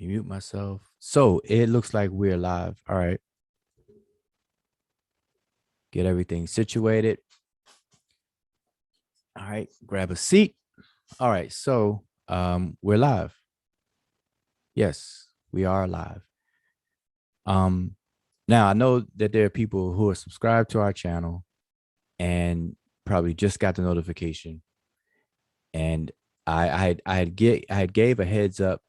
Mute myself. So it looks like we're live. All right. Get everything situated. All right. Grab a seat. All right. So we're live. Yes, we are live. Now I know that there are people who are subscribed to our channel and probably just got the notification. And I had gave a heads up,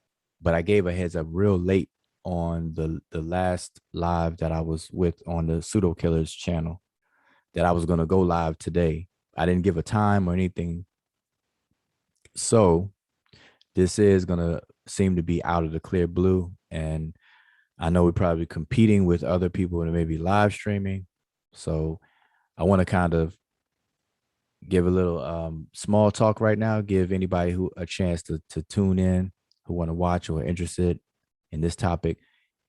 but I gave a heads up real late on the last live that I was with on the Pseudo Killers channel that I was gonna go live today. I didn't give a time or anything. So this is gonna seem to be out of the clear blue. And I know we're probably competing with other people that may be live streaming. So I want to kind of give a little small talk right now, give anybody who a chance to tune in, who want to watch or are interested in this topic.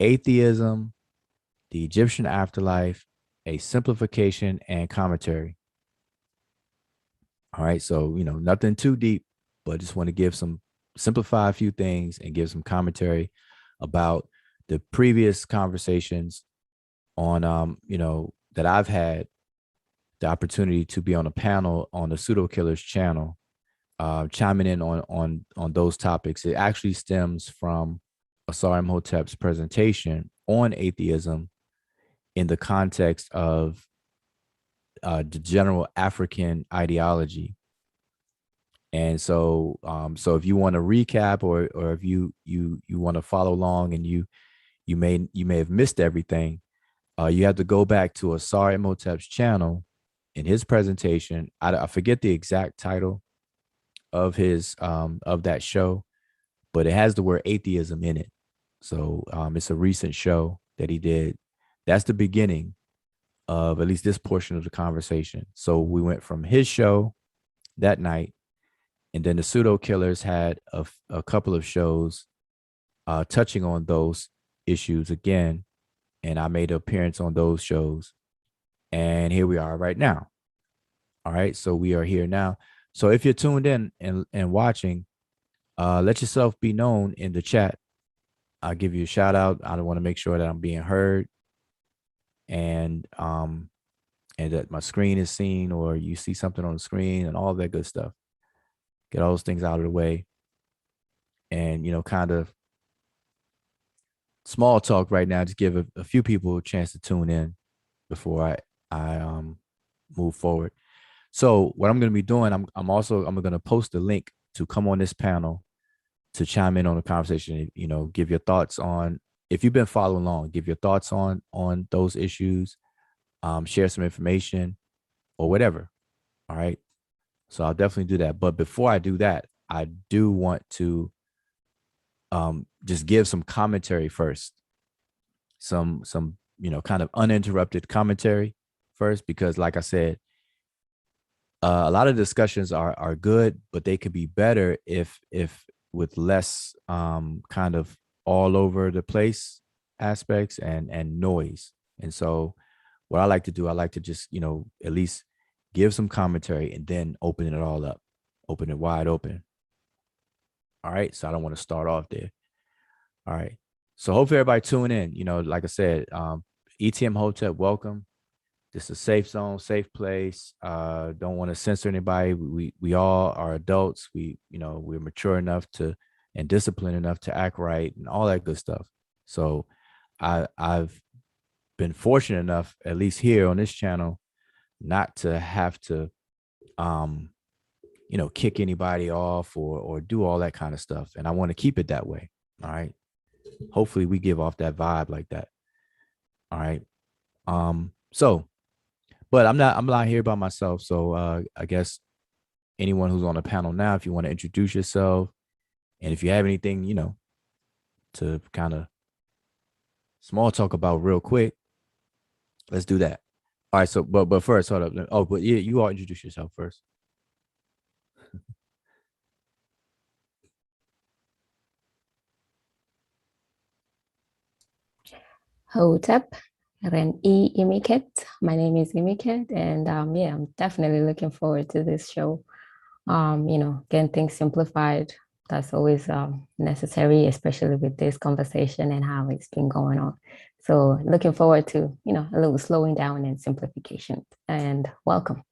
Atheism, the Egyptian afterlife, a simplification and commentary. All right. So, nothing too deep, but just want to simplify a few things and give some commentary about the previous conversations on, that I've had the opportunity to be on a panel on the Pseudo Killers channel, chiming in on those topics. It actually stems from Asar Imhotep's presentation on atheism in the context of the general African ideology. And so, if you want to recap, or if you want to follow along, and you may have missed everything, you have to go back to Asar Imhotep's channel in his presentation. I forget the exact title of his of that show, but it has the word atheism in it. So it's a recent show that he did. That's the beginning of at least this portion of the conversation. So we went from his show that night, and then the Pseudo Killers had a couple of shows touching on those issues again, and I made an appearance on those shows. And here we are right now. All right. So we are here now. So if you're tuned in and watching, let yourself be known in the chat. I'll give you a shout out. I want to make sure that I'm being heard, and that my screen is seen, or you see something on the screen, and all that good stuff. Get all those things out of the way. And, kind of small talk right now, just give a few people a chance to tune in before I move forward. So what I'm going to be doing, I'm going to post a link to come on this panel to chime in on the conversation. Give your thoughts on, if you've been following along, give your thoughts on those issues, share some information or whatever. All right. So I'll definitely do that. But before I do that, I do want to just give some commentary first, some kind of uninterrupted commentary first, because like I said, a lot of discussions are good, but they could be better if with less kind of all over the place aspects and noise. And so what I like to do, I like to just, at least give some commentary and then open it all up, open it wide open. All right. So I don't want to start off there. All right. So hopefully everybody tune in. Like I said, ETM Hotep, welcome. This is a safe zone, safe place. Don't want to censor anybody. We all are adults. We're mature enough and disciplined enough to act right and all that good stuff. So I've been fortunate enough, at least here on this channel, not to have to kick anybody off or do all that kind of stuff. And I want to keep it that way. All right. Hopefully we give off that vibe like that. All right. So, but I'm not here by myself. So I guess anyone who's on the panel now, if you want to introduce yourself, and if you have anything, to kind of small talk about real quick, let's do that. All right. So, but first, hold up. Oh, but yeah, you all introduce yourself first. Hotep, Ren Imiket. My name is Imiket, and I'm definitely looking forward to this show. Getting things simplified That's always necessary, especially with this conversation and how it's been going on. So looking forward to, a little slowing down and simplification. And welcome.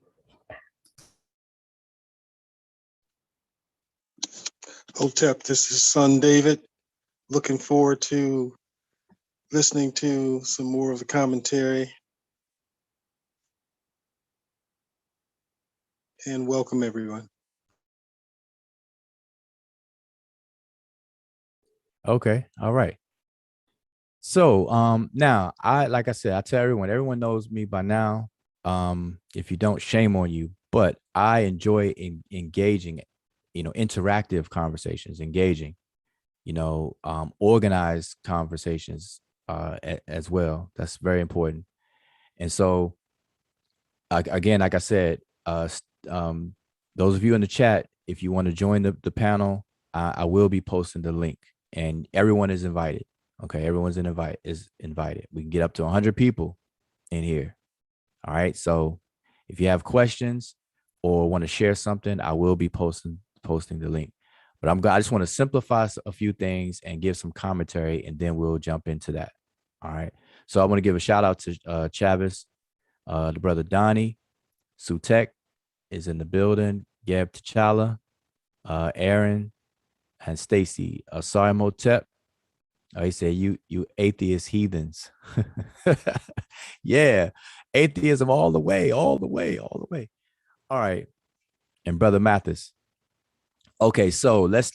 Hotep, this is son David. Looking forward to listening to some more of the commentary. And welcome everyone. Okay. All right. So now like I said, I tell everyone knows me by now. If you don't, shame on you. But I enjoy engaging, interactive conversations, organized conversations as well. That's very important. And so again, like I said, those of you in the chat, if you want to join the panel, I will be posting the link, and everyone is invited. Okay, everyone's is invited. We can get up to 100 people in here. All right. So if you have questions or want to share something, I will be posting the link. But I just want to simplify a few things and give some commentary, and then we'll jump into that. All right. So I want to give a shout out to Chavis, the brother Donnie, Sutek is in the building, Gab T'Challa, Aaron, and Stacy. Sorry, Motep. He said, you atheist heathens. Yeah, atheism all the way, all the way, all the way. All right. And brother Mathis. Okay, so let's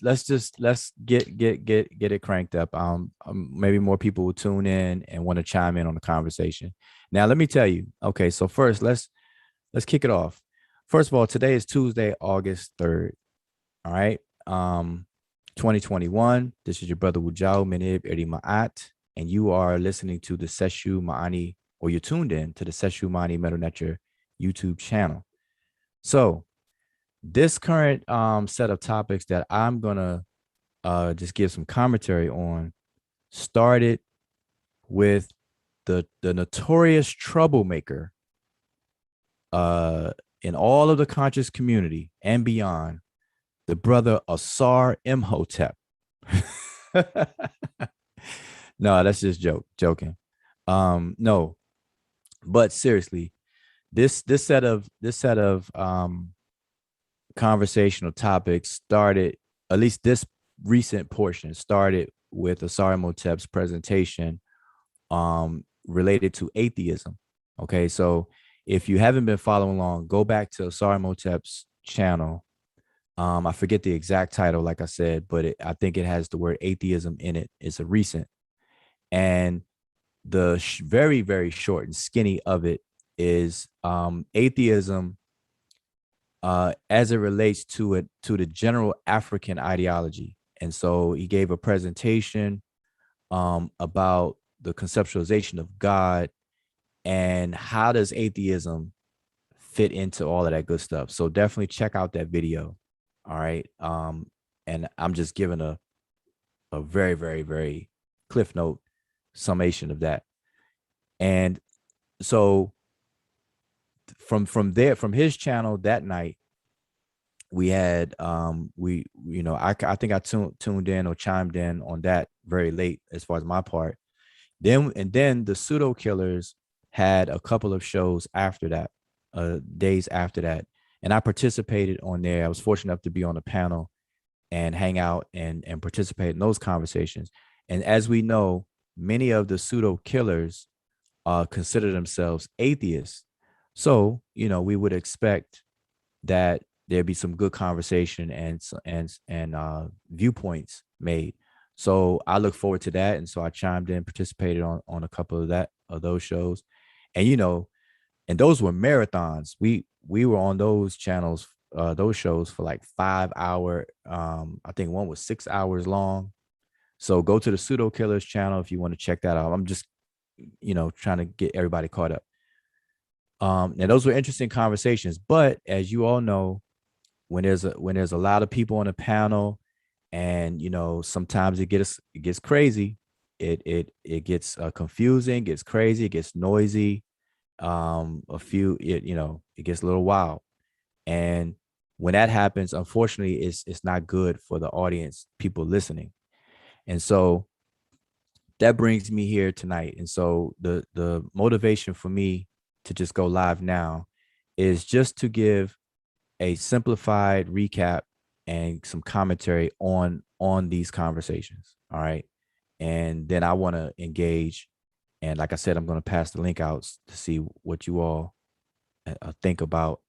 get it cranked up. Maybe more people will tune in and want to chime in on the conversation. Now, let me tell you. Okay, so first let's kick it off. First of all, today is Tuesday, August 3rd. All right. 2021. This is your brother Wujao Menib Eri Ma'at, and you are listening to the Seshu Ma'ani, or you're tuned in to the Seshu Ma'ani Metal Netcher YouTube channel. So this current set of topics that I'm gonna just give some commentary on started with the notorious troublemaker in all of the conscious community and beyond, the brother Asar Imhotep. No, that's just joking. No, but seriously, this set of conversational topics started, at least this recent portion started with Asar Imhotep's presentation related to atheism. Okay, so if you haven't been following along, go back to Asar Imhotep's channel. I forget the exact title, like I said, but I think it has the word atheism in it. It's a recent, and the very, very short and skinny of it is atheism as it relates to the general African ideology. And so he gave a presentation about the conceptualization of God and how does atheism fit into all of that good stuff. So definitely check out that video. All right. And I'm just giving a very, very, very cliff note summation of that. And so from there, from his channel that night, we had I think I tuned in or chimed in on that very late as far as my part. Then the pseudo killers had a couple of shows after that, days after that, and I participated on there. I was fortunate enough to be on a panel and hang out and participate in those conversations. And as we know, many of the pseudo killers consider themselves atheists. So, we would expect that there'd be some good conversation and viewpoints made. So I look forward to that. And so I chimed in, participated on a couple of those shows. And and those were marathons. We were on those channels, those shows for like 5 hour. I think one was 6 hours long. So go to the Pseudo Killers channel if you want to check that out. I'm just, trying to get everybody caught up. Now those were interesting conversations, but as you all know, when there's a lot of people on a panel, and sometimes it gets crazy, it gets confusing, gets crazy, it gets noisy. It gets a little wild, and when that happens, unfortunately, it's not good for the audience, people listening. And so that brings me here tonight. And so the motivation for me to just go live now is just to give a simplified recap and some commentary on these conversations. All right. And then I want to engage. And like I said, I'm going to pass the link out to see what you all think about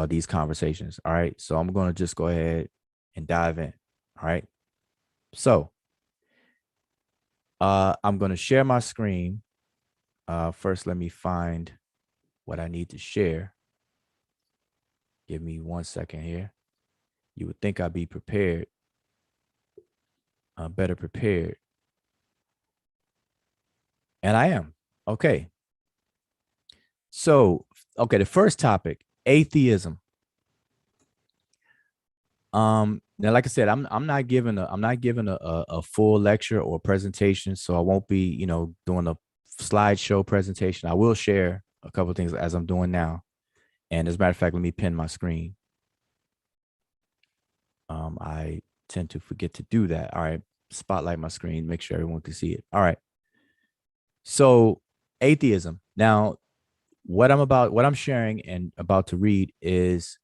these conversations. All right. So I'm going to just go ahead and dive in. All right. So I'm going to share my screen. First, let me find what I need to share. Give me 1 second here. You would think I'd be prepared, better prepared. And I am. Okay. So, okay, the first topic, atheism. Now, like I said, I'm not giving a full lecture or presentation, so I won't be, doing a slideshow presentation. I will share a couple of things as I'm doing now. And as a matter of fact, let me pin my screen. I tend to forget to do that. All right, spotlight my screen, make sure everyone can see it. All right. So atheism. Now, what I'm sharing and about to read is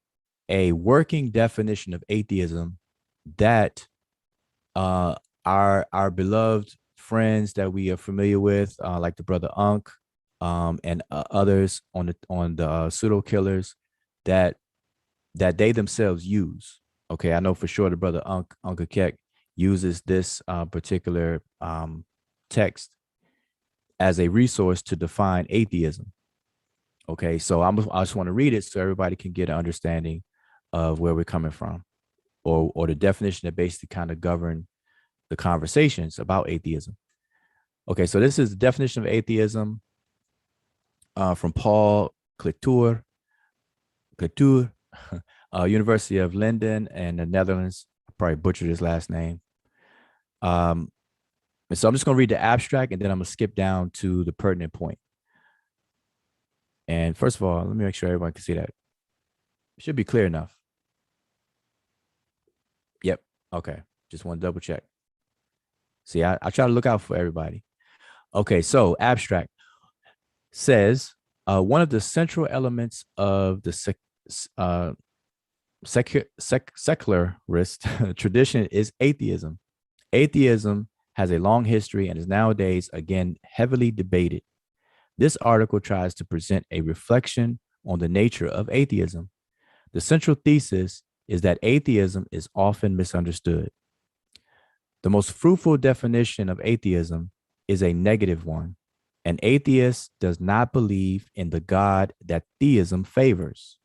a working definition of atheism that our beloved friends that we are familiar with, like the brother Unk, and others on the pseudo killers that they themselves use. Okay, I know for sure the brother Uncle Keck uses this particular text as a resource to define atheism. Okay, so I just want to read it so everybody can get an understanding of where we're coming from, or the definition that basically kind of govern the conversations about atheism. Okay, so this is the definition of atheism from Paul Clitour, University of Leiden and the Netherlands. I probably butchered his last name. And so I'm just going to read the abstract and then I'm going to skip down to the pertinent point. And first of all, let me make sure everyone can see that. It should be clear enough. Yep. Okay. Just want to double check. See, I try to look out for everybody. Okay. So abstract says one of the central elements of the secularist tradition is atheism. Atheism has a long history and is nowadays, again, heavily debated. This article tries to present a reflection on the nature of atheism. The central thesis is that atheism is often misunderstood. The most fruitful definition of atheism is a negative one. An atheist does not believe in the God that theism favors.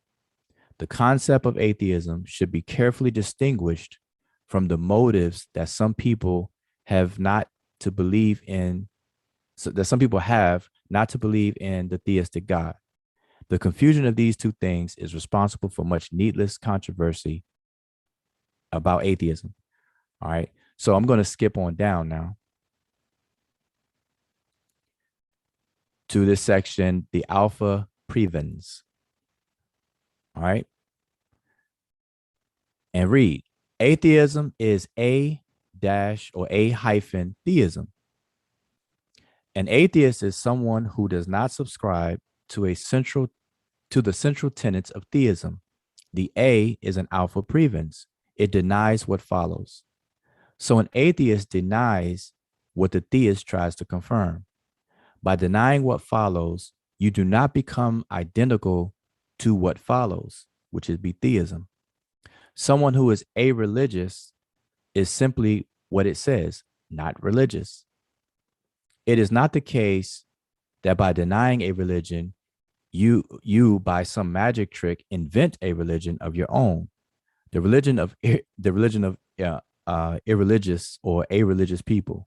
The concept of atheism should be carefully distinguished from the motives that some people have not to believe in, so that some people have not to believe in the theistic God. The confusion of these two things is responsible for much needless controversy about atheism. All right. So I'm going to skip on down now to this section, the alpha prevens. All right. And read. Atheism is a dash or a hyphen theism. An atheist is someone who does not subscribe to the central tenets of theism. The A is an alpha prevens. It denies what follows. So an atheist denies what the theist tries to confirm. By denying what follows, you do not become identical to what follows, which is be theism. Someone who is a-religious is simply what it says, not religious. It is not the case that by denying a religion, you by some magic trick invent a religion of your own. The religion of irreligious or a-religious people.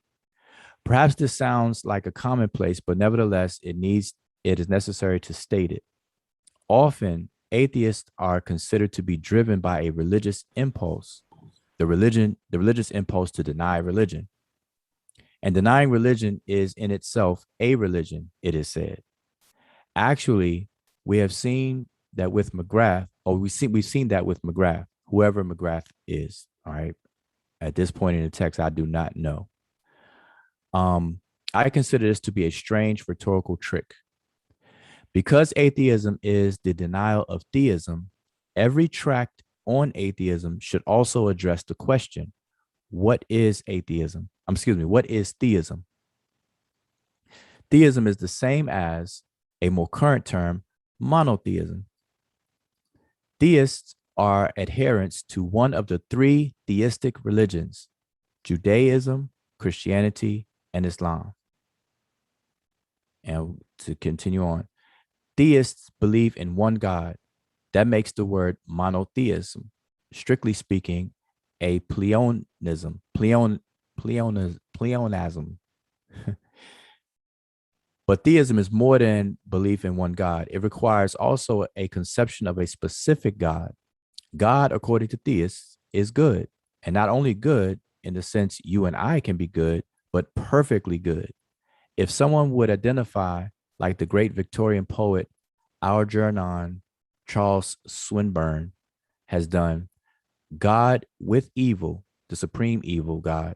Perhaps this sounds like a commonplace, but nevertheless, it is necessary to state it. Often, atheists are considered to be driven by a religious impulse, the religious impulse to deny religion. And denying religion is in itself a religion, it is said. Actually, we have seen that with McGrath, or we've seen that with McGrath, whoever McGrath is. All right. At this point in the text, I do not know. I consider this to be a strange rhetorical trick. Because atheism is the denial of theism, every tract on atheism should also address the question, what is atheism? What is theism? Theism is the same as a more current term, monotheism. Theists are adherents to one of the three theistic religions, Judaism, Christianity, and Islam. And to continue on, theists believe in one God. That makes the word monotheism, strictly speaking, a pleonasm. But theism is more than belief in one God. It requires also a conception of a specific God. God, according to theists, is good. And not only good in the sense you and I can be good, but perfectly good. If someone would identify, like the great Victorian poet Algernon Charles Swinburne has done, God with evil, the supreme evil God,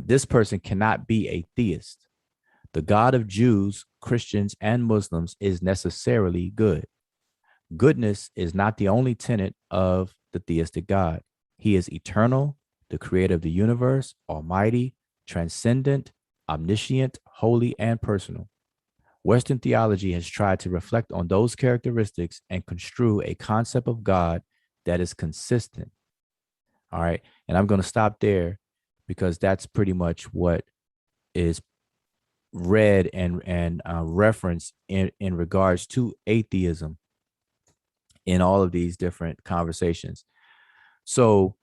this person cannot be a theist. The God of Jews, Christians, and Muslims is necessarily good. Goodness is not the only tenet of the theistic God. He is eternal, the creator of the universe, almighty, transcendent, omniscient, holy, and personal. Western theology has tried to reflect on those characteristics and construe a concept of God that is consistent. All right. And I'm going to stop there because that's pretty much what is read and referenced in regards to atheism in all of these different conversations. So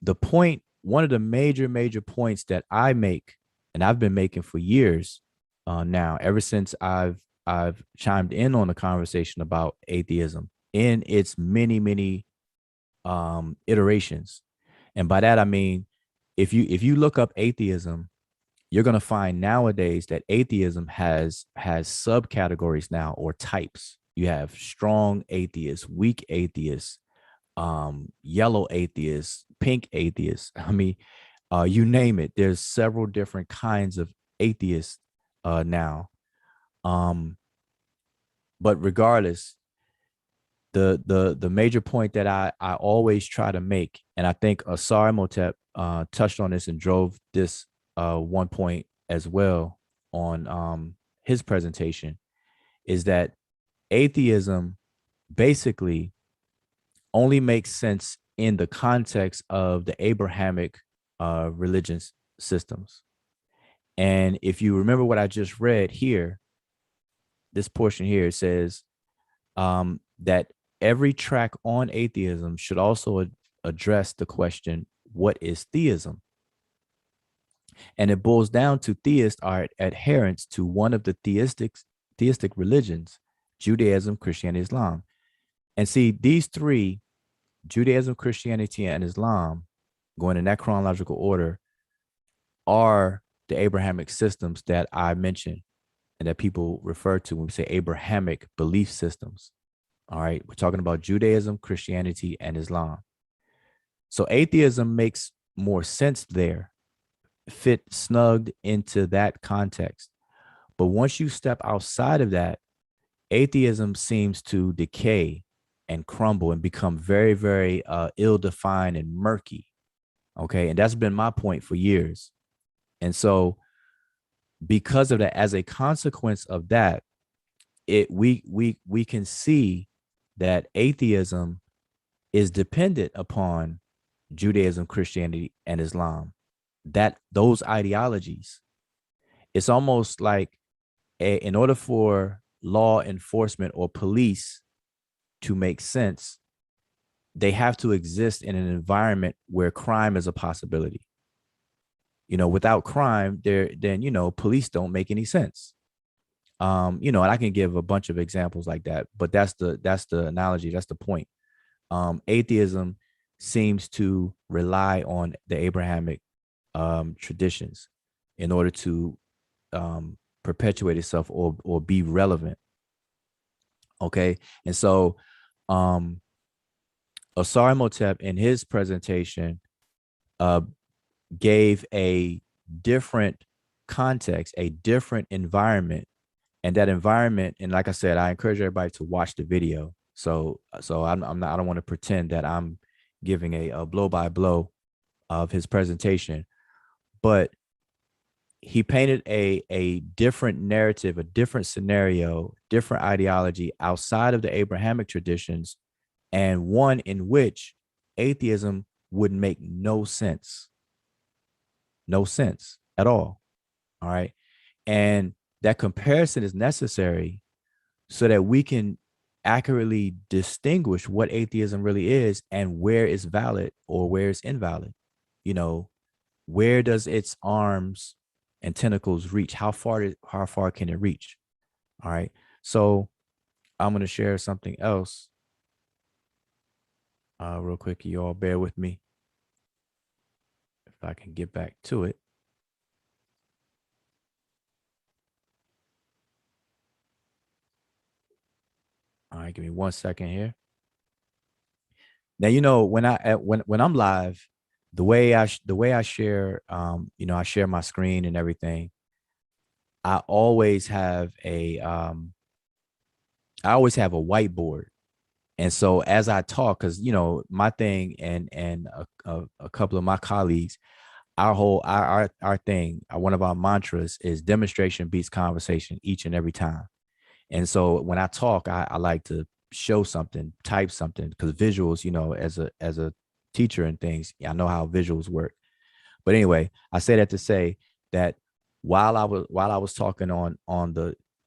the point, one of the major points that I make, and I've been making for years now, ever since I've chimed in on the conversation about atheism in its many iterations. And by that I mean, if you look up atheism, you're going to find nowadays that atheism has subcategories now, or types. You have strong atheists, weak atheists, yellow atheists, pink atheists. I mean, you name it. There's several different kinds of atheists now. But regardless, the major point that I always try to make, and I think Asar Motep touched on this and drove this one point as well on his presentation, is that atheism basically only makes sense in the context of the Abrahamic religious systems. And if you remember what I just read here, this portion here, it says that every track on atheism should also address the question, what is theism? And it boils down to theists are adherents to one of the theistic religions, Judaism, Christianity, Islam. And see, these three, Judaism, Christianity, and Islam, going in that chronological order, are the Abrahamic systems that I mentioned and that people refer to when we say Abrahamic belief systems. All right, we're talking about Judaism, Christianity, and Islam. So atheism makes more sense there, fit snugged into that context. But once you step outside of that, atheism seems to decay and crumble and become very ill-defined and murky. Okay, and that's been my point for years. And so because of that, as a consequence of that, we can see that atheism is dependent upon Judaism, Christianity, and Islam. That those ideologies, it's almost like in order for law enforcement or police to make sense, they have to exist in an environment where crime is a possibility. Without crime, then police don't make any sense. And I can give a bunch of examples like that, but that's the analogy, that's the point. Atheism seems to rely on the Abrahamic traditions in order to perpetuate itself or be relevant. Okay. And so Osari Motep in his presentation uh, gave a different context, a different environment. And that environment, and like I said, I encourage everybody to watch the video. So I'm not, I don't want to pretend that I'm giving a blow by blow of his presentation, but he painted a different narrative, a different scenario, different ideology outside of the Abrahamic traditions, and one in which atheism would make no sense, no sense at all. All right. And that comparison is necessary so that we can accurately distinguish what atheism really is and where it's valid or where it's invalid. You know, where does its arms and tentacles reach? How far can it reach? All right. So I'm going to share something else real quick. You all bear with me if I can get back to it. All right, give me 1 second here. Now, you know, when I'm live, the way I share, I share my screen and everything. I always have a whiteboard. And so as I talk, because my thing and a couple of my colleagues, our thing, one of our mantras is demonstration beats conversation each and every time. And so when I talk, I like to show something, type something, because visuals, as a teacher and things, I know how visuals work. But anyway, I say that to say that while I was talking on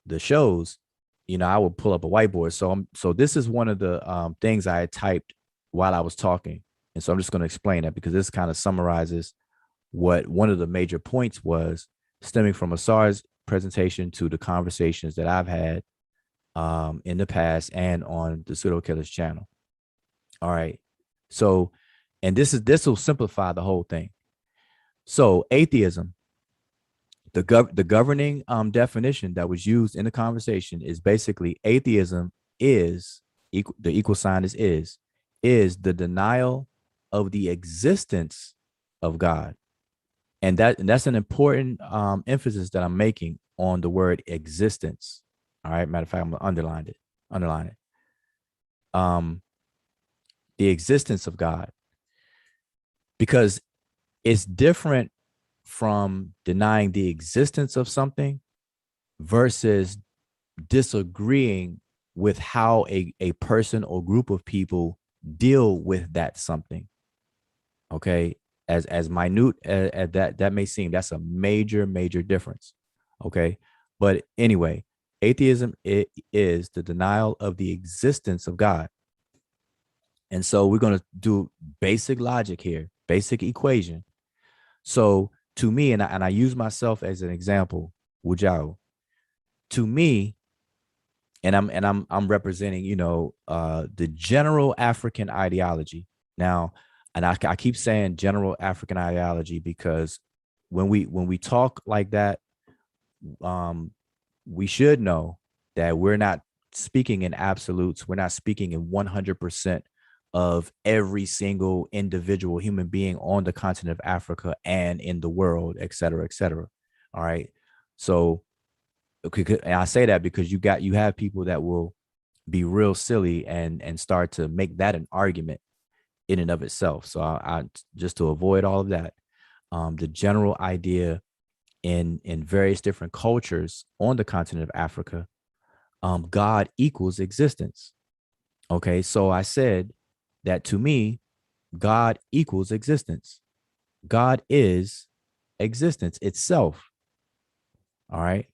the shows, I would pull up a whiteboard. So this is one of the things I had typed while I was talking, and so I'm just going to explain that because this kind of summarizes what one of the major points was, stemming from Asar's presentation to the conversations that I've had in the past and on the Pseudo Killers channel. All right, so and this will simplify the whole thing. So atheism, the governing definition that was used in the conversation is basically atheism is the equal sign is the denial of the existence of God, and that's an important emphasis that I'm making on the word existence. All right, matter of fact, I'm gonna underline it. The existence of God, because it's different from denying the existence of something versus disagreeing with how a person or group of people deal with that something. Okay. As minute as that may seem, that's a major difference. Okay. But anyway, atheism is the denial of the existence of God. And so we're going to do basic logic here, basic equation. So to me, and I use myself as an example, Wujao, to me, and I'm representing, the general African ideology. Now, and I keep saying general African ideology because when we talk like that, um, we should know that we're not speaking in absolutes. We're not speaking in 100% of every single individual human being on the continent of Africa and in the world, et cetera, et cetera. All right. So, and I say that because you have people that will be real silly and start to make that an argument in and of itself. So I just to avoid all of that, the general idea in various different cultures on the continent of Africa, God equals existence. Okay, so I said that to me, God equals existence. God is existence itself. All right.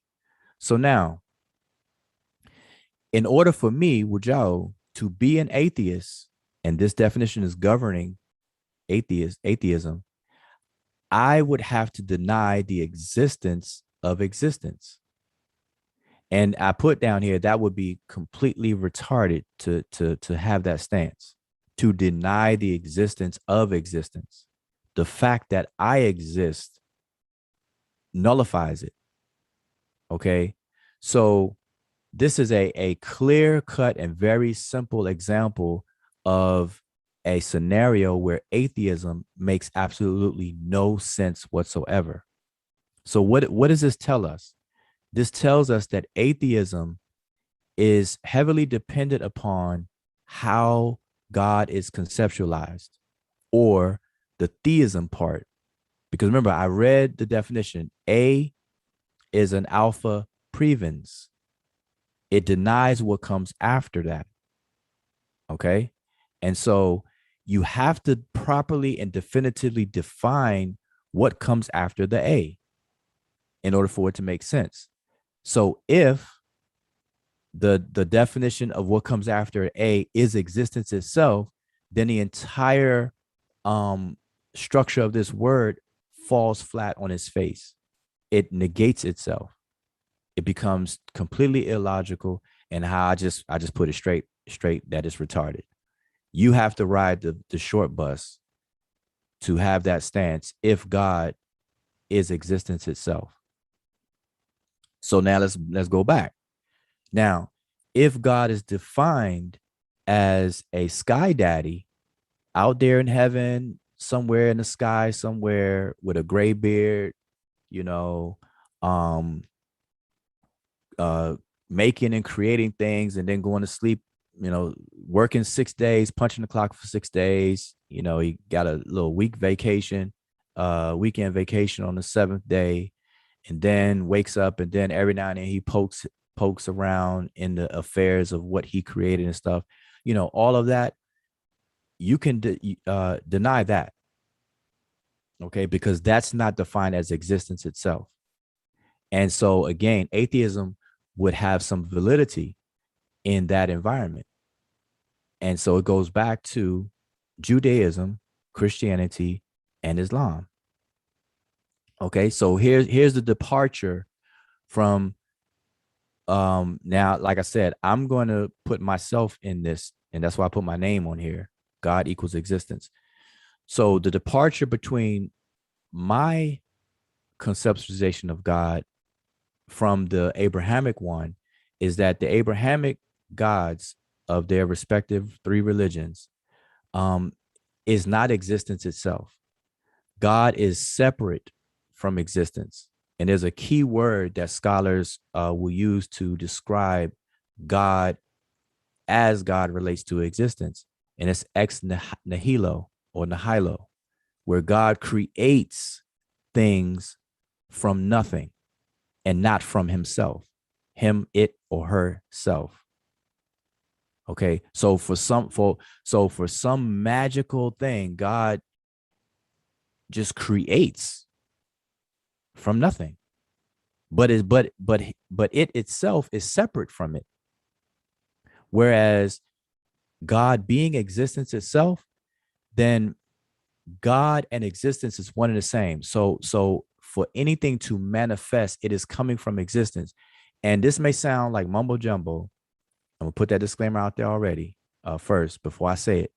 So now, in order for me, Wujao, to be an atheist, and this definition is governing atheism, I would have to deny the existence of existence. And I put down here that would be completely retarded to have that stance, to deny the existence of existence. The fact that I exist nullifies it. Okay. So this is a clear cut and very simple example of a scenario where atheism makes absolutely no sense whatsoever. So what does this tell us? This tells us that atheism is heavily dependent upon how God is conceptualized, or the theism part. Because remember, I read the definition. A is an alpha prevens. It denies what comes after that. Okay. And so you have to properly and definitively define what comes after the A in order for it to make sense. So if the definition of what comes after A is existence itself, then the entire structure of this word falls flat on its face. It negates itself. It becomes completely illogical. And how I just put it straight that it's retarded. You have to ride the short bus to have that stance if God is existence itself. So now let's go back. Now, if God is defined as a sky daddy out there in heaven, somewhere in the sky, somewhere with a gray beard, you know, um, making and creating things and then going to sleep, working 6 days, punching the clock for 6 days. He got a little weekend vacation on the 7th day, and then wakes up, and then every now and then he pokes around in the affairs of what he created and stuff. All of that, you can deny that. Okay, because that's not defined as existence itself. And so again, atheism would have some validity in that environment. And so it goes back to Judaism, Christianity, and Islam. Okay, so here's the departure from now, like I said, I'm going to put myself in this, and that's why I put my name on here. God equals existence. So the departure between my conceptualization of God from the Abrahamic one is that the Abrahamic gods of their respective 3 religions is not existence itself. God is separate from existence. And there's a key word that scholars will use to describe God as God relates to existence. And it's ex nihilo or nihilo, where God creates things from nothing and not from himself, him, it, or herself. Okay, so for some magical thing, God just creates from nothing, but it itself is separate from it. Whereas God being existence itself, then God and existence is one and the same. So for anything to manifest, it is coming from existence. And this may sound like mumbo jumbo. I'm gonna put that disclaimer out there already, first, before I say it,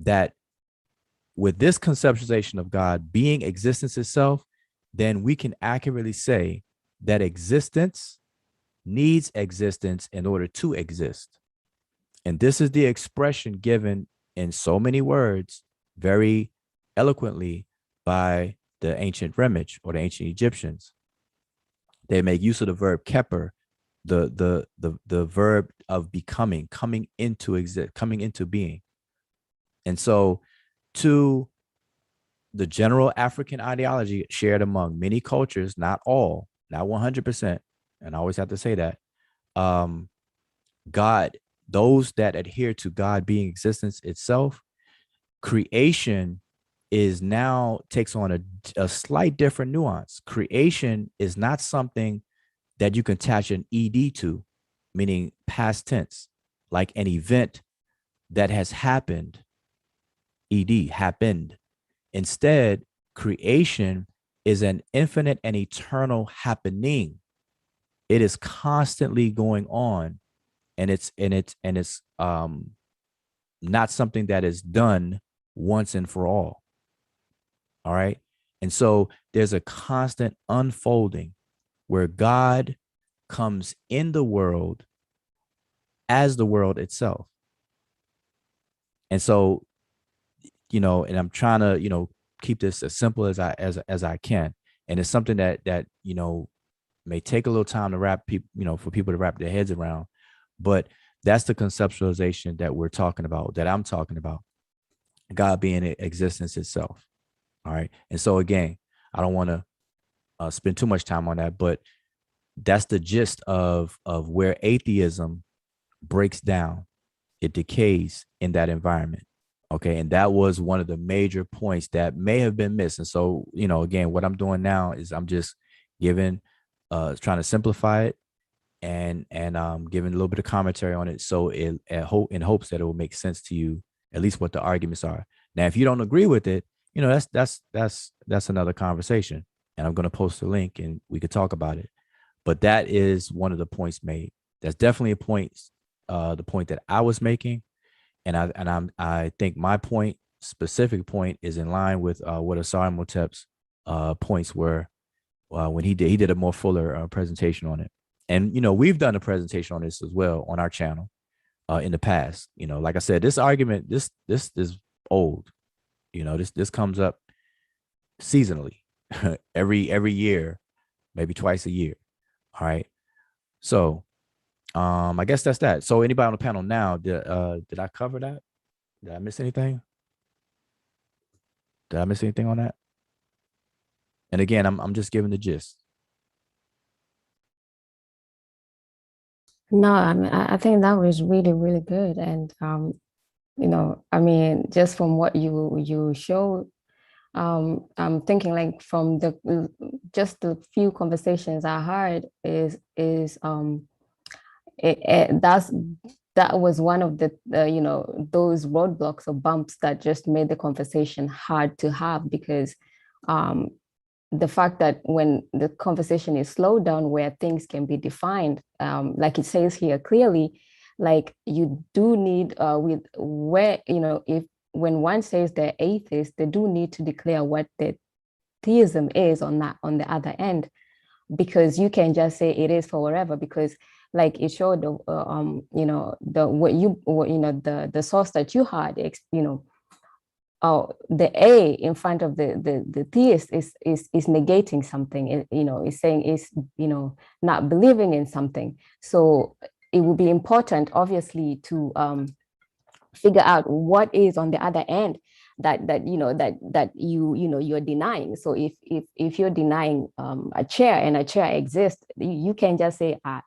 that with this conceptualization of God being existence itself, then we can accurately say that existence needs existence in order to exist. And this is the expression given in so many words, very eloquently, by the ancient Remich or the ancient Egyptians. They make use of the verb keper, the verb of becoming, coming into being. And so to the general African ideology shared among many cultures, not all, not 100%, and I always have to say that, God, those that adhere to God being existence itself, creation is now takes on a slight different nuance. Creation is not something that you can attach an ed to, meaning past tense, like an event that has happened. Ed, happened. Instead, creation is an infinite and eternal happening. It is constantly going on, and it's not something that is done once and for all. All right. And so there's a constant unfolding where God comes in the world as the world itself. And so, and I'm trying to, keep this as simple as I can. And it's something that may take a little time to wrap people, for people to wrap their heads around. But that's the conceptualization that we're talking about, that I'm talking about. God being existence itself. All right. And so again, I don't want to spend too much time on that, but that's the gist of where atheism breaks down. It decays in that environment. Okay. And that was one of the major points that may have been missed. And so, again, what I'm doing now is I'm just trying to simplify it and giving a little bit of commentary on it. So in hopes that it will make sense to you, at least what the arguments are. Now, if you don't agree with it, that's another conversation. And I'm going to post a link and we could talk about it. But that is one of the points made. That's definitely the point that I was making. And I think my specific point is in line with what Asar Motep's points were when he did a more fuller presentation on it. And we've done a presentation on this as well on our channel in the past. Like I said, this argument, this is old. This comes up seasonally, every year, maybe twice a year. All right. So I guess that's that. So anybody on the panel now, did I cover that? Did I miss anything? Did I miss anything on that? And again, I'm just giving the gist. No, I mean, I think that was really, really good. And, I mean, just from what you showed, I'm thinking like from just the few conversations I heard that was one of the those roadblocks or bumps that just made the conversation hard to have, because the fact that when the conversation is slowed down where things can be defined, like it says here clearly, like you do need with where, if when one says they're atheist, they do need to declare what the theism is on the other end, because you can just say it is for whatever, because like it showed the source that you had, the A in front of the theist is negating something. Is saying is not believing in something. So it would be important, obviously, to figure out what is on the other end that you're denying. So if you're denying a chair and a chair exists, you can't just say I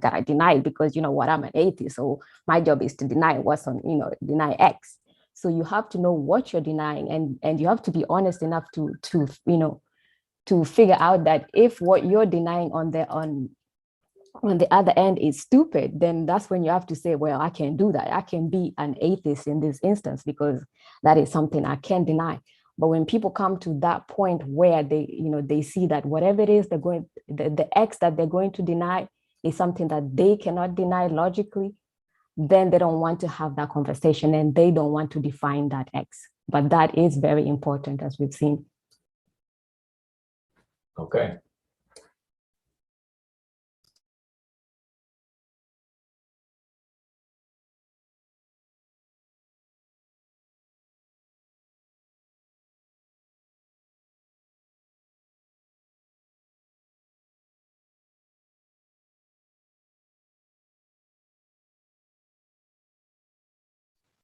gotta deny it because what, I'm an atheist, so my job is to deny what's on, deny X. So you have to know what you're denying, and you have to be honest enough to figure out that if what you're denying on the other end is stupid, then that's when you have to say, well, I can't do that. I can be an atheist in this instance because that is something I can't deny. But when people come to that point where they see that whatever it is the X that they're going to deny is something that they cannot deny logically, then they don't want to have that conversation and they don't want to define that X. But that is very important, as we've seen. Okay.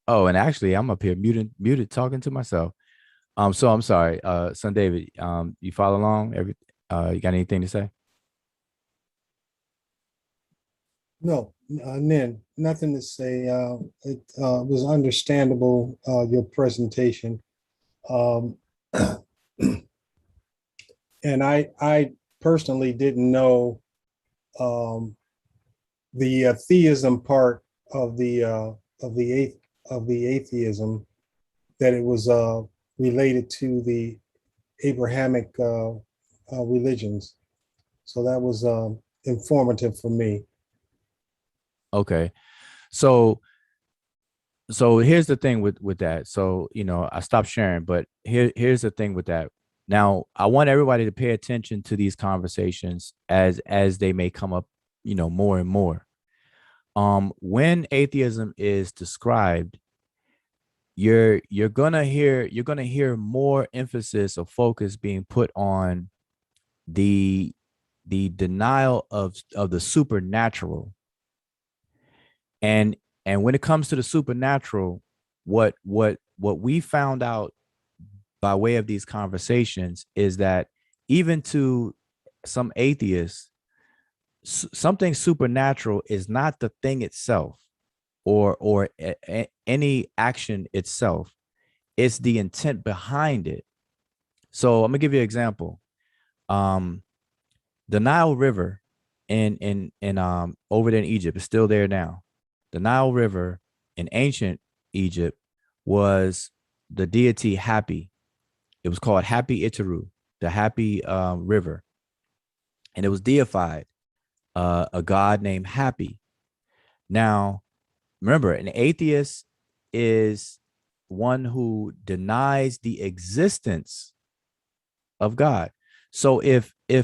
Oh, and actually, I'm up here muted, talking to myself. So I'm sorry, son David. You follow along? You got anything to say? No, Nin, nothing to say. It was understandable, your presentation. Um, and I personally didn't know the theism part of the atheism, that it was related to the Abrahamic religions. So that was informative for me. Okay. So here's the thing with that. So, I stopped sharing, but here's the thing with that. Now, I want everybody to pay attention to these conversations as they may come up, more and more. When atheism is described, you're gonna hear more emphasis or focus being put on the denial of the supernatural. And when it comes to the supernatural, what we found out by way of these conversations is that even to some atheists, something supernatural is not the thing itself, or any action itself. It's the intent behind it. So I'm gonna give you an example. Um, the Nile River in over there in Egypt is still there now. The Nile River in ancient Egypt was the deity Happy. It was called Happy Iteru, the Happy River, and it was deified, a god named Happy. Now, remember, an atheist is one who denies the existence of God. So if I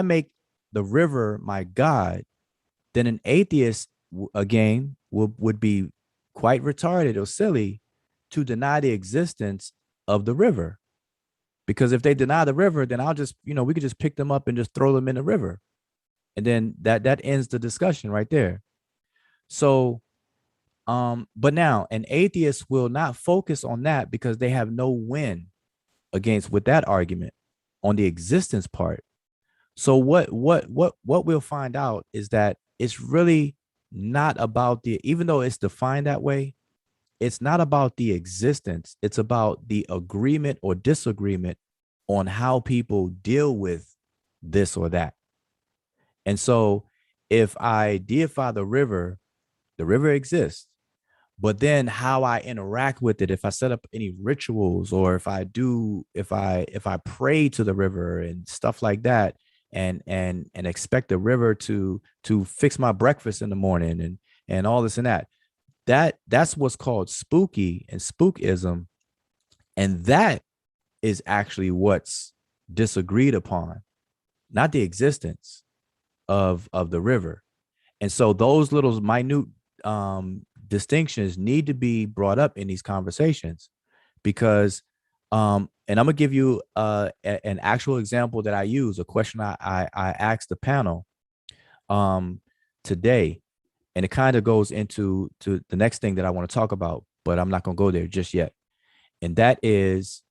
make the river my God, then an atheist again would be quite retarded or silly to deny the existence of the river. Because if they deny the river, then I'll just, we could just pick them up and just throw them in the river. And then that ends the discussion right there. So but now an atheist will not focus on that because they have no win against with that argument on the existence part. So what we'll find out is that it's really not about even though it's defined that way, it's not about the existence. It's about the agreement or disagreement on how people deal with this or that. And so if I deify the river exists. But then how I interact with it, if I set up any rituals, or if I pray to the river and stuff like that, and expect the river to fix my breakfast in the morning, and all this and that's what's called spooky and spookism. And that is actually what's disagreed upon, not the existence of the river. And so those little minute distinctions need to be brought up in these conversations, because and I'm gonna give you an actual example that I use, a question I asked the panel um today, and it kind of goes into to the next thing that I want to talk about, but I'm not gonna go there just yet. And that is,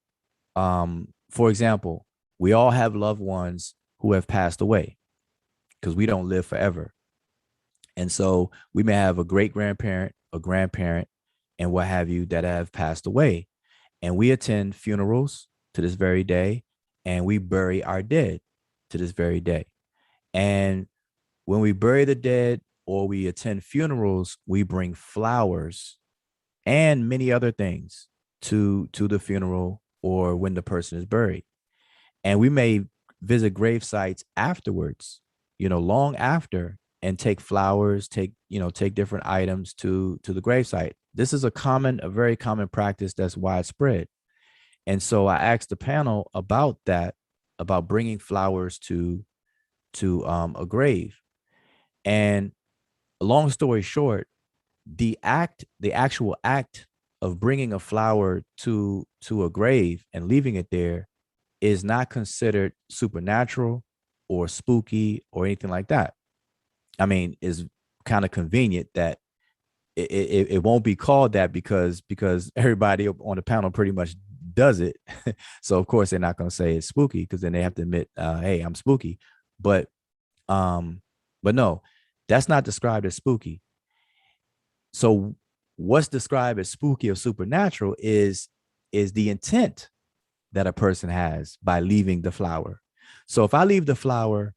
for example, we all have loved ones who have passed away because we don't live forever. And so we may have a great grandparent, a grandparent, and what have you that have passed away. And we attend funerals to this very day, and we bury our dead to this very day. And when we bury the dead or we attend funerals, we bring flowers and many other things to the funeral or when the person is buried. And we may visit grave sites afterwards, long after, and take flowers, take different items to the gravesite. This is a very common practice that's widespread. And so I asked the panel about that, about bringing flowers to a grave. And long story short, the actual act of bringing a flower to a grave and leaving it there is not considered supernatural or spooky or anything like that. I mean, is kind of convenient that it won't be called that because everybody on the panel pretty much does it. So of course they're not going to say it's spooky, because then they have to admit, hey, I'm spooky. But um, but no, that's not described as spooky. So what's described as spooky or supernatural is the intent that a person has by leaving the flower. So if I leave the flower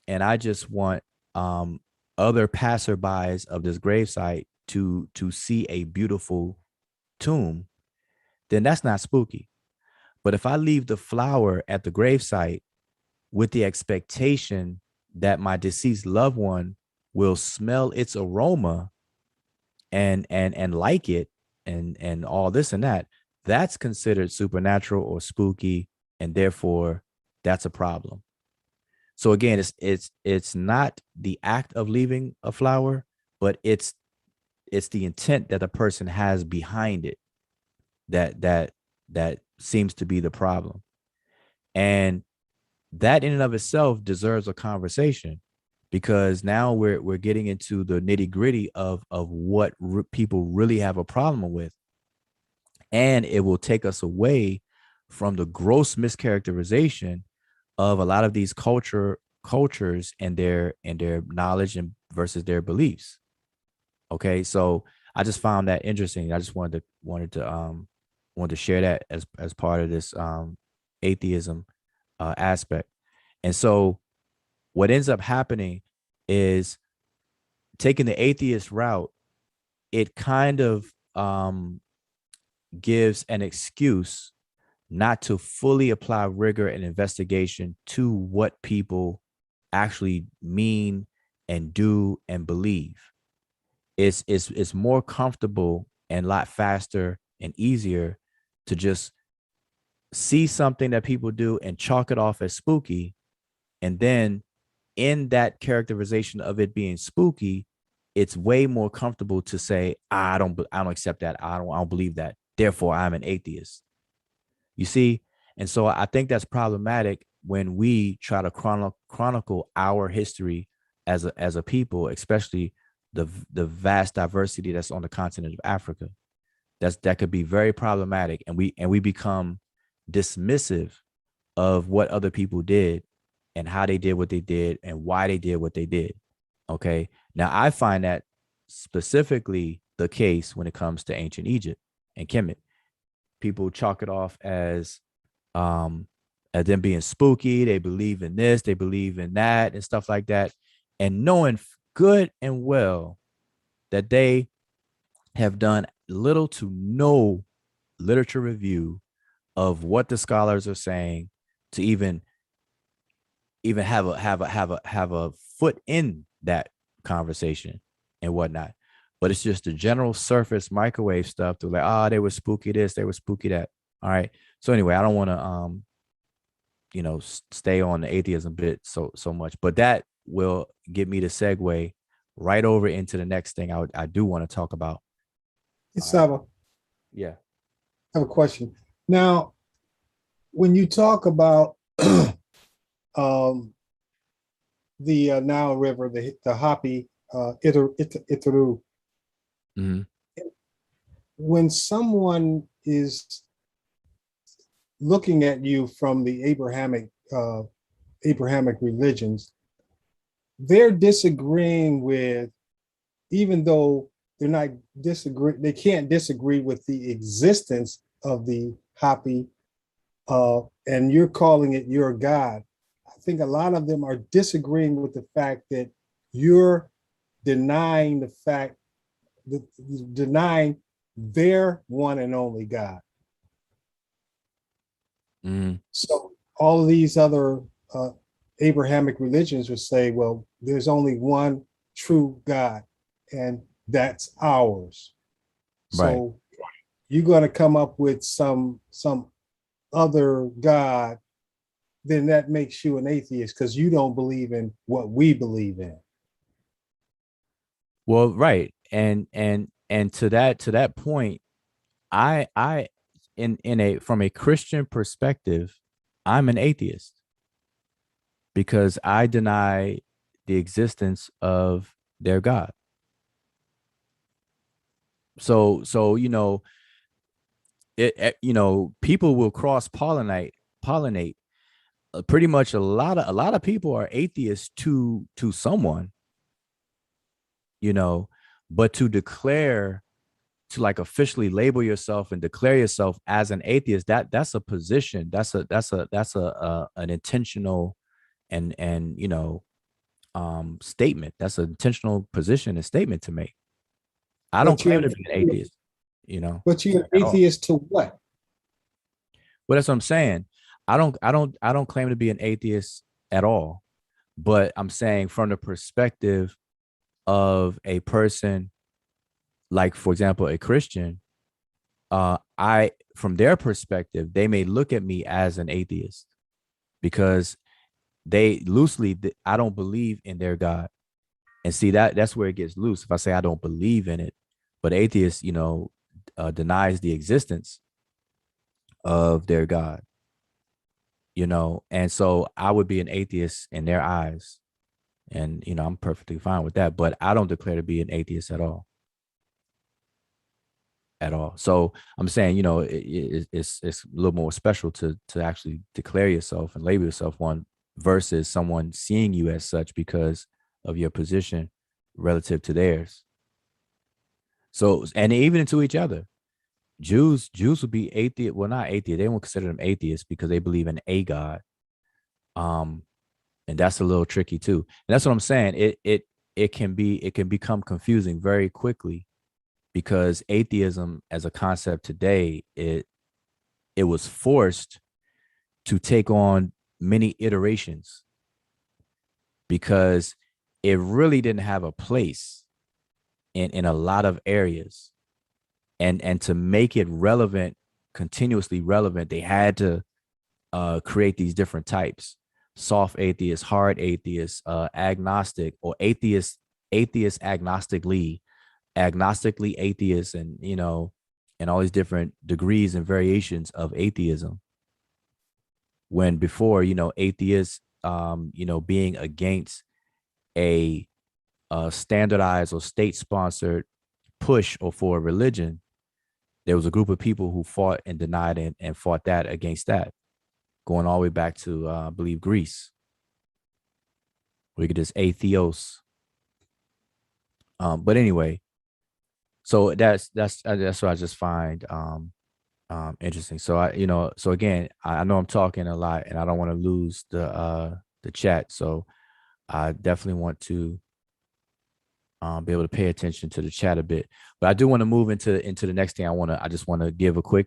and I just want other passerbys of this gravesite to see a beautiful tomb, then that's not spooky. But if I leave the flower at the gravesite with the expectation that my deceased loved one will smell its aroma and like it and all this and that, that's considered supernatural or spooky, and therefore that's a problem. So again, it's not the act of leaving a flower, but it's the intent that a person has behind it that seems to be the problem. And that in and of itself deserves a conversation, because now we're getting into the nitty-gritty of what people really have a problem with, and it will take us away from the gross mischaracterization of a lot of these cultures and their knowledge and versus their beliefs. Okay, so I just found that interesting. I just wanted to share that as part of this atheism aspect. And so what ends up happening is, taking the atheist route, it kind of gives an excuse not to fully apply rigor and investigation to what people actually mean and do and believe. It's more comfortable and a lot faster and easier to just see something that people do and chalk it off as spooky, and then in that characterization of it being spooky, it's way more comfortable to say, I don't accept that. I don't believe that. Therefore, I'm an atheist. You see? And so I think that's problematic when we try to chronicle our history as a people, especially the vast diversity that's on the continent of Africa. That could be very problematic, and we become dismissive of what other people did and how they did what they did and why they did what they did. Okay. Now I find that specifically the case when it comes to ancient Egypt and Kemet. People chalk it off as them being spooky. They believe in this, they believe in that, and stuff like that. And knowing good and well that they have done little to no literature review of what the scholars are saying to even have a foot in that conversation and whatnot. But it's just the general surface microwave stuff to like, they were spooky this, they were spooky that. All right. So anyway, I don't want to stay on the atheism bit so much, but that will get me to segue right over into the next thing I do want to talk about. Saba, Yeah. I have a question. Now, when you talk about the Nile River, the Hapi, Itaru, Mm-hmm. when someone is looking at you from the Abrahamic religions, they're disagreeing with, even though they can't disagree with the existence of the Hapi, and you're calling it your God. I think a lot of them are disagreeing with the fact that you're denying denying their one and only God. Mm-hmm. So all of these other Abrahamic religions would say, well, there's only one true God, and that's ours. Right. So you're going to come up with some other God, then that makes you an atheist because you don't believe in what we believe in. Well, right. And to that point, I in a from a Christian perspective, I'm an atheist because I deny the existence of their God. So people will cross pollinate. Pretty much a lot of people are atheists to someone, but to declare, to like officially label yourself and declare yourself as an atheist, that's a position, that's an intentional and statement. That's an intentional position and statement to make. I don't claim to be an atheist, But you're an at all. atheist to what? Well, that's what I'm saying. I don't claim to be an atheist at all, but I'm saying from the perspective of a person, like for example, a Christian, I from their perspective, they may look at me as an atheist because they loosely, I don't believe in their God. And see, that's where it gets loose. If I say I don't believe in it, but atheist, denies the existence of their God, and so I would be an atheist in their eyes. And, I'm perfectly fine with that, but I don't declare to be an atheist at all. At all. So I'm saying, it's a little more special to actually declare yourself and label yourself one versus someone seeing you as such because of your position relative to theirs. So, and even to each other, Jews would be atheist. Well, not atheist. They won't consider them atheists because they believe in a God. Um, and that's a little tricky too. And that's what I'm saying. It can become confusing very quickly because atheism as a concept today, it was forced to take on many iterations because it really didn't have a place in a lot of areas. And to make it relevant, continuously relevant, they had to create these different types: soft atheist, hard atheist, agnostic, or atheist agnostically atheist, and and all these different degrees and variations of atheism. When before, atheists, being against a, standardized or state-sponsored push or for a religion, there was a group of people who fought and denied and fought that against that, going all the way back to, I believe, Greece. We get this atheos. But anyway, so that's what I just find interesting. So so again, I know I'm talking a lot, and I don't want to lose the chat. So I definitely want to be able to pay attention to the chat a bit. But I do want to move into the next thing. I just want to give a quick,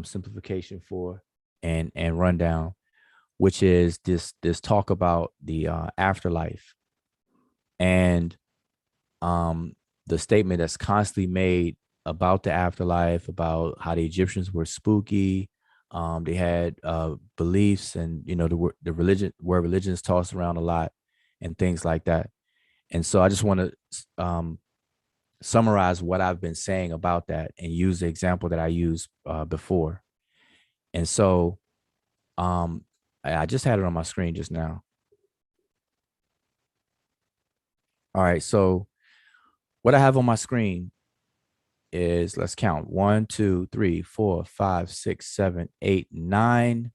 simplification for and rundown, which is this talk about the afterlife and the statement that's constantly made about the afterlife, about how the Egyptians were spooky. They had beliefs, and the religion, where religion is tossed around a lot, and things like that. And so I just want to summarize what I've been saying about that and use the example that I used before. And so I just had it on my screen just now. All right, so what I have on my screen is, let's count: 1, 2, 3, 4, 5, 6, 7, 8, 9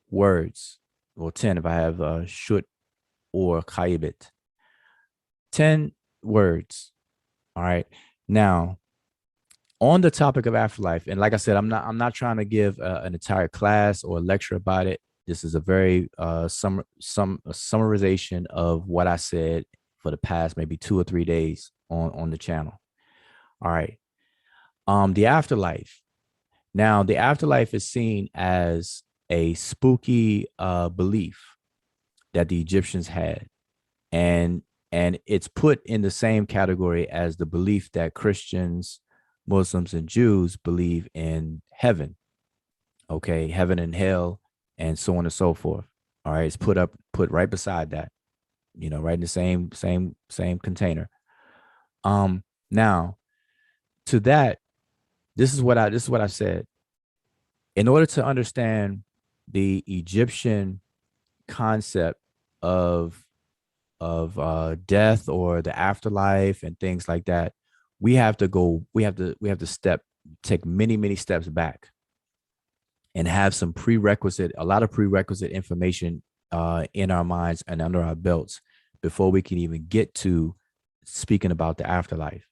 words. Well, 10 if I have should or kaibit. 10 words. All right. Now, on the topic of afterlife, and like I said, I'm not trying to give an entire class or a lecture about it. This is a very summarization of what I said for the past maybe 2 or 3 days on the channel. All right. The afterlife. Now, the afterlife is seen as a spooky belief that the Egyptians had, and it's put in the same category as the belief that Christians, Muslims, and Jews believe in heaven. Okay, heaven and hell, and so on and so forth. All right, it's put right beside that, right in the same container. Now, to that, this is what I said. In order to understand the Egyptian concept of death or the afterlife and things like that, we have to take many steps back and have a lot of prerequisite information in our minds and under our belts before we can even get to speaking about the afterlife.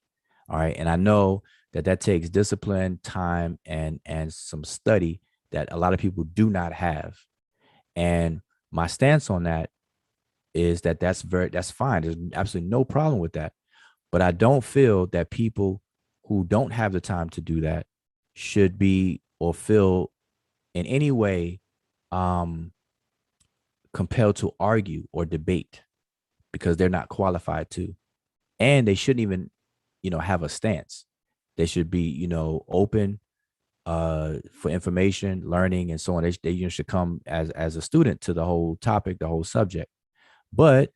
All right. And I know that takes discipline, time, and some study that a lot of people do not have. And my stance on that is that's fine. There's absolutely no problem with that. But I don't feel that people who don't have the time to do that should be or feel in any way compelled to argue or debate because they're not qualified to. And they shouldn't even, have a stance. They should be, open for information, learning, and so on. They should come as a student to the whole topic, the whole subject. But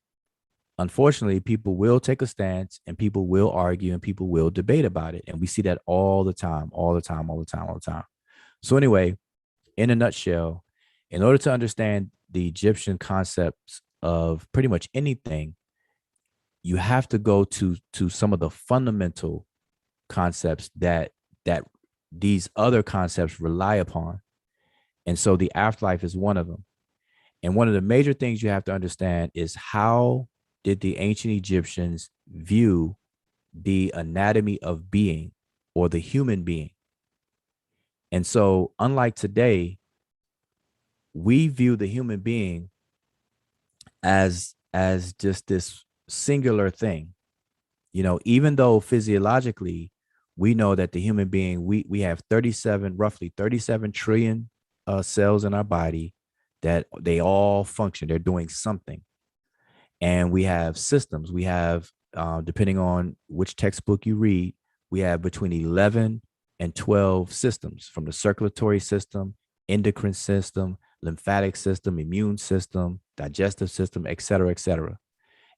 unfortunately, people will take a stance and people will argue and people will debate about it. And we see that all the time, all the time, all the time, all the time. So, anyway, in a nutshell, in order to understand the Egyptian concepts of pretty much anything, you have to go to some of the fundamental concepts that these other concepts rely upon. And so the afterlife is one of them. And one of the major things you have to understand is how did the ancient Egyptians view the anatomy of being or the human being? And so, unlike today, we view the human being as just this singular thing. Even though physiologically we know that the human being, we have roughly 37 trillion cells in our body, that they all function, they're doing something. And we have systems. We have, depending on which textbook you read, we have between 11 and 12 systems, from the circulatory system, endocrine system, lymphatic system, immune system, digestive system, et cetera, et cetera.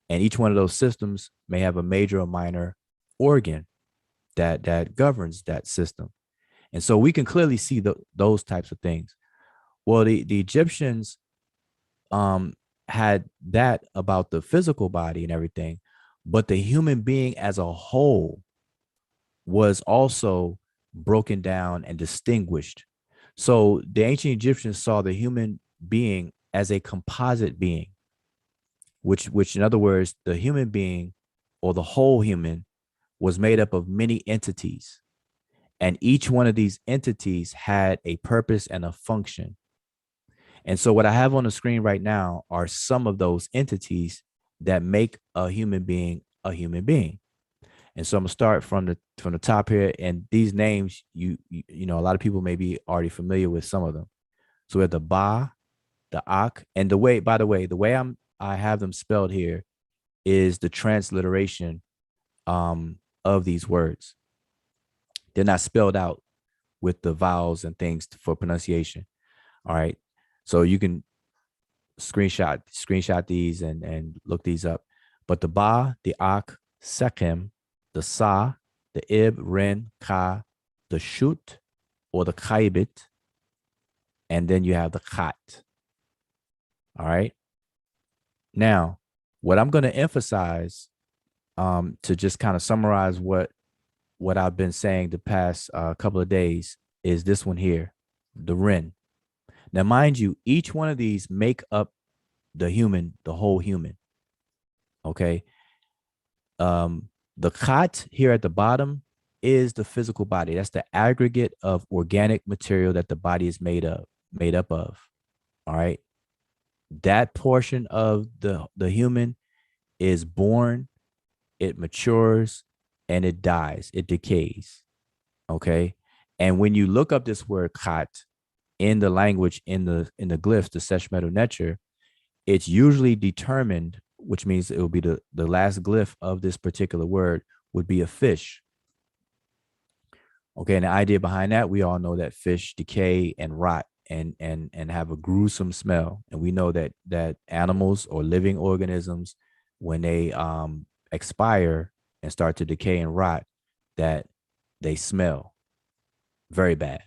And each one of those systems may have a major or minor organ that governs that system. And so we can clearly see those types of things. Well, the Egyptians had that about the physical body and everything, but the human being as a whole was also broken down and distinguished. So the ancient Egyptians saw the human being as a composite being, which in other words, the human being or the whole human was made up of many entities. And each one of these entities had a purpose and a function. And so what I have on the screen right now are some of those entities that make a human being a human being. And so I'm gonna start from the top here. And these names, a lot of people may be already familiar with some of them. So we have the Ba, the Ak, and by the way, the way I have them spelled here is the transliteration of these words. They're not spelled out with the vowels and things for pronunciation. All right. So you can screenshot these and look these up. But the Ba, the Ak, Sekhem, the Sa, the Ib, Ren, Ka, the Shut, or the Kaibit, and then you have the Khat. All right. Now, what I'm going to emphasize, to just kind of summarize what I've been saying the past couple of days, is this one here, the Ren. Now, mind you, each one of these make up the whole human. Okay. The Khat here at the bottom is the physical body. That's the aggregate of organic material that the body is made up of. All right. That portion of the human is born, it matures, and it dies, it decays. Okay. And when you look up this word Khat in the language, in the glyphs, the Sesh, Medew, Netcher, it's usually determined, which means it will be the last glyph of this particular word would be a fish. Okay, and the idea behind that, we all know that fish decay and rot and have a gruesome smell. And we know that animals or living organisms, when they expire and start to decay and rot, that they smell very bad.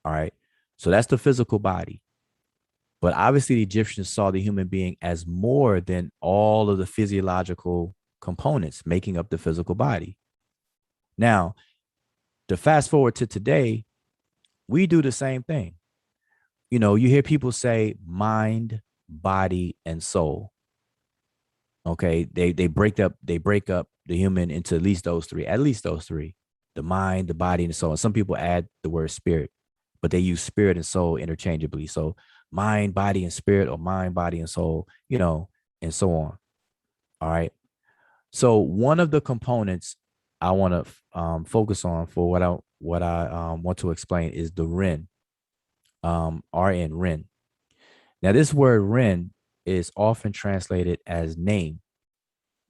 All right. So that's the physical body. But obviously, the Egyptians saw the human being as more than all of the physiological components making up the physical body. Now, to fast forward to today, we do the same thing. You hear people say mind, body, and soul. Okay, they break up the human into at least those three: the mind, the body, and the soul. And some people add the word spirit, but they use spirit and soul interchangeably. So mind, body, and spirit, or mind, body, and soul, and so on. All right. So one of the components I want to focus on for what I want to explain is the Ren, RN, Ren. Now, this word Ren is often translated as name.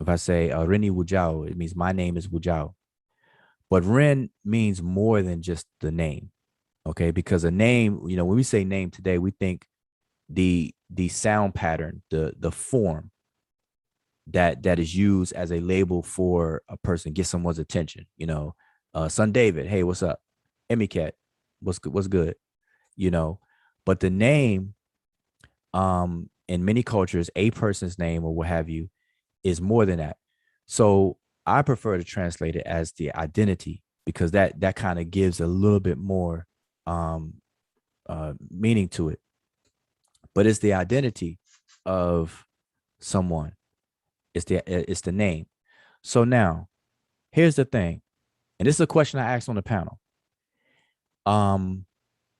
If I say Reni Wujao, it means my name is Wujao. But Ren means more than just the name. Okay, because a name, you know, when we say name today, we think the sound pattern, the form that is used as a label for a person, get someone's attention. You know, son David, hey, what's up? Emmy Cat, what's good? You know, but the name, in many cultures, a person's name or what have you is more than that. So I prefer to translate it as the identity, because that kind of gives a little bit more um meaning to it. But it's the identity of someone. It's the name. So now here's the thing, and this is a question I asked on the panel. Um,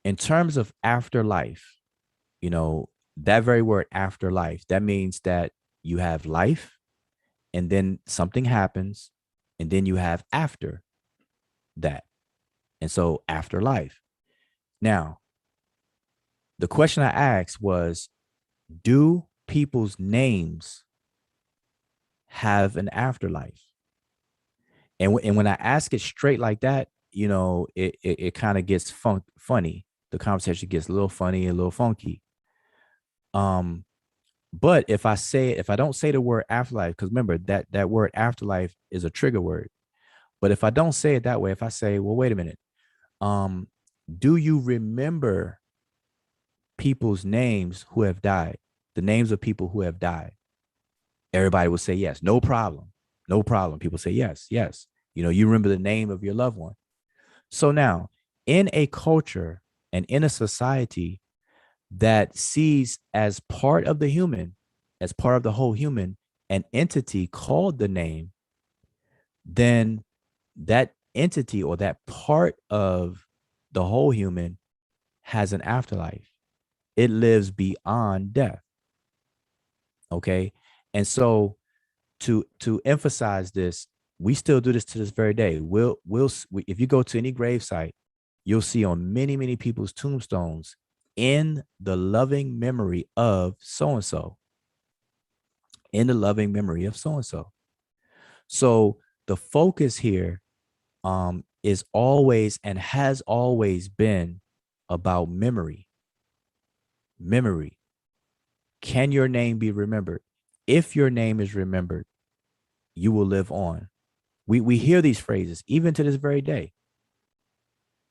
in terms of afterlife, you know, that very word afterlife, that means that you have life and then something happens and then you have after that. And so afterlife. Now, the question I asked was, do people's names have an afterlife? And when I ask it straight like that, you know, it kind of gets funny. The conversation gets a little funny, a little funky. Um, but if I don't say the word afterlife, because remember that word afterlife is a trigger word. But if I don't say it that way, if I say, well, wait a minute, um, do you remember people's names who have died? The names of people who have died. Everybody will say yes, no problem, no problem. People say yes, yes. You know, you remember the name of your loved one. So now, in a culture and in a society that sees as part of the human, as part of the whole human, an entity called the name, then that entity or that part of the whole human has an afterlife. It lives beyond death. Okay. And so to emphasize this, we still do this to this very day. If you go to any grave site, you'll see on many people's tombstones, in the loving memory of so and so, in the loving memory of so and so. So the focus here is always and has always been about memory. Memory. Can your name be remembered? If your name is remembered, you will live on. We hear these phrases even to this very day.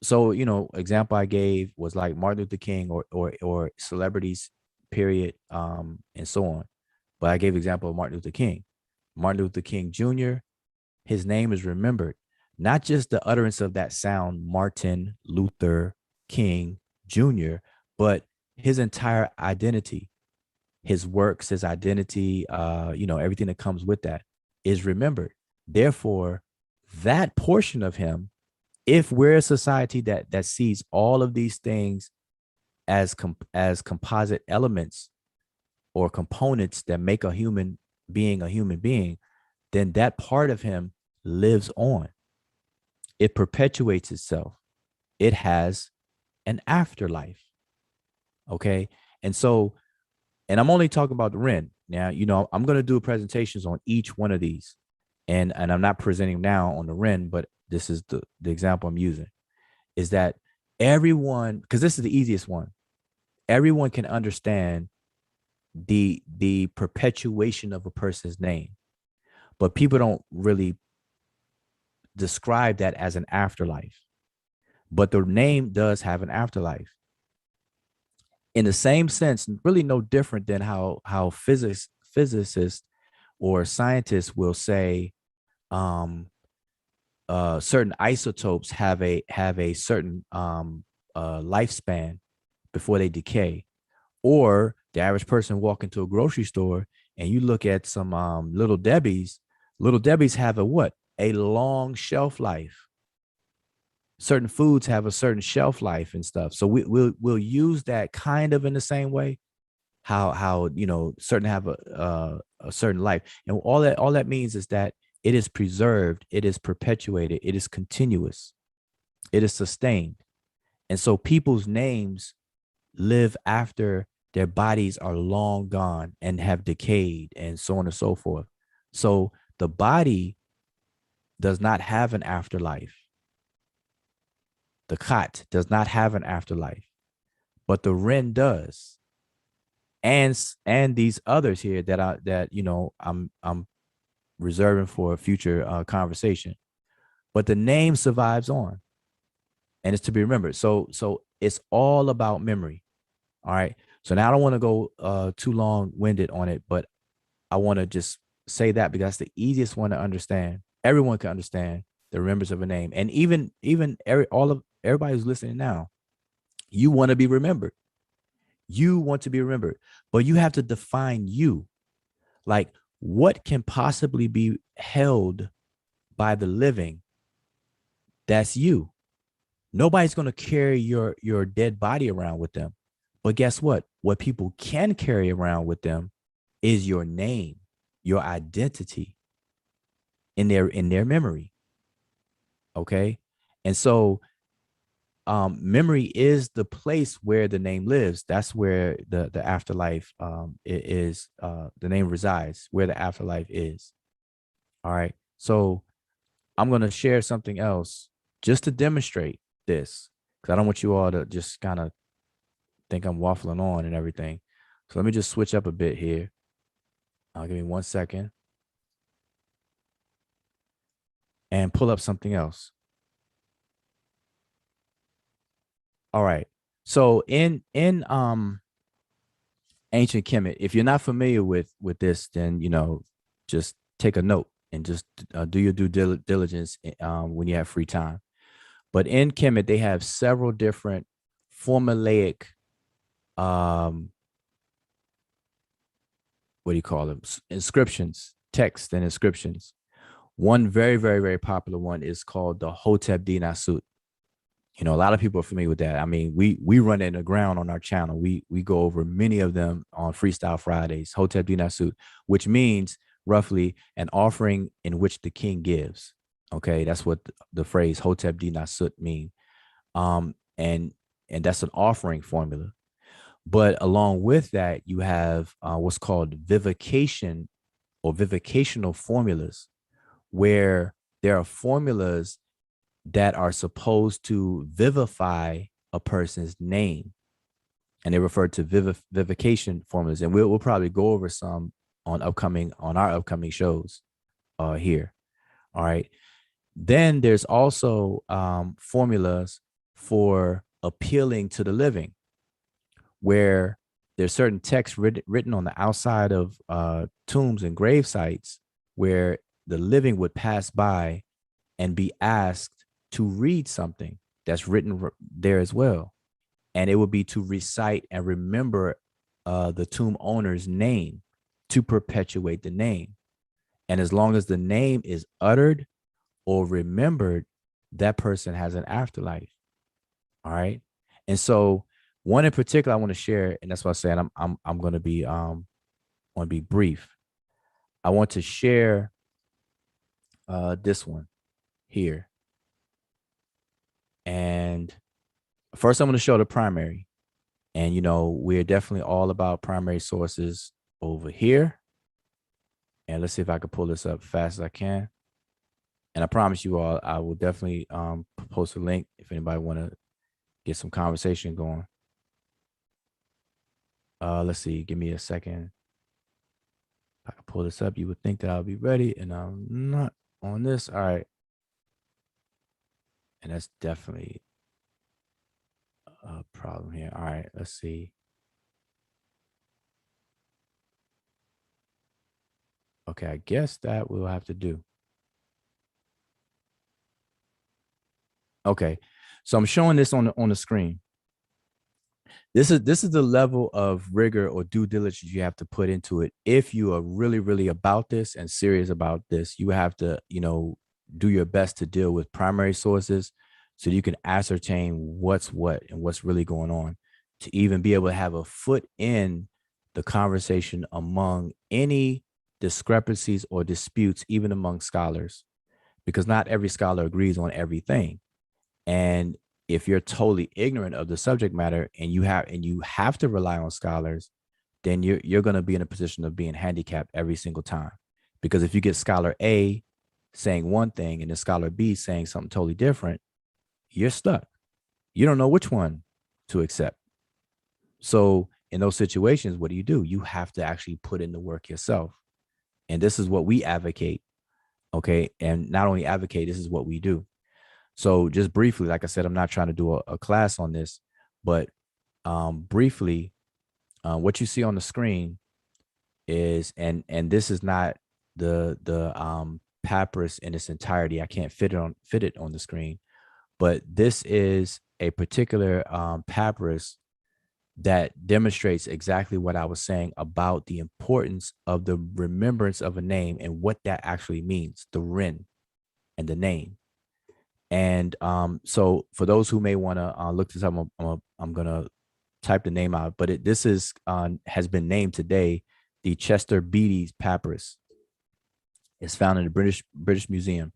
So, you know, example I gave was like Martin Luther King or celebrities, period, and so on. But I gave example of Martin Luther King. Martin Luther King Jr., his name is remembered, not just the utterance of that sound, Martin Luther King Jr., but his entire identity, his works, his identity, you know, everything that comes with that is remembered. Therefore, that portion of him, if we're a society that sees all of these things as composite elements or components that make a human being, then that part of him lives on. It perpetuates itself. It has an afterlife. Okay. And so, and I'm only talking about the Ren. Now, you know, I'm going to do presentations on each one of these. And I'm not presenting now on the Ren, but this is the example I'm using, is that everyone, because this is the easiest one, everyone can understand the perpetuation of a person's name, but people don't really describe that as an afterlife. But the name does have an afterlife. In the same sense, really no different than how physicists or scientists will say certain isotopes have a certain lifespan before they decay. Or the average person walk into a grocery store and you look at some little Debbie's. Little Debbie's have a what? A long shelf life. Certain foods have a certain shelf life and stuff. So we'll use that kind of in the same way. How you know certain have a certain life, and all that means is that it is preserved, it is perpetuated, it is continuous, it is sustained. And so people's names live after their bodies are long gone and have decayed and so on and so forth. So the body does not have an afterlife. The Khat does not have an afterlife, but the Ren does. And these others here that I'm reserving for a future conversation. But the name survives on, and it's to be remembered. So it's all about memory. All right. So now I don't want to go too long winded on it, but I want to just say that because that's the easiest one to understand. Everyone can understand the remembrance of a name, and even everybody who's listening now, you want to be remembered. You want to be remembered, but you have to define you. Like, what can possibly be held by the living? That's you. Nobody's going to carry your dead body around with them. But guess what? What people can carry around with them is your name, your identity in their memory. Okay? And so memory is the place where the name lives. That's where the afterlife is the name resides, where the afterlife is. All right. So I'm going to share something else just to demonstrate this, because I don't want you all to just kind of think I'm waffling on and everything. So let me just switch up a bit here. Give me 1 second and pull up something else. All right. So in ancient Kemet, if you're not familiar with this, then just take a note and just do your due diligence when you have free time. But in Kemet, they have several different formulaic what do you call them? Inscriptions, text and inscriptions. One very, very, very popular one is called the Hotep D Nasut. A lot of people are familiar with that. I mean, we run it in the ground on our channel. We go over many of them on Freestyle Fridays. Hotep D Nasut, which means roughly an offering in which the king gives. Okay, that's what the phrase Hotep D Nasut mean. And that's an offering formula. But along with that, you have what's called vivification or vivificational formulas, where there are formulas that are supposed to vivify a person's name. And they refer to vivification formulas. And we'll probably go over some on our upcoming shows here. All right. Then there's also formulas for appealing to the living, where there's certain texts written on the outside of tombs and grave sites where the living would pass by and be asked to read something that's written there as well. And it would be to recite and remember the tomb owner's name, to perpetuate the name. And as long as the name is uttered or remembered, that person has an afterlife. All right. And so one in particular I want to share, and that's what I said I'm going to be brief. I want to share this one here. And first I'm going to show the primary. And we're definitely all about primary sources over here. And let's see if I can pull this up fast as I can. And I promise you all, I will definitely post a link if anybody want to get some conversation going. Let's see. Give me a second. If I can pull this up, you would think that I'll be ready, and I'm not on this. All right. And that's definitely a problem here. All right. Let's see. Okay. I guess that we'll have to do. Okay. So I'm showing this on the screen. This is the level of rigor or due diligence you have to put into it. If you are really, really about this and serious about this, you have to, do your best to deal with primary sources so you can ascertain what's what and what's really going on, to even be able to have a foot in the conversation among any discrepancies or disputes, even among scholars, because not every scholar agrees on everything. And if you're totally ignorant of the subject matter and you have to rely on scholars, then you're going to be in a position of being handicapped every single time. Because if you get scholar A saying one thing and then scholar B saying something totally different, you're stuck. You don't know which one to accept. So in those situations, what do? You have to actually put in the work yourself. And this is what we advocate. Okay. And not only advocate, this is what we do. So just briefly, like I said, I'm not trying to do a class on this, but briefly, what you see on the screen is, and this is not the papyrus in its entirety. I can't fit it on the screen, but this is a particular papyrus that demonstrates exactly what I was saying about the importance of the remembrance of a name and what that actually means, the Ren and the name. And so for those who may want to look this up, I'm going to type the name out, but this is has been named today the Chester Beatty's Papyrus. It's found in the British Museum,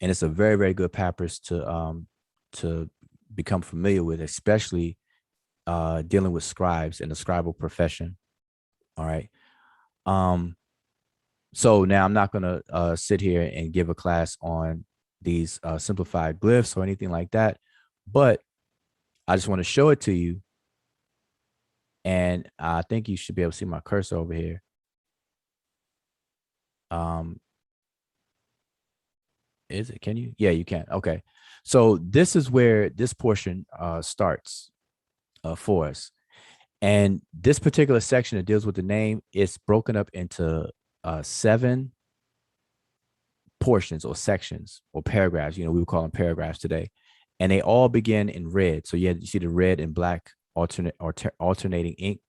and it's a very, very good papyrus to become familiar with, especially dealing with scribes and the scribal profession. All right. So now I'm not going to sit here and give a class on these simplified glyphs or anything like that, but I just want to show it to you. And I think you should be able to see my cursor over here. Is it? Can you? Yeah, you can. Okay. So this is where this portion starts for us. And this particular section that deals with the name is broken up into 7 portions or sections or paragraphs. We would call them paragraphs today. And they all begin in red. So you see the red and black alternating ink.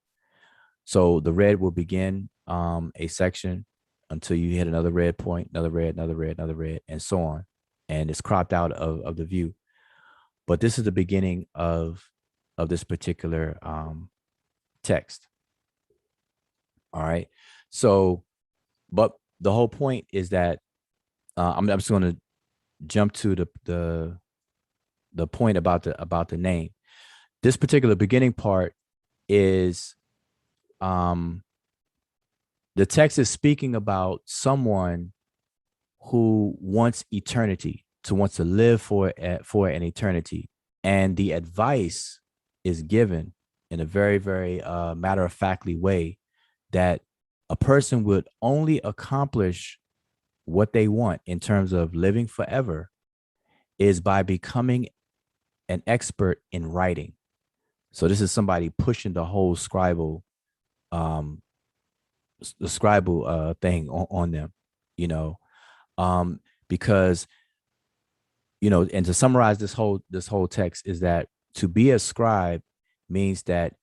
So the red will begin a section until you hit another red point, another red, another red, another red, and so on. And it's cropped out of the view. But this is the beginning of this particular text. All right. So, but the whole point is that I'm just going to jump to the point about the name. This particular beginning part is the text is speaking about someone who wants eternity, wants to live for an eternity, and the advice is given in a very, very matter-of-factly way that a person would only accomplish what they want in terms of living forever is by becoming an expert in writing. So this is somebody pushing the whole scribal thing on them, because and to summarize this whole text is that to be a scribe means that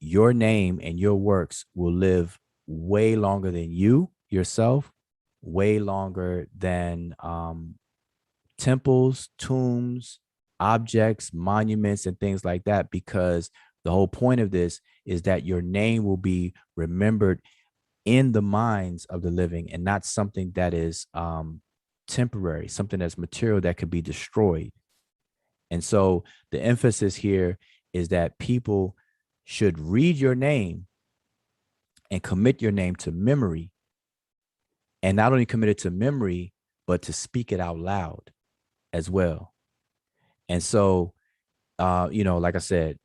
your name and your works will live way longer than you yourself, way longer than temples, tombs, objects, monuments, and things like that, because the whole point of this is that your name will be remembered in the minds of the living and not something that is temporary, something that's material that could be destroyed. And so the emphasis here is that people should read your name and commit your name to memory, and not only commit it to memory, but to speak it out loud as well. And so, like I said,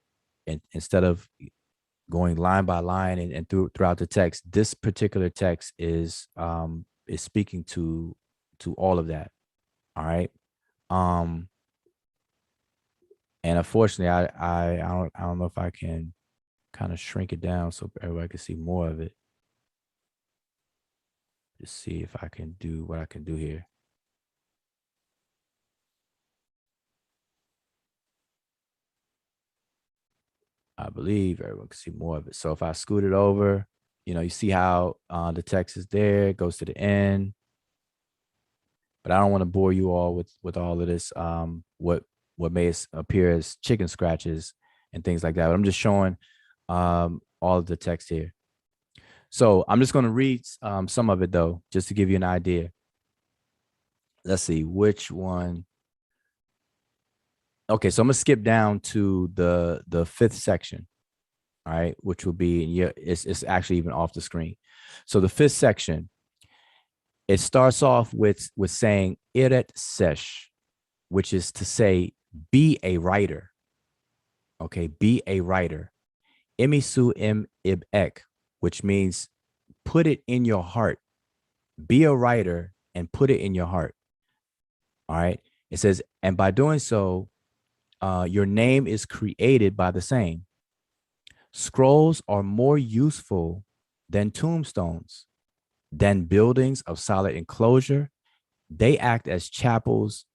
instead of going line by line and throughout the text, this particular text is speaking to all of that. All right. And unfortunately, I don't know if I can kind of shrink it down so everybody can see more of it. Just see if I can do what I can do here. I believe everyone can see more of it. So if I scoot it over, you see how the text is there, it goes to the end. But I don't want to bore you all with all of this, what may appear as chicken scratches and things like that. But I'm just showing all of the text here. So I'm just going to read some of it, though, just to give you an idea. Let's see which one. Okay, so I'm going to skip down to the 5th section, all right, which will be, it's actually even off the screen. So the 5th section, it starts off with saying Iret Sesh, which is to say, be a writer. Okay, be a writer. Emisu im ib ek, which means put it in your heart. Be a writer and put it in your heart. All right. It says, and by doing so, your name is created by the same. Scrolls are more useful than tombstones, than buildings of solid enclosure. They act as chapels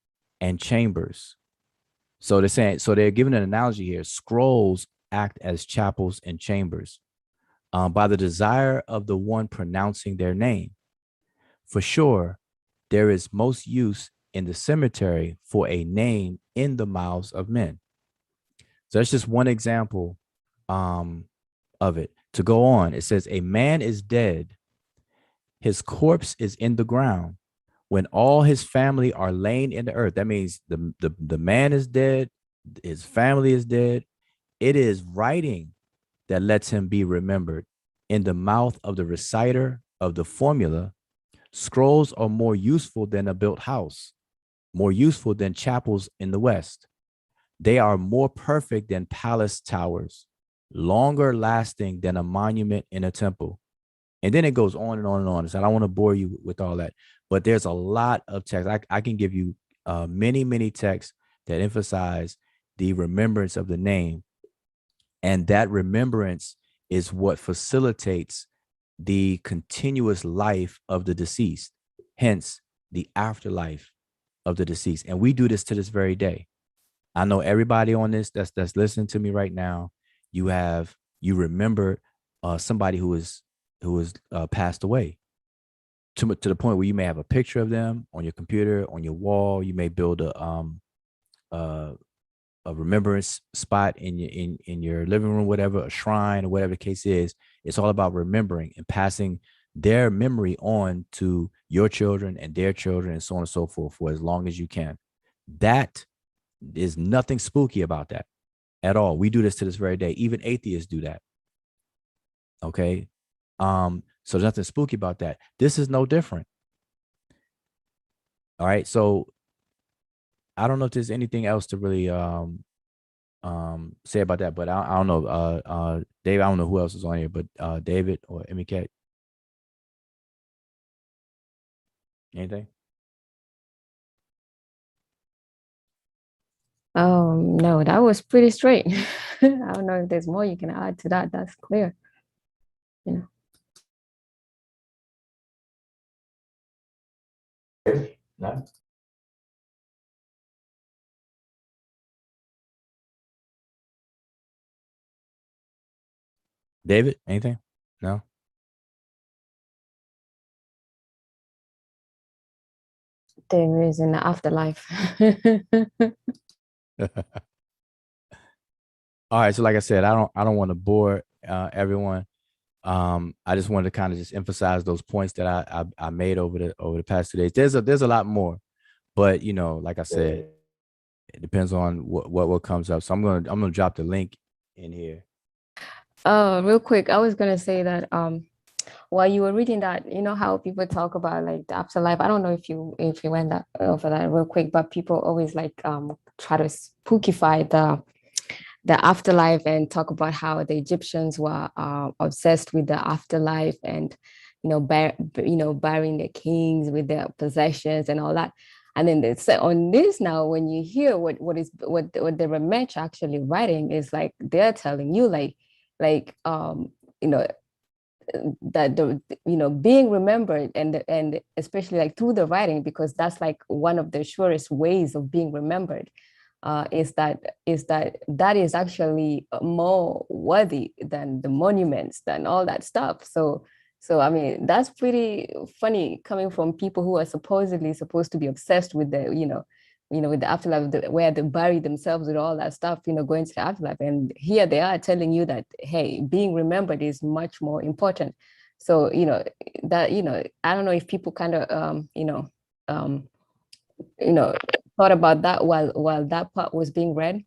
and chambers. So they're saying, so they're giving an analogy here. Scrolls act as chapels and chambers by the desire of the one pronouncing their name. For sure, there is most use in the cemetery for a name in the mouths of men. So that's just one example of it. To go on, it says, a man is dead. His corpse is in the ground. When all his family are laying in the earth, that means the man is dead, his family is dead. It is writing that lets him be remembered. In the mouth of the reciter of the formula, scrolls are more useful than a built house, more useful than chapels in the West. They are more perfect than palace towers, longer lasting than a monument in a temple. And then it goes on and on and on. So I don't want to bore you with all that, but there's a lot of text. I can give you many, many texts that emphasize the remembrance of the name. And that remembrance is what facilitates the continuous life of the deceased, hence the afterlife of the deceased. And we do this to this very day. I know everybody on this that's listening to me right now, you remember somebody who is passed away to the point where you may have a picture of them on your computer, on your wall. You may build a remembrance spot in your living room, whatever, a shrine or whatever the case is. It's all about remembering and passing their memory on to your children and their children and so on and so forth for as long as you can. That is nothing spooky about that at all. We do this to this very day. Even atheists do that. Okay. So there's nothing spooky about that. This is no different. All right. So I don't know if there's anything else to really say about that, but I don't know. David, I don't know who else is on here, but David or Emicat. Anything? No, that was pretty straight. I don't know if there's more you can add to that. That's clear. You know. No. David, anything? No. There is in the afterlife. All right. So like I said, I don't want to bore everyone. I just wanted to kind of just emphasize those points that I made over the past 2 days. There's a lot more, but like I said, it depends on what comes up. So I'm gonna drop the link in here. Real quick, I was gonna say that while you were reading that, you know how people talk about like the afterlife. I don't know if you went that over that real quick, but people always like try to spookify the afterlife and talk about how the Egyptians were obsessed with the afterlife and burying their kings with their possessions and all that. And then they say on this now, when you hear what the Remetch actually writing is like, they're telling you that being remembered and especially like through the writing, because that's like one of the surest ways of being remembered, is that is actually more worthy than the monuments, than all that stuff. So I mean, that's pretty funny coming from people who are supposedly supposed to be obsessed with the with the afterlife, where they bury themselves with all that stuff, going to the afterlife. And here they are telling you that, hey, being remembered is much more important. So, that, I don't know if people kind of, thought about that while that part was being read,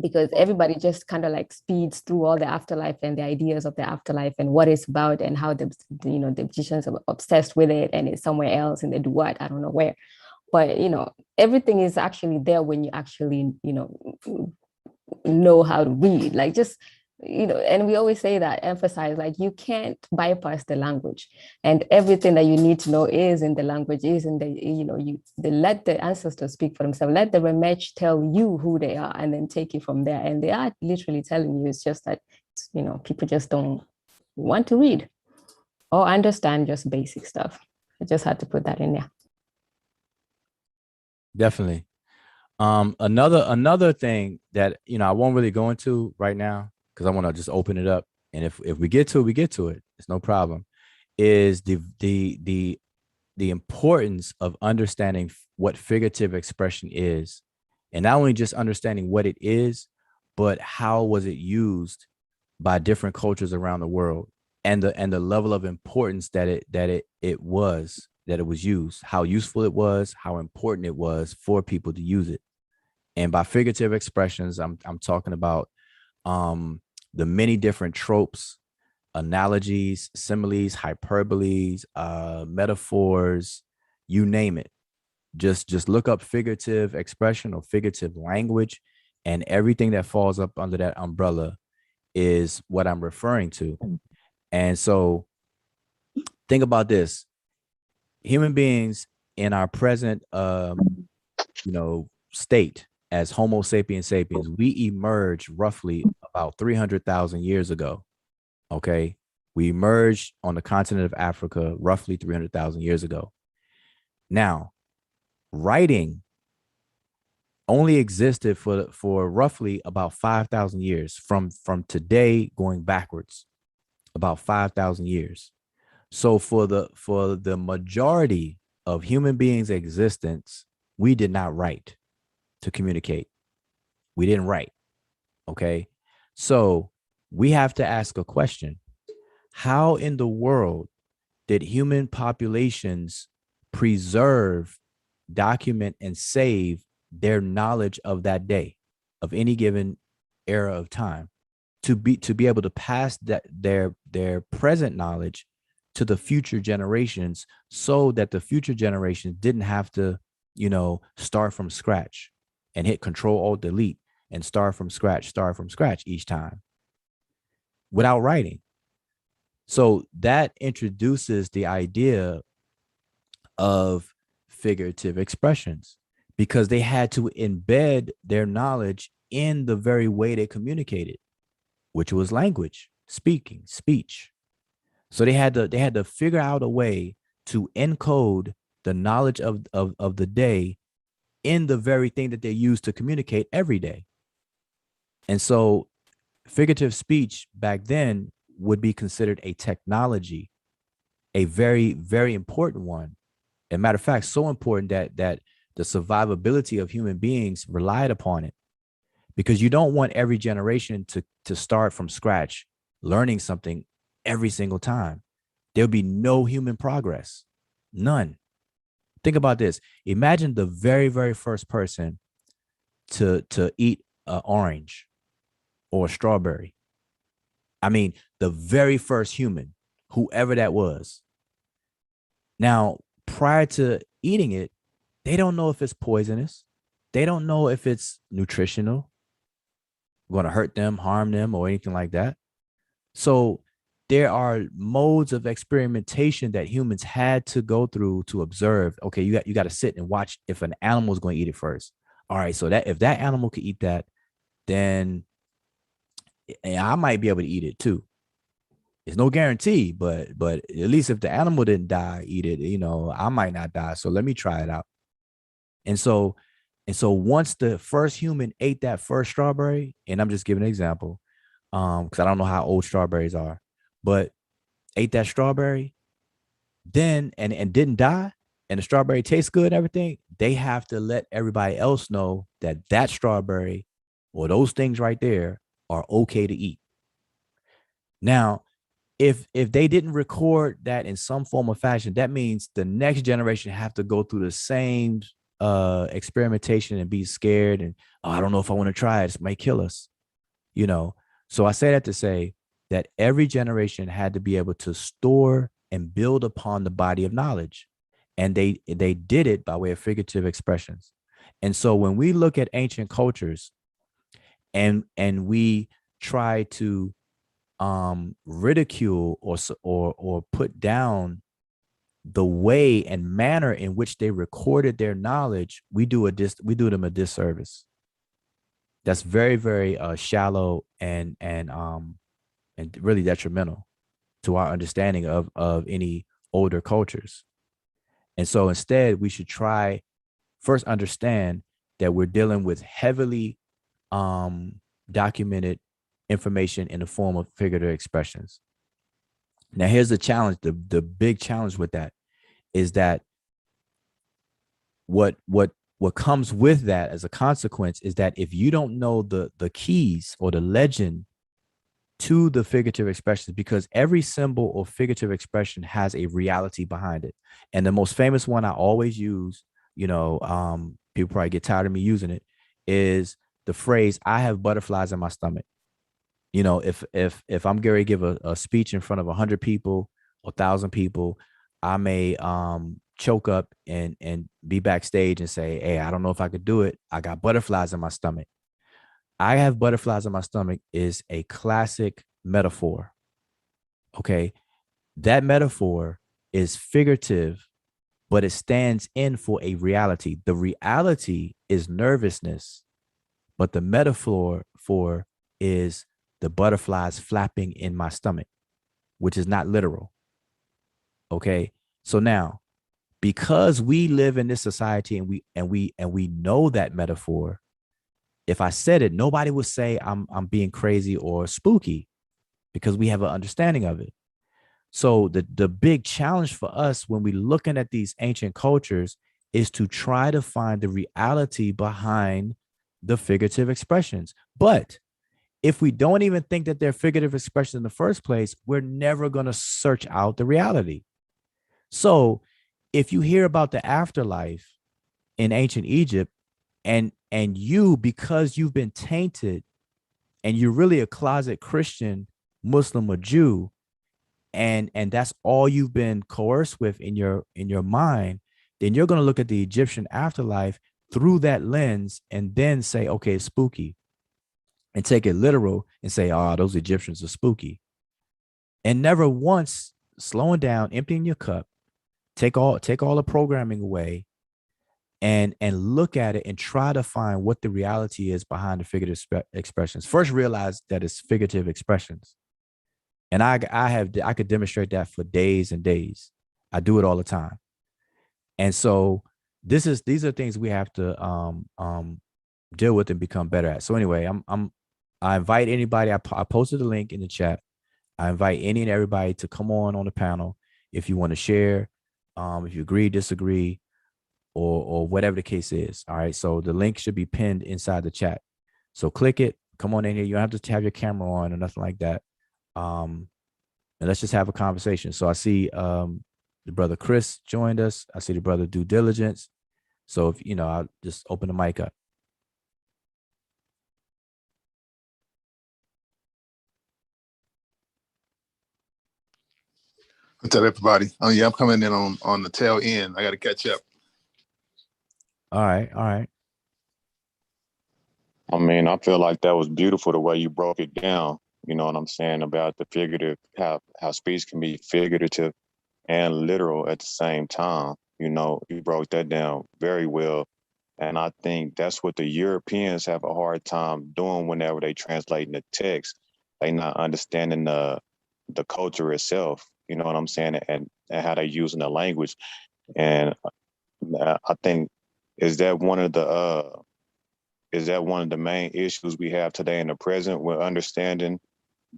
because everybody just kind of like speeds through all the afterlife and the ideas of the afterlife and what it's about and how the magicians are obsessed with it and it's somewhere else and they do what, I don't know where. But everything is actually there when you actually know how to read. Like just, and we always say that, emphasize, like you can't bypass the language, and everything that you need to know is in the language, is in the, let the ancestors speak for themselves, let the Remech tell you who they are, and then take it from there. And they are literally telling you. It's just that, people just don't want to read or understand just basic stuff. I just had to put that in there. Definitely. Another thing that I won't really go into right now because I want to just open it up, and if we get to it, we get to it. It's no problem. Is the importance of understanding what figurative expression is, and not only just understanding what it is, but how was it used by different cultures around the world, and the level of importance that it was used, how useful it was, how important it was for people to use it. And by figurative expressions, I'm talking about the many different tropes, analogies, similes, hyperboles, metaphors, you name it. Just look up figurative expression or figurative language, and everything that falls up under that umbrella is what I'm referring to. And so think about this. Human beings in our present state as Homo sapiens sapiens, we emerged roughly about 300,000 years ago. Okay. We emerged on the continent of Africa roughly 300,000 years ago. Now, writing only existed for roughly about 5,000 years from today going backwards, about 5,000 years. So for the majority of human beings' existence, we did not write to communicate. We didn't write. Okay. So we have to ask a question. How in the world did human populations preserve, document, and save their knowledge of that day, of any given era of time, to be able to pass that their present knowledge to the future generations, so that the future generations didn't have to, start from scratch and hit Control Alt Delete and start from scratch each time without writing. So that introduces the idea of figurative expressions, because they had to embed their knowledge in the very way they communicated, which was language, speech. So they had to figure out a way to encode the knowledge of the day in the very thing that they use to communicate every day. And so figurative speech back then would be considered a technology, a very, very important one. As a matter of fact, so important that the survivability of human beings relied upon it, because you don't want every generation to start from scratch, learning something every single time. There'll be no human progress, none. Think about this. Imagine the very, very first person to eat an orange or a strawberry. I mean, the very first human, whoever that was. Now, prior to eating it, they don't know if it's poisonous. They don't know if it's nutritional, going to hurt them, harm them, or anything like that. So there are modes of experimentation that humans had to go through to observe. Okay, you got to sit and watch if an animal is going to eat it first. All right, so that if that animal could eat that, then I might be able to eat it too. It's no guarantee, but at least if the animal didn't die, eat it, I might not die. So let me try it out. And so once the first human ate that first strawberry, and I'm just giving an example, because I don't know how old strawberries are, but ate that strawberry, then and didn't die, and the strawberry tastes good, everything, they have to let everybody else know that that strawberry or those things right there are okay to eat. Now, if they didn't record that in some form or fashion, that means the next generation have to go through the same experimentation and be scared and, oh, I don't know if I want to try it. It might kill us, So I say that to say that every generation had to be able to store and build upon the body of knowledge. And they did it by way of figurative expressions. And so when we look at ancient cultures and we try to ridicule or put down the way and manner in which they recorded their knowledge, we do them a disservice. That's very, very shallow and really detrimental to our understanding of any older cultures. And so instead, we should try first understand that we're dealing with heavily documented information in the form of figurative expressions. Now, here's the challenge. The big challenge with that is that what comes with that as a consequence is that if you don't know the keys or the legend to the figurative expressions, because every symbol or figurative expression has a reality behind it. And the most famous one I always use, people probably get tired of me using it, is the phrase, "I have butterflies in my stomach." If I'm going to give a speech in front of 100 people or 1,000 people, I may choke up and be backstage and say, "Hey, I don't know if I could do it. I got butterflies in my stomach." "I have butterflies in my stomach" is a classic metaphor. Okay. That metaphor is figurative, but it stands in for a reality. The reality is nervousness, but the metaphor is the butterflies flapping in my stomach, which is not literal. Okay. So now, because we live in this society and we know that metaphor, if I said it, nobody would say I'm being crazy or spooky because we have an understanding of it. So the big challenge for us when we're looking at these ancient cultures is to try to find the reality behind the figurative expressions. But if we don't even think that they're figurative expressions in the first place, we're never going to search out the reality. So if you hear about the afterlife in ancient Egypt, and you, because you've been tainted and you're really a closet Christian, Muslim, or Jew, and that's all you've been coerced with in your mind, then you're going to look at the Egyptian afterlife through that lens and then say, okay, it's spooky, and take it literal and say, oh, those Egyptians are spooky, and never once slowing down, emptying your cup, take all the programming away, and look at it and try to find what the reality is behind the figurative expressions. First, realize that it's figurative expressions. And I could demonstrate that for days and days. I do it all the time. And so these are things we have to deal with and become better at. So anyway, I invite anybody. I posted a link in the chat. I invite any and everybody to come on the panel if you want to share, if you agree, disagree, or whatever the case is. All right. So the link should be pinned inside the chat. So click it. Come on in here. You don't have to have your camera on or nothing like that. And let's just have a conversation. So I see the brother Chris joined us. I see the brother Due Diligence. So if I'll just open the mic up. What's up, everybody? Oh yeah, I'm coming in on the tail end. I got to catch up. All right. I mean, I feel like that was beautiful the way you broke it down. You know what I'm saying about the figurative, how speech can be figurative and literal at the same time. You broke that down very well. And I think that's what the Europeans have a hard time doing whenever they translate the text. They not understanding the culture itself. You know what I'm saying, and how they using the language. And I think is that one of the main issues we have today in the present with understanding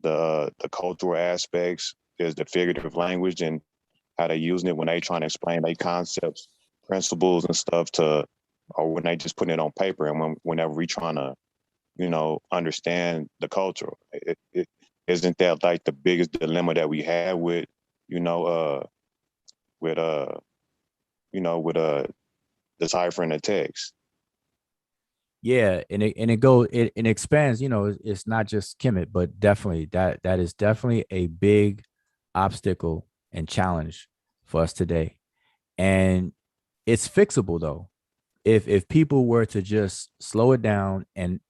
the cultural aspects is the figurative language and how they using it when they trying to explain their concepts, principles and stuff or when they just putting it on paper. And whenever we trying to, understand the culture, it isn't that like the biggest dilemma that we have with, with deciphering the text. Yeah, and it expands. It's not just Kemet, but definitely that is definitely a big obstacle and challenge for us today, and it's fixable though. if people were to just slow it down and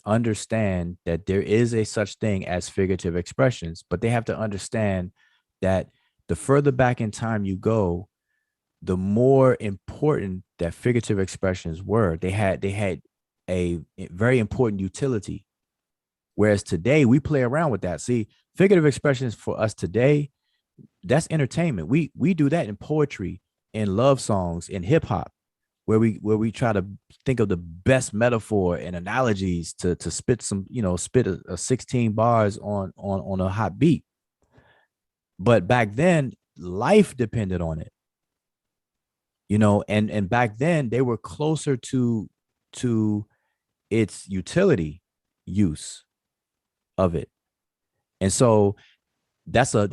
understand that there is a such thing as figurative expressions, but they have to understand that the further back in time you go, the more important that figurative expressions were. They had a very important utility. Whereas today we play around with that. See, figurative expressions for us today, that's entertainment. We do that in poetry, in love songs, in hip hop, where we try to think of the best metaphor and analogies to spit some, spit a 16 bars on a hot beat. But back then, life depended on it, and back then they were closer to its utility use of it. And so that's a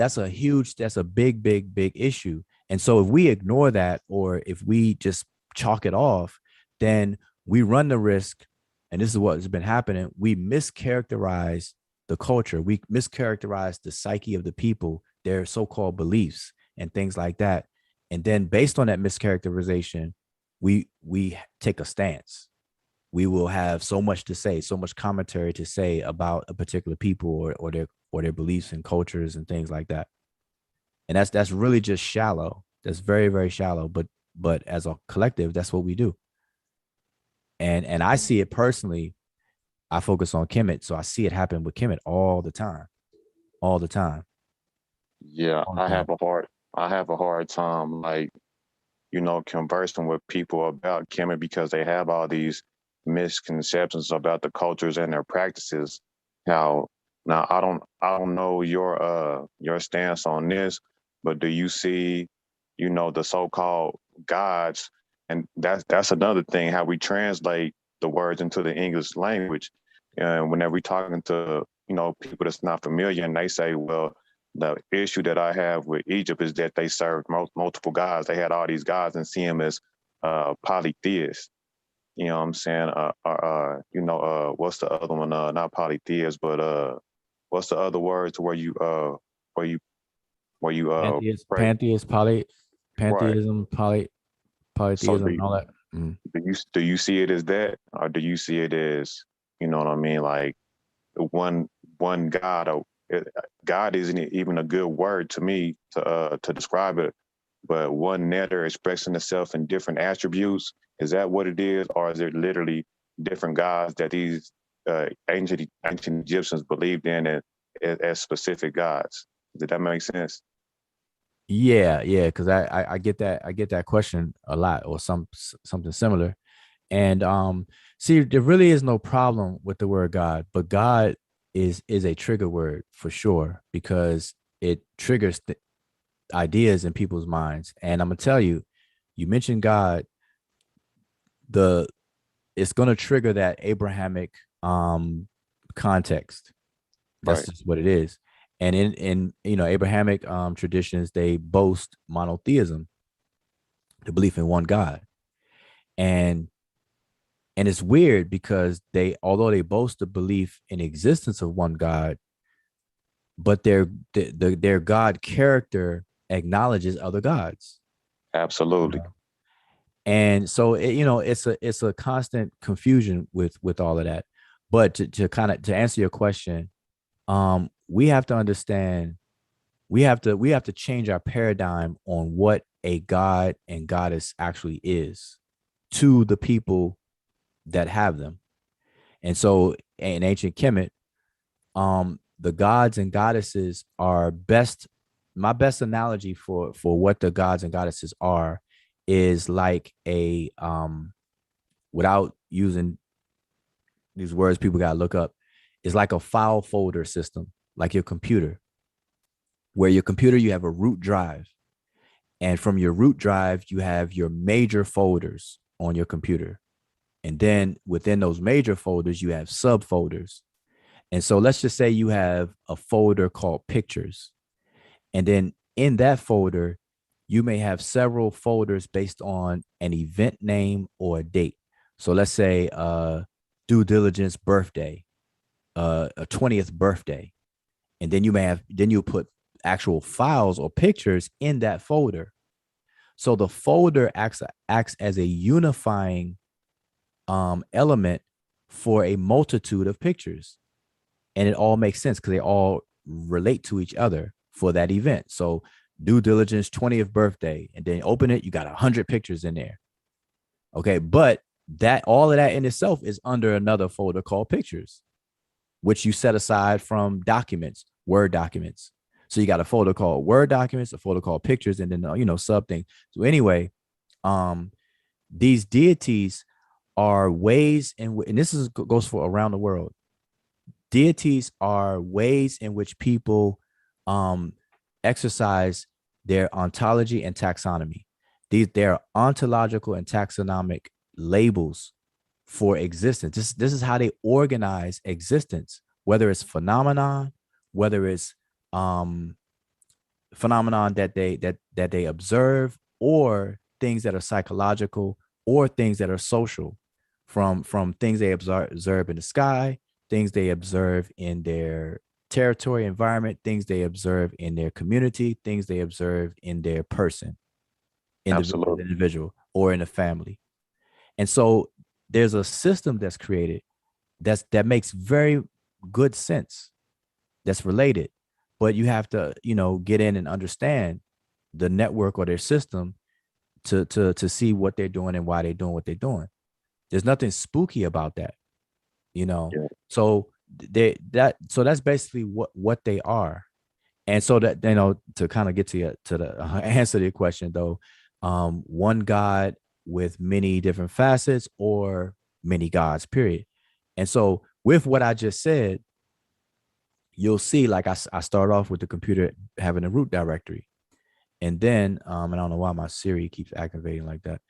big issue. And so if we ignore that, or if we just chalk it off, then we run the risk, and this is what has been happening, we mischaracterize the culture, we mischaracterize the psyche of the people, their so-called beliefs and things like that. And then based on that mischaracterization, we take a stance. We will have so much to say, so much commentary to say about a particular people or their beliefs and cultures and things like that. And that's really just shallow. That's very, very shallow. But as a collective, that's what we do. And I see it personally. I focus on Kemet, so I see it happen with Kemet all the time, all the time. Yeah, All the time. I have a hard time, like, conversing with people about Kemet, because they have all these misconceptions about the cultures and their practices. How Now, I don't know your stance on this, but do you see, the so-called gods, and that's another thing, how we translate the words into the English language. And whenever we're talking to, people that's not familiar, and they say, well, the issue that I have with Egypt is that they served multiple gods. They had all these gods and see them as polytheists. You know what I'm saying? What's the other one? Not polytheist, but what's the other word to where you Pantheist, pray? pantheist, Right. pantheism, So polytheism, and all that. Mm. do you see it as that, or do you see it as, what I mean, like one one God? Or God isn't even a good word to me to describe it, but one Netter expressing itself in different attributes. Is that what it is, or is it literally different gods that these ancient Egyptians believed in as specific gods? Did that make sense? Yeah, because I get that question a lot, or something similar. And see, there really is no problem with the word God, but God is a trigger word for sure, because it triggers ideas in people's minds. And I'm gonna tell you, you mentioned God, the it's gonna trigger that Abrahamic context. That's Right. just what it is. And in Abrahamic traditions, they boast monotheism, the belief in one God. And it's weird because although they boast the belief in existence of one God, but their God character acknowledges other gods. You Absolutely. know? And so it's a constant confusion with all of that. But to answer your question, we have to understand, we have to change our paradigm on what a god and goddess actually is to the people that have them. And so in ancient Kemet, the gods and goddesses are best. My best analogy for what the gods and goddesses are is like a without using these words people gotta look up, is like a file folder system, like your computer, where your computer, you have a root drive, and from your root drive you have your major folders on your computer, and then within those major folders you have subfolders. And so let's just say you have a folder called pictures, and then in that folder you may have several folders based on an event name or a date. So let's say due diligence birthday, a 20th birthday, and then you put actual files or pictures in that folder. So the folder acts as a unifying element for a multitude of pictures. And it all makes sense because they all relate to each other for that event. So due diligence 20th birthday, and then open it, you got 100 pictures in there. Okay, but that all of that in itself is under another folder called pictures, which you set aside from documents, Word documents. So you got a folder called Word documents, a folder called pictures, and then sub thing. So anyway, these deities are ways and this goes for around the world. Deities are ways in which people exercise their ontology and taxonomy. They're ontological and taxonomic labels for existence. This is how they organize existence, whether it's phenomenon, whether it's phenomenon that they observe, or things that are psychological, or things that are social, from things they observe in the sky, things they observe in their territory environment, things they observe in their community, things they observe in their person, individual or in a family. And so there's a system that's created that makes very good sense, that's related, but you have to get in and understand the network or their system to see what they're doing and why they're doing what they're doing. There's nothing spooky about that. Yeah. So that's basically what they are. And so that, to kind of get to the answer to your question though, one God with many different facets, or many gods, period. And so with what I just said, you'll see, like I start off with the computer having a root directory. And then, and I don't know why my Siri keeps activating like that.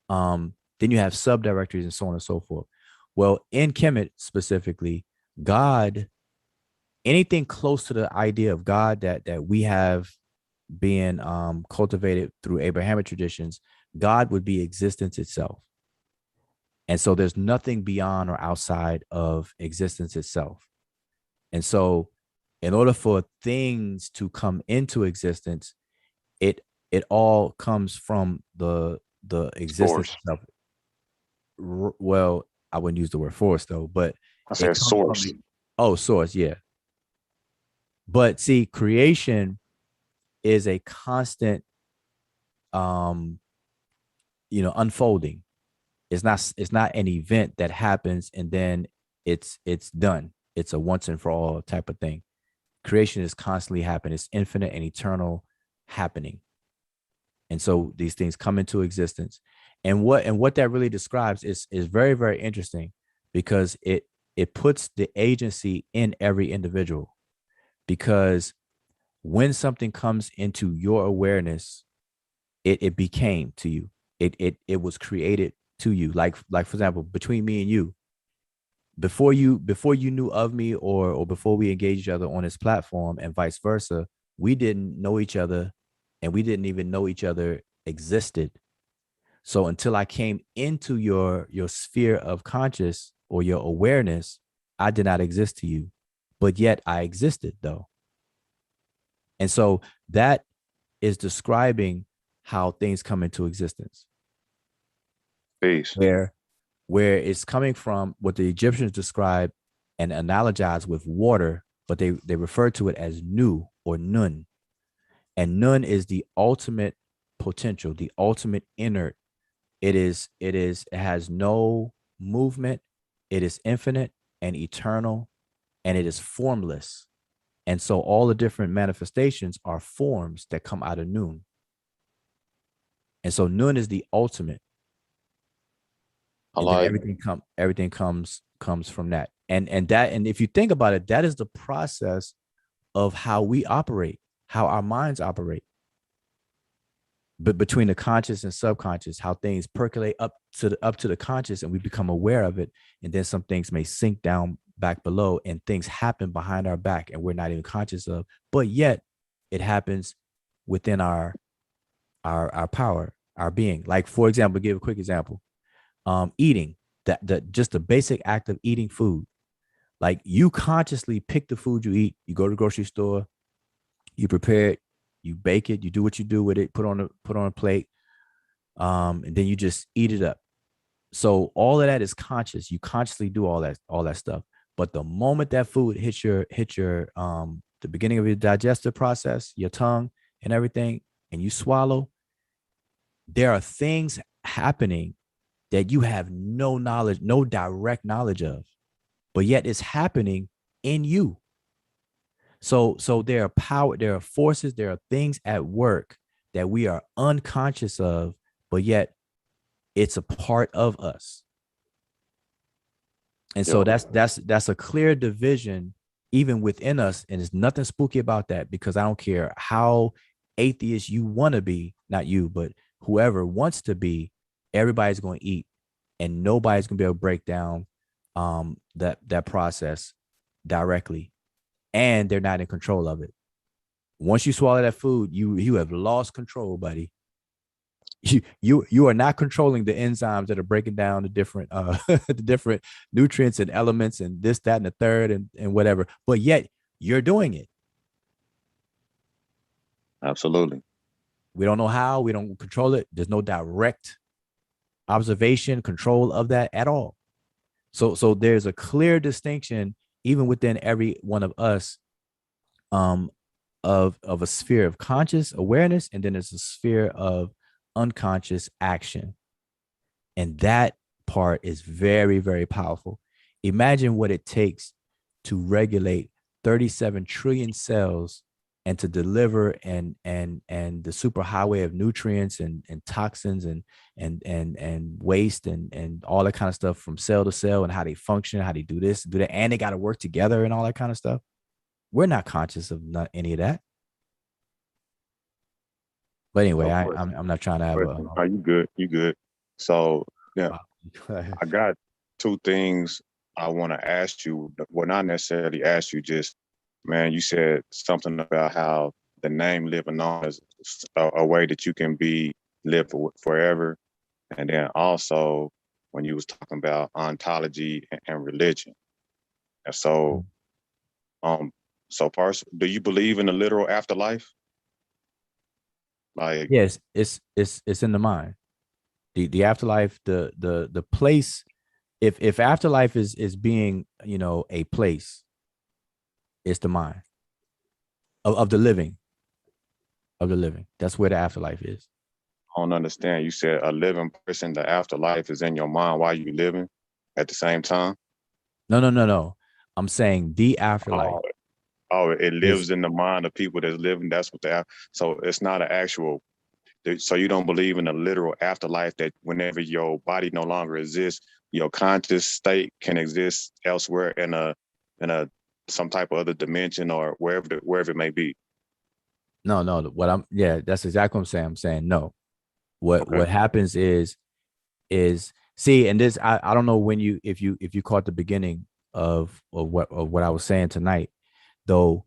Then you have subdirectories and so on and so forth. Well, in Kemet specifically, God, anything close to the idea of God that we have been cultivated through Abrahamic traditions, God would be existence itself. And so there's nothing beyond or outside of existence itself. And so in order for things to come into existence, it all comes from the existence itself. Well, I wouldn't use the word force though, but I said source. Source, yeah. But see, creation is a constant unfolding. It's not an event that happens and then it's done. It's a once and for all type of thing. Creation is constantly happening. It's infinite and eternal happening. And so these things come into existence. And what that really describes is very, very interesting, because it puts the agency in every individual. Because when something comes into your awareness, it became to you. It was created to you. Like for example, between me and you, before you knew of me, or before we engaged each other on this platform, and vice versa, we didn't know each other, and we didn't even know each other existed. So until I came into your sphere of conscious, or your awareness, I did not exist to you, but yet I existed though. And so that is describing how things come into existence. Peace. Where it's coming from what the Egyptians describe and analogize with water, but they refer to it as nu, or nun. And nun is the ultimate potential, the ultimate inert. It has no movement. It is infinite and eternal, and it is formless. And so all the different manifestations are forms that come out of Nun. And so Nun is the ultimate. And then everything comes from that. And if you think about it, that is the process of how we operate, how our minds operate. But between the conscious and subconscious, how things percolate up to the conscious, and we become aware of it. And then some things may sink down back below, and things happen behind our back and we're not even conscious of, but yet it happens within our power, our being. Like, for example, give a quick example. Eating, just the basic act of eating food. Like, you consciously pick the food you eat. You go to the grocery store, you prepare it, you bake it, you do what you do with it, put on a plate. and then you just eat it up. So all of that is conscious. You consciously do all that stuff. But the moment that food hits your the beginning of your digestive process, your tongue and everything, and you swallow, there are things happening that you have no knowledge, no direct knowledge of, but yet it's happening in you. So there are forces, there are things at work that we are unconscious of, but yet it's a part of us. And so Yeah. that's a clear division even within us. And there's nothing spooky about that, because I don't care how atheist you want to be, not you, but whoever wants to be, everybody's going to eat, and nobody's going to be able to break down that process directly, and they're not in control of it. Once you swallow that food, you have lost control, buddy. You are not controlling the enzymes that are breaking down the different the different nutrients and elements and this, that, and the third, and whatever, but yet you're doing it. Absolutely. We don't know how, we don't control it. There's no direct observation, control of that at all. So there's a clear distinction even within every one of us, of a sphere of conscious awareness, and then there's a sphere of unconscious action. And that part is very, very powerful. Imagine what it takes to regulate 37 trillion cells and to deliver and the superhighway of nutrients and toxins and waste and all that kind of stuff from cell to cell, and how they function, how they do this, do that, and they got to work together and all that kind of stuff. We're not conscious of any of that. But anyway, I'm not trying to have a. Are you good? You good? So yeah, I got two things I want to ask you. Well, not necessarily ask you, just, man, you said something about how the name living on is a way that you can live forever. And then also when you was talking about ontology and religion. And so, first, do you believe in the literal afterlife? Like, yes, it's in the mind. The afterlife, the place. If afterlife is being, a place, it's the mind of the living, That's where the afterlife is. I don't understand. You said a living person, the afterlife is in your mind while you living at the same time. No. I'm saying the afterlife. It lives in the mind of people that's living. That's what so it's not an actual. So you don't believe in a literal afterlife, that whenever your body no longer exists, your conscious state can exist elsewhere in a some type of other dimension or wherever it may be. No. That's exactly what I'm saying. I'm saying no. What Okay. happens is see, and this, I don't know when if you caught the beginning of what I was saying tonight, though.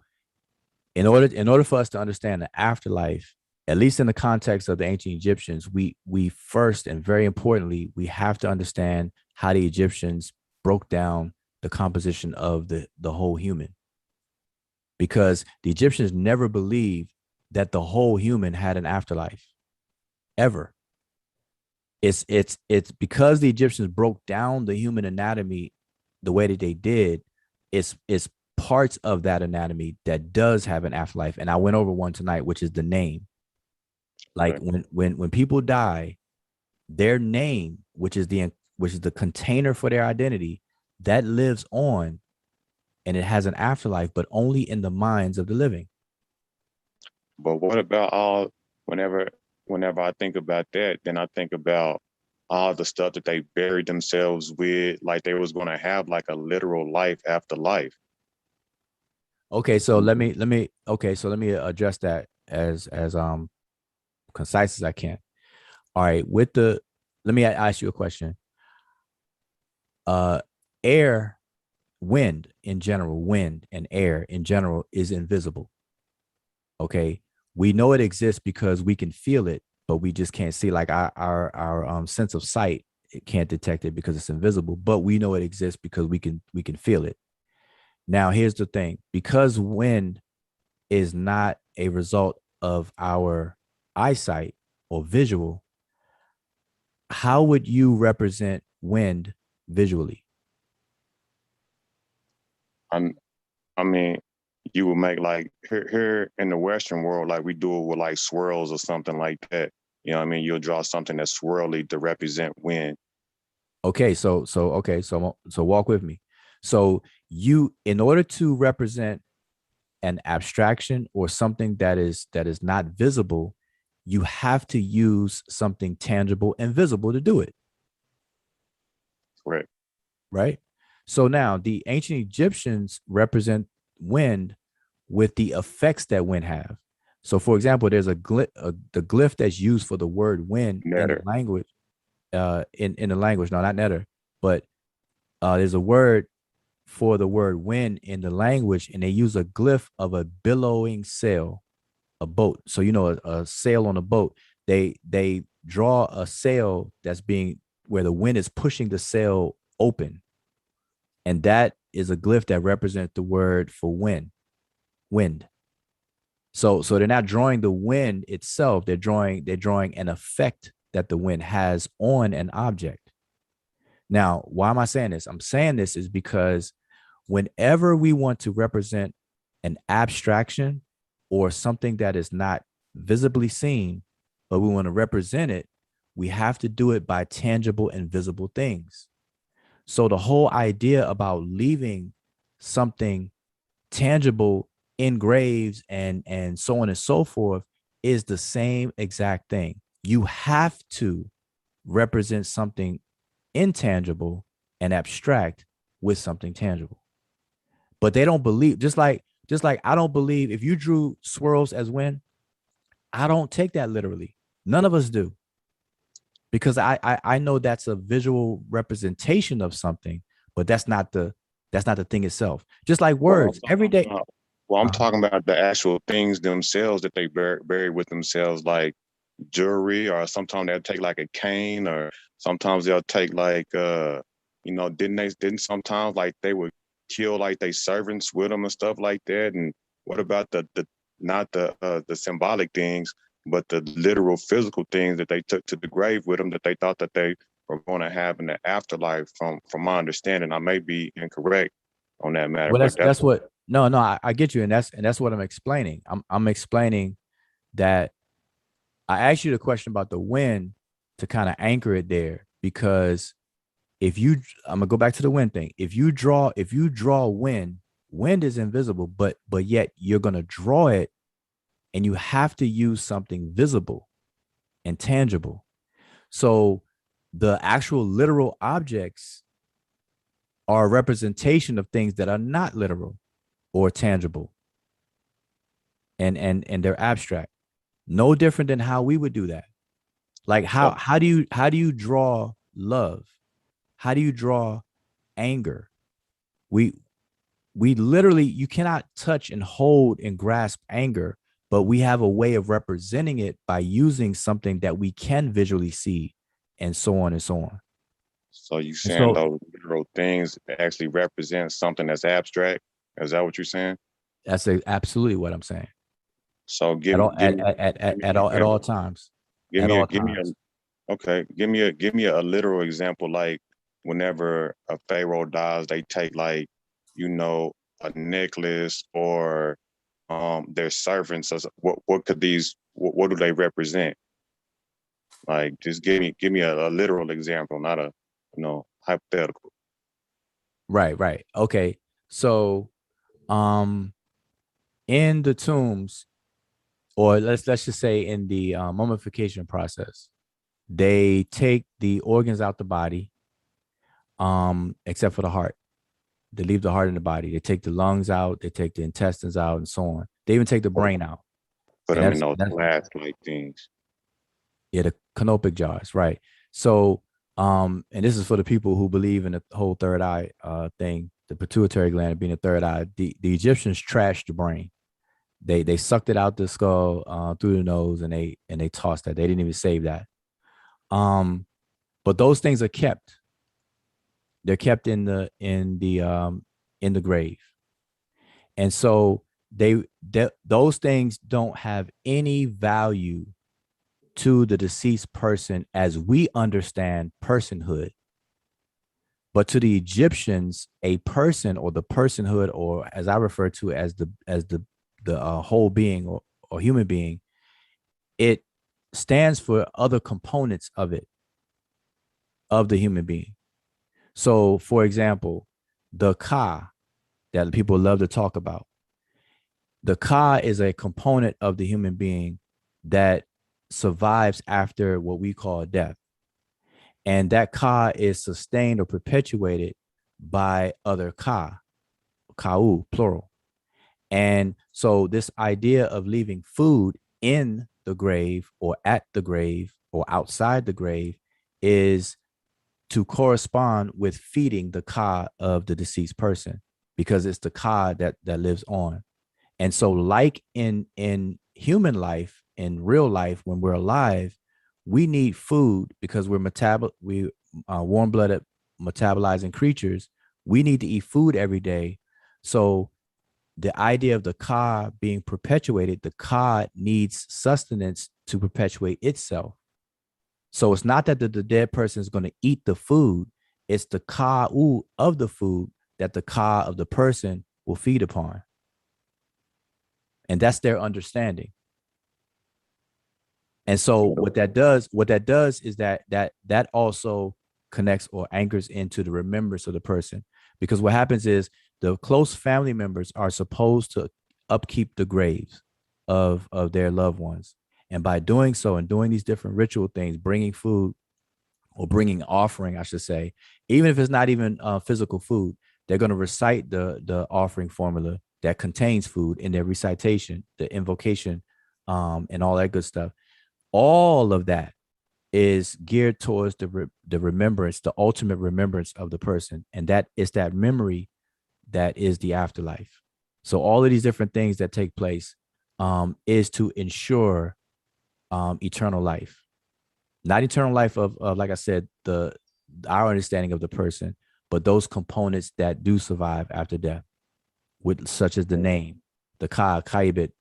In order for us to understand the afterlife, at least in the context of the ancient Egyptians, we first, and very importantly, we have to understand how the Egyptians broke down the composition of the whole human, because the Egyptians never believed that the whole human had an afterlife ever. It's because the Egyptians broke down the human anatomy the way that they did. It's parts of that anatomy that does have an afterlife, and I went over one tonight, which is the name. Like, Okay. when people die, their name, which is the container for their identity, that lives on, and it has an afterlife, but only in the minds of the living. But what about whenever whenever I think about that, then I think about all the stuff that they buried themselves with, like they was gonna have like a literal life after life. Okay, so let me address that as concise as I can. All right, let me ask you a question. Uh, air, wind and air in general is invisible. Okay, we know it exists because we can feel it, but we just can't see. Like our sense of sight, it can't detect it because it's invisible. But we know it exists because we can feel it. Now, here's the thing: because wind is not a result of our eyesight or visual, how would you represent wind visually? I'm, I mean, you would make like here in the Western world, like we do it with like swirls or something like that. You know what I mean? You'll draw something that's swirly to represent wind. Okay, so walk with me. So you, in order to represent an abstraction or something that is not visible, you have to use something tangible and visible to do it, Correct. right? So now the ancient Egyptians represent wind with the effects that wind have. So for example, there's the glyph that's used for the word wind in the Netter. language, in the language, no, not netter, but there's a word for the word wind in the language, and they use a glyph of a billowing sail, a boat. So a sail on a boat. They draw a sail that's being where the wind is pushing the sail open, and that is a glyph that represents the word for wind. So they're not drawing the wind itself. They're drawing an effect that the wind has on an object. Now, why am I saying this? I'm saying this is because whenever we want to represent an abstraction or something that is not visibly seen, but we want to represent it, we have to do it by tangible and visible things. So the whole idea about leaving something tangible in graves and so on and so forth is the same exact thing. You have to represent something intangible and abstract with something tangible. But they don't believe, just like I don't believe if you drew swirls as wind, I don't take that literally. None of us do. Because I know that's a visual representation of something, but that's not the thing itself. Just like Well, words, every day. I'm talking about the actual things themselves that they bury with themselves, like jewelry, or sometimes they'll take like a cane, or sometimes they'll take like didn't sometimes like they would kill like they servants with them and stuff like that. And what about the not the symbolic things, but the literal physical things that they took to the grave with them that they thought that they were going to have in the afterlife? From my understanding, I may be incorrect on that matter, Well, but that's that's what no, I get you, and that's what I'm explaining. I'm explaining that I asked you the question about the wind to kind of anchor it there, because if you I'm gonna go back to the wind thing. If you draw wind is invisible, but yet you're gonna draw it, and you have to use something visible and tangible. So the actual literal objects are a representation of things that are not literal or tangible, and they're abstract. No different than how we would do that. Like so. how do you draw love? How do you draw anger? We we literally, you cannot touch and hold and grasp anger, but we have a way of representing it by using something that we can visually see, and so on and so on. So you And saying so those literal things actually represent something that's abstract? Is that what you're saying? that's absolutely what I'm saying. So At give all give at me at, at, give at, me at an all at all example. times. Give At me a all give me times. a okay. Give me a literal example. Like whenever a pharaoh dies, they take like you know a necklace or their servants. What could these what do they represent? Like just give me a literal example, not a hypothetical. Right. Okay. So um in the tombs, or let's just say in the mummification process, they take the organs out the body, except for the heart. They leave the heart in the body. They take the lungs out, they take the intestines out, and so on. They even take the brain out. Put And them in that's those that's glass like things. yeah, the canopic jars, right? So and this is for the people who believe in the whole third eye thing, the pituitary gland being the third eye. The Egyptians trashed the brain. They sucked it out the skull, through the nose, and they tossed that. They didn't even save that. Um, but those things are kept. They're kept in the grave, and so those things don't have any value to the deceased person as we understand personhood. But to the Egyptians, a person or the personhood, or as I refer to as the whole being or human being, it stands for other components of it, of the human being. So, for example, the Ka that people love to talk about, the Ka is a component of the human being that survives after what we call death. And that Ka is sustained or perpetuated by other Ka, Kau, plural. And so this idea of leaving food in the grave or at the grave or outside the grave is to correspond with feeding the Ka of the deceased person, because it's the Ka that lives on. And so, like in human life, in real life, when we're alive, we need food because we warm-blooded metabolizing creatures. We need to eat food every day. So the idea of the Ka being perpetuated, the Ka needs sustenance to perpetuate itself. So it's not that the dead person is going to eat the food, it's the Ka'u of the food that the Ka of the person will feed upon. And that's their understanding. And so what that does is that also connects or anchors into the remembrance of the person. Because what happens is the close family members are supposed to upkeep the graves of their loved ones. And by doing so and doing these different ritual things, bringing food or bringing offering, I should say, even if it's not even physical food, they're going to recite the offering formula that contains food in their recitation, the invocation, and all that good stuff. All of that is geared towards the remembrance, the ultimate remembrance of the person. And that is that memory that is the afterlife. So all of these different things that take place is to ensure eternal life, not eternal life of like I said, our understanding of the person, but those components that do survive after death, with such as the name, the Ka, Kaibit,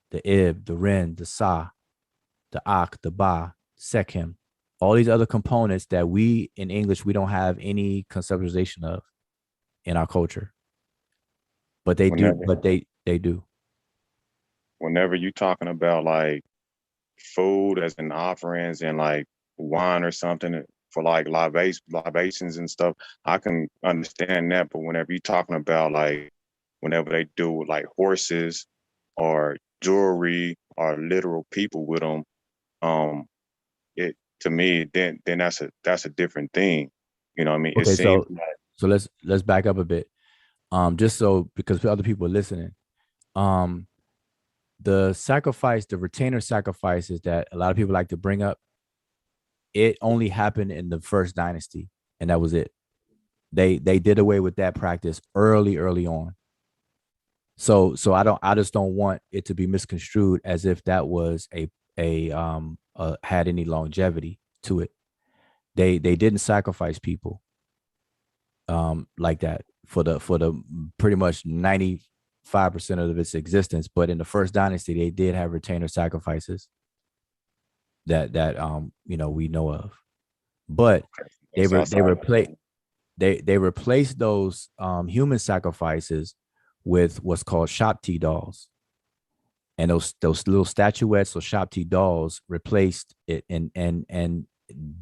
the Ib, the Ren, the Sa, the Ak, the Ba, Sekhem, all these other components that we in English, we don't have any conceptualization of in our culture. But they do, they do. Whenever you talking about like food as in offerings and like wine or something for like libations and stuff, I can understand that. But whenever you're talking about like whenever they do like horses or jewelry or literal people with them, it to me then that's a different thing. You know what I mean? It Okay, seems so like let's back up a bit. Just so because other people are listening. The sacrifice, the retainer sacrifices that a lot of people like to bring up, it only happened in the first dynasty, and that was it. They did away with that practice early on. So I just don't want it to be misconstrued as if that was had any longevity to it. They didn't sacrifice people like that for the pretty much 95% of its existence. But in the first dynasty, they did have retainer sacrifices that we know of. But they replaced those human sacrifices with what's called Shapti dolls. And those little statuettes or Shapti dolls replaced it, and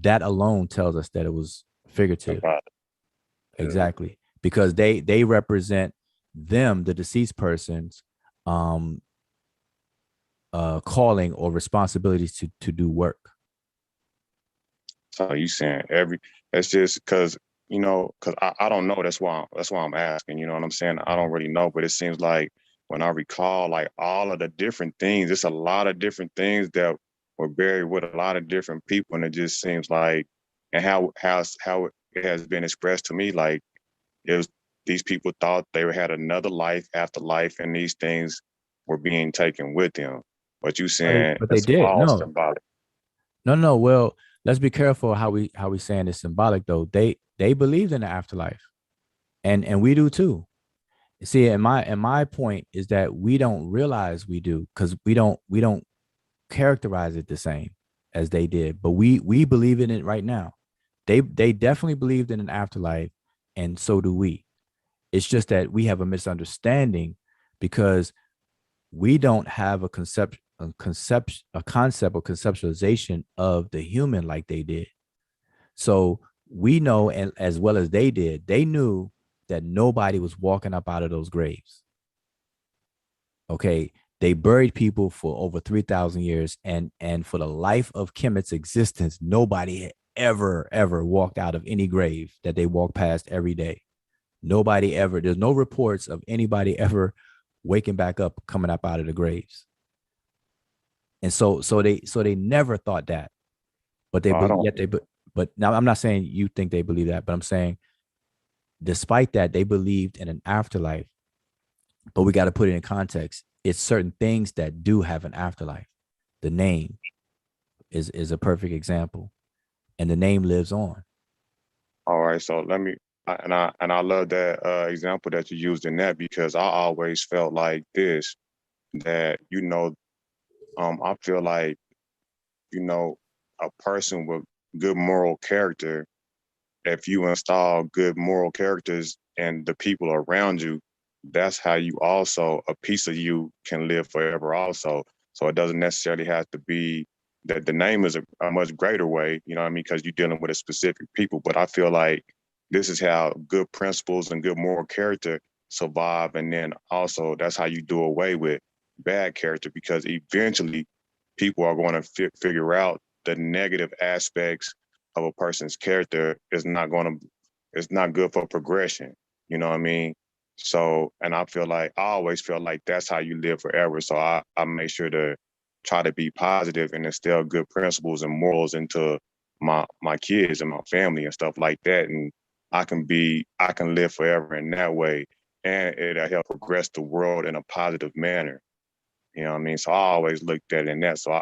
that alone tells us that it was figurative. Exactly. Because they represent them, the deceased person's calling or responsibilities to do work. So you saying it's just because because I don't know. That's why I'm asking. You know what I'm saying? I don't really know, but it seems like when I recall, like all of the different things, it's a lot of different things that were buried with a lot of different people, and it just seems like, and how it has been expressed to me, like it was these people thought they had another life after life, and these things were being taken with them. But you saying But they it's did. all No, symbolic. no. Well, let's be careful how we saying it's symbolic though. They believed in the afterlife, and we do too. See, and my point is that we don't realize we do because we don't characterize it the same. as they did, but we believe in it right now. They definitely believed in an afterlife, and so do we. It's just that we have a misunderstanding because we don't have a concept or conceptualization of the human like they did. So we know, and as well as they did, they knew that nobody was walking up out of those graves. Okay, they buried people for over 3,000 years, and for the life of Kemet's existence, nobody had ever walked out of any grave that they walk past every day. Nobody ever. There's no reports of anybody ever waking back up, coming up out of the graves. And so they never thought that, but I don't. but now I'm not saying you think they believe that, but I'm saying despite that they believed in an afterlife. But we got to put it in context. It's certain things that do have an afterlife. The name is a perfect example, and the name lives on. All right, so let me. And I love that example that you used in that because I always felt like this that I feel like a person with good moral character, if you install good moral characters and the people around you, that's how you also, a piece of you can live forever also. So it doesn't necessarily have to be that the name is a much greater way, you know what I mean? Because you're dealing with a specific people. But I feel like this is how good principles and good moral character survive. And then also that's how you do away with bad character because eventually people are going to figure out the negative aspects of a person's character is not going to, it's not good for progression. You know what I mean? So, and I always feel like that's how you live forever. So I make sure to try to be positive and instill good principles and morals into my kids and my family and stuff like that. And I can live forever in that way. And it'll help progress the world in a positive manner. You know what I mean? So I always looked at it in that. So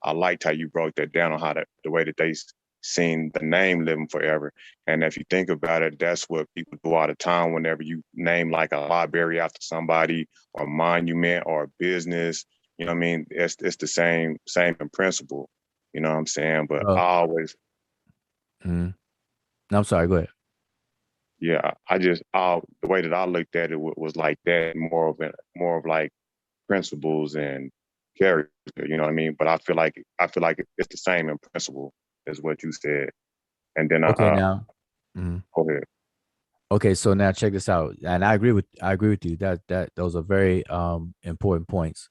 I liked how you broke that down on how the way that they seen the name living forever. And if you think about it, that's what people do all the time whenever you name like a library after somebody or a monument or a business. You know what I mean? It's the same in principle. You know what I'm saying? But I Oh, always, no, I'm sorry. Go ahead. yeah, the way that I looked at it was like that, more of like principles and character. You know what I mean? But I feel like it's the same in principle as what you said. And then Okay, now. Mhm. go ahead. Okay, so now check this out, and I agree with you that those are very important points.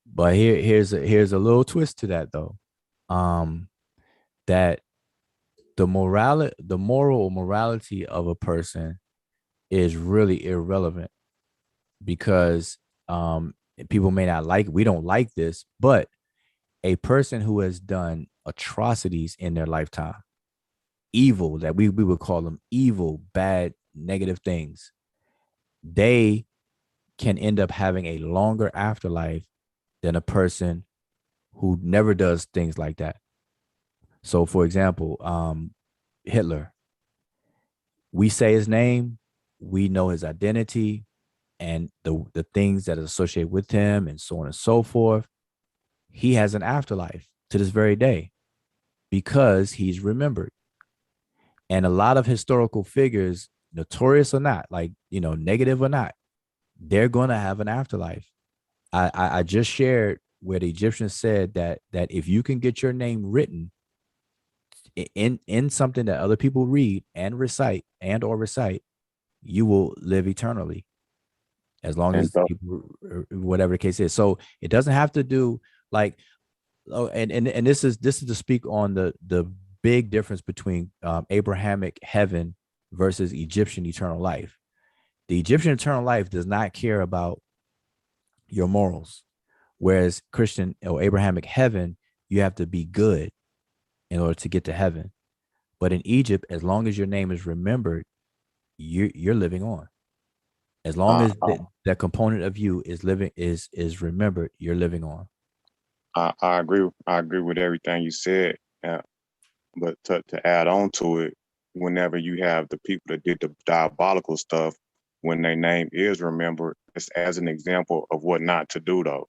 But here's a little twist to that though, um, that the moral morality of a person is really irrelevant because people may not like we don't like this, but a person who has done atrocities in their lifetime, evil that we would call them evil, bad, negative things, they can end up having a longer afterlife than a person who never does things like that. So, for example, Hitler, we say his name, we know his identity and the things that are associated with him, and so on and so forth. He has an afterlife to this very day because he's remembered. And a lot of historical figures, notorious or not, like negative or not, they're gonna have an afterlife. I just shared where the Egyptians said that if you can get your name written in something that other people read and recite, you will live eternally as long And as people, whatever the case is. So it doesn't have to do like, oh, and this is to speak on the big difference between Abrahamic heaven versus Egyptian eternal life. The Egyptian eternal life does not care about your morals, whereas Christian or Abrahamic heaven, you have to be good in order to get to heaven. But in Egypt, as long as your name is remembered, you're living on. As long I, as that component of you is living is remembered, you're living on. I agree. I agree with everything you said. But to add on to it, whenever you have the people that did the diabolical stuff, when their name is remembered, it's as an example of what not to do, though.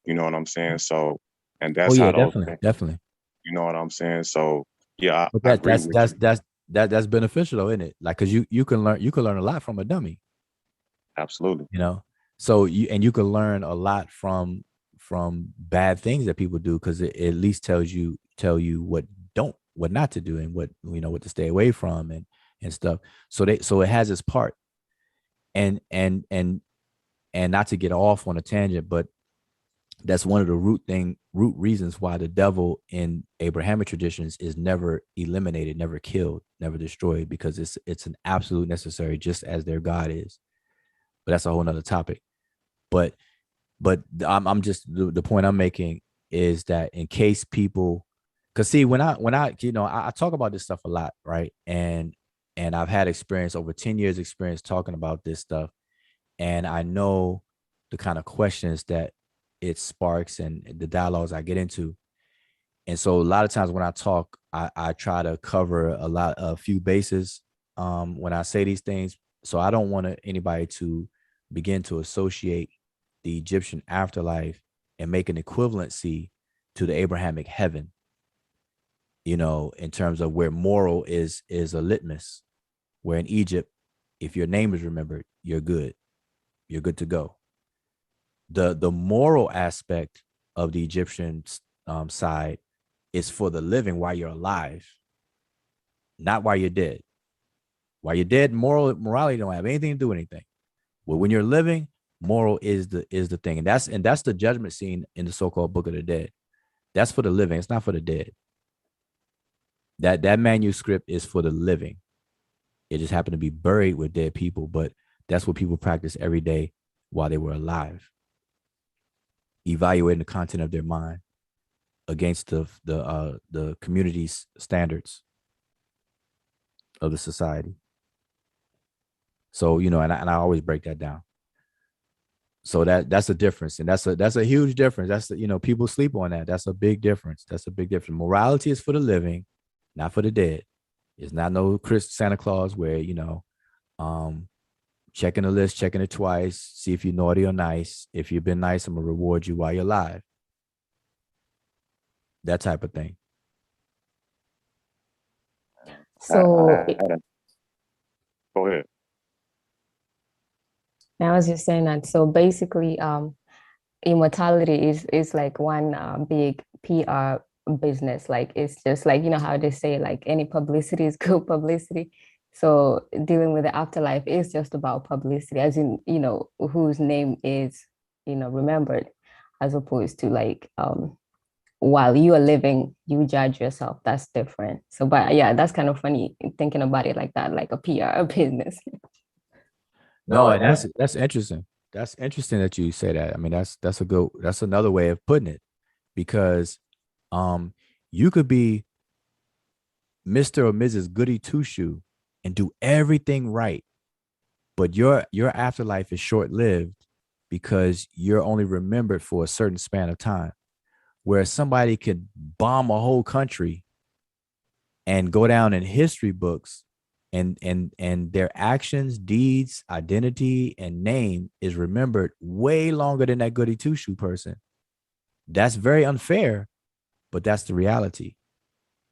You know what I'm saying? So, and Oh that's yeah, how those definitely, things, definitely. You know what I'm saying? So yeah, But I agree with you. that's beneficial, though, isn't it? Like, because you can learn a lot from a dummy, Absolutely. you know. So you can learn a lot from bad things that people do, because it at least tell you what not to do, and what what to stay away from, and stuff. So it has its part. And not to get off on a tangent, but that's one of the root reasons why the devil in Abrahamic traditions is never eliminated, never killed, never destroyed, because it's an absolute necessary, just as their God is. But that's a whole nother topic. But I'm just, the point I'm making is that, in case people, because see, when I I talk about this stuff a lot, right? And I've had experience, over 10 years experience, talking about this stuff, and I know the kind of questions that it sparks and the dialogues I get into. And so a lot of times when I talk, I try to cover a few bases when I say these things. So I don't want anybody to begin to associate the Egyptian afterlife and make an equivalency to the Abrahamic heaven, in terms of where moral is a litmus, where in Egypt, if your name is remembered, you're good. You're good to go. The moral aspect of the Egyptian side is for the living while you're alive, not while you're dead. While you're dead, morality don't have anything to do with anything. But when you're living, moral is the thing, and that's the judgment scene in the so-called Book of the Dead. That's for the living. It's not for the dead. That manuscript is for the living. It just happened to be buried with dead people, but that's what people practice every day while they were alive, evaluating the content of their mind against the community's standards of the society. So, and I always break that down. So that's a difference, and that's a huge difference. That's people sleep on that. That's a big difference. That's a big difference. Morality is for the living, not for the dead. It's not no Santa Claus where um, checking the list, checking it twice, see if you're naughty or nice. If you've been nice, I'm gonna reward you while you're alive. That type of thing. So Go ahead. I was just saying that. So basically, immortality is like one big PR business. Like, it's just like, how they say, like, any publicity is good publicity. So dealing with the afterlife is just about publicity, as in, whose name is, remembered, as opposed to like while you are living, you judge yourself. That's different. So, but yeah, that's kind of funny thinking about it like that, like a PR business. No, and that's interesting. That's interesting that you say that. I mean, that's another way of putting it, because you could be Mr. or Mrs. Goody Two Shoe and do everything right, but your afterlife is short lived, because you're only remembered for a certain span of time. Whereas somebody could bomb a whole country and go down in history books, and their actions, deeds, identity, and name is remembered way longer than that Goody Two Shoe person. That's very unfair, but that's the reality.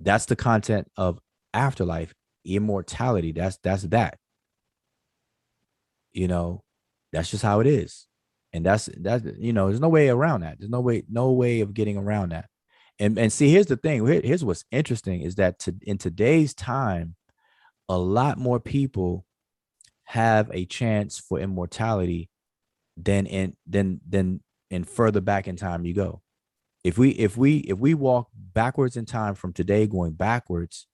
That's the content of afterlife, immortality. That's that. That's just how it is. And that's there's no way around that. There's no way of getting around that. And see, here's the thing. Here's what's interesting is that in today's time, a lot more people have a chance for immortality than in further back in time you go. If we walk backwards in time from today going backwards,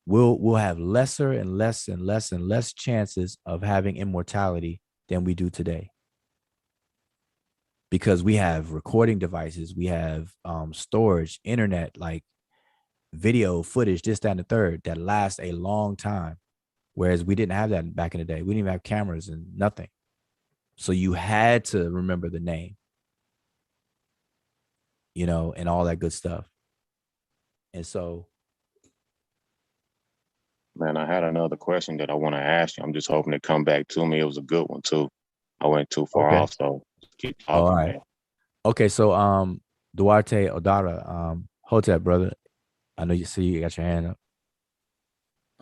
we'll have lesser and less and less and less chances of having immortality than we do today, because we have recording devices, we have storage, internet, like video footage, this, that, and the third, that lasts a long time. Whereas we didn't have that back in the day. We didn't even have cameras and nothing. So you had to remember the name, and all that good stuff. And so, Man, I had another question that I want to ask you. I'm just hoping to come back to me. It was a good one too. I went too far okay. off, so keep All talking, right. man. Okay. So, Duarte Odara, Hotep, brother. I know you see you got your hand up.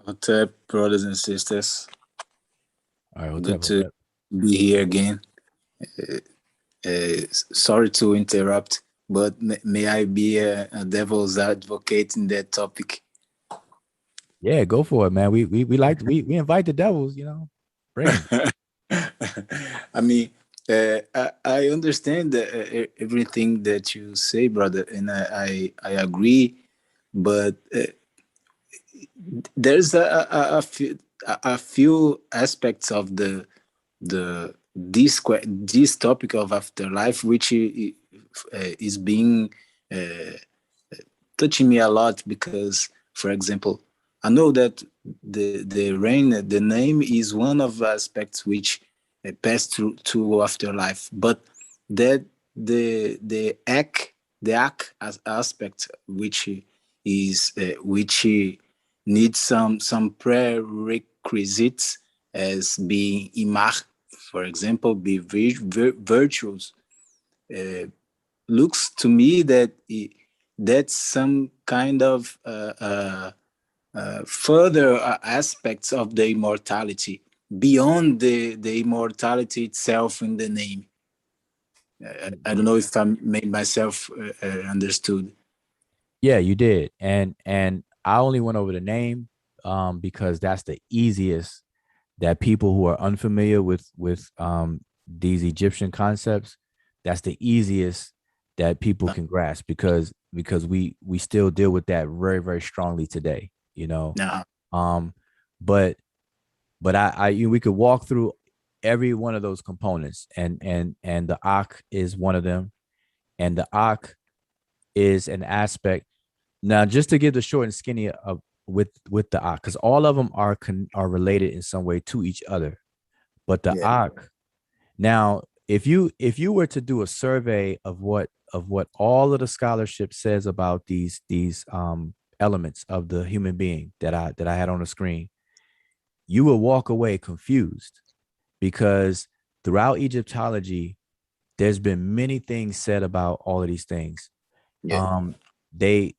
What's up, brothers and sisters? All right, what's Good up? to be here again. Sorry to interrupt, but may I be a devil's advocate in that topic? Yeah, go for it, man. We invite the devils, you know. Bring them. I mean, I understand everything that you say, brother, and I agree, but there's a few aspects of this topic of afterlife which is being uh, touching me a lot, because, for example, I know that the name is one of the aspects which pass through to afterlife, but that the act as aspect which is which needs some prerequisites, as being imach, for example, be virtuous. Uh, Looks to me that that's some kind of further aspects of the immortality beyond the immortality itself in the name. I don't know if I made myself understood. Yeah, you did. And I only went over the name because that's the easiest that people who are unfamiliar with these Egyptian concepts, that's the easiest that people can grasp because we still deal with that very, very strongly today, you know. Now, Um, but we could walk through every one of those components, and the Ak is one of them, and the Ak is an aspect. Now, just to give the short and skinny of with the Ak, because all of them are related in some way to each other, but the Ak. Now, if you were to do a survey of what all of the scholarship says about these elements of the human being that I had on the screen, you will walk away confused because throughout Egyptology, there's been many things said about all of these things. yeah, Um, they,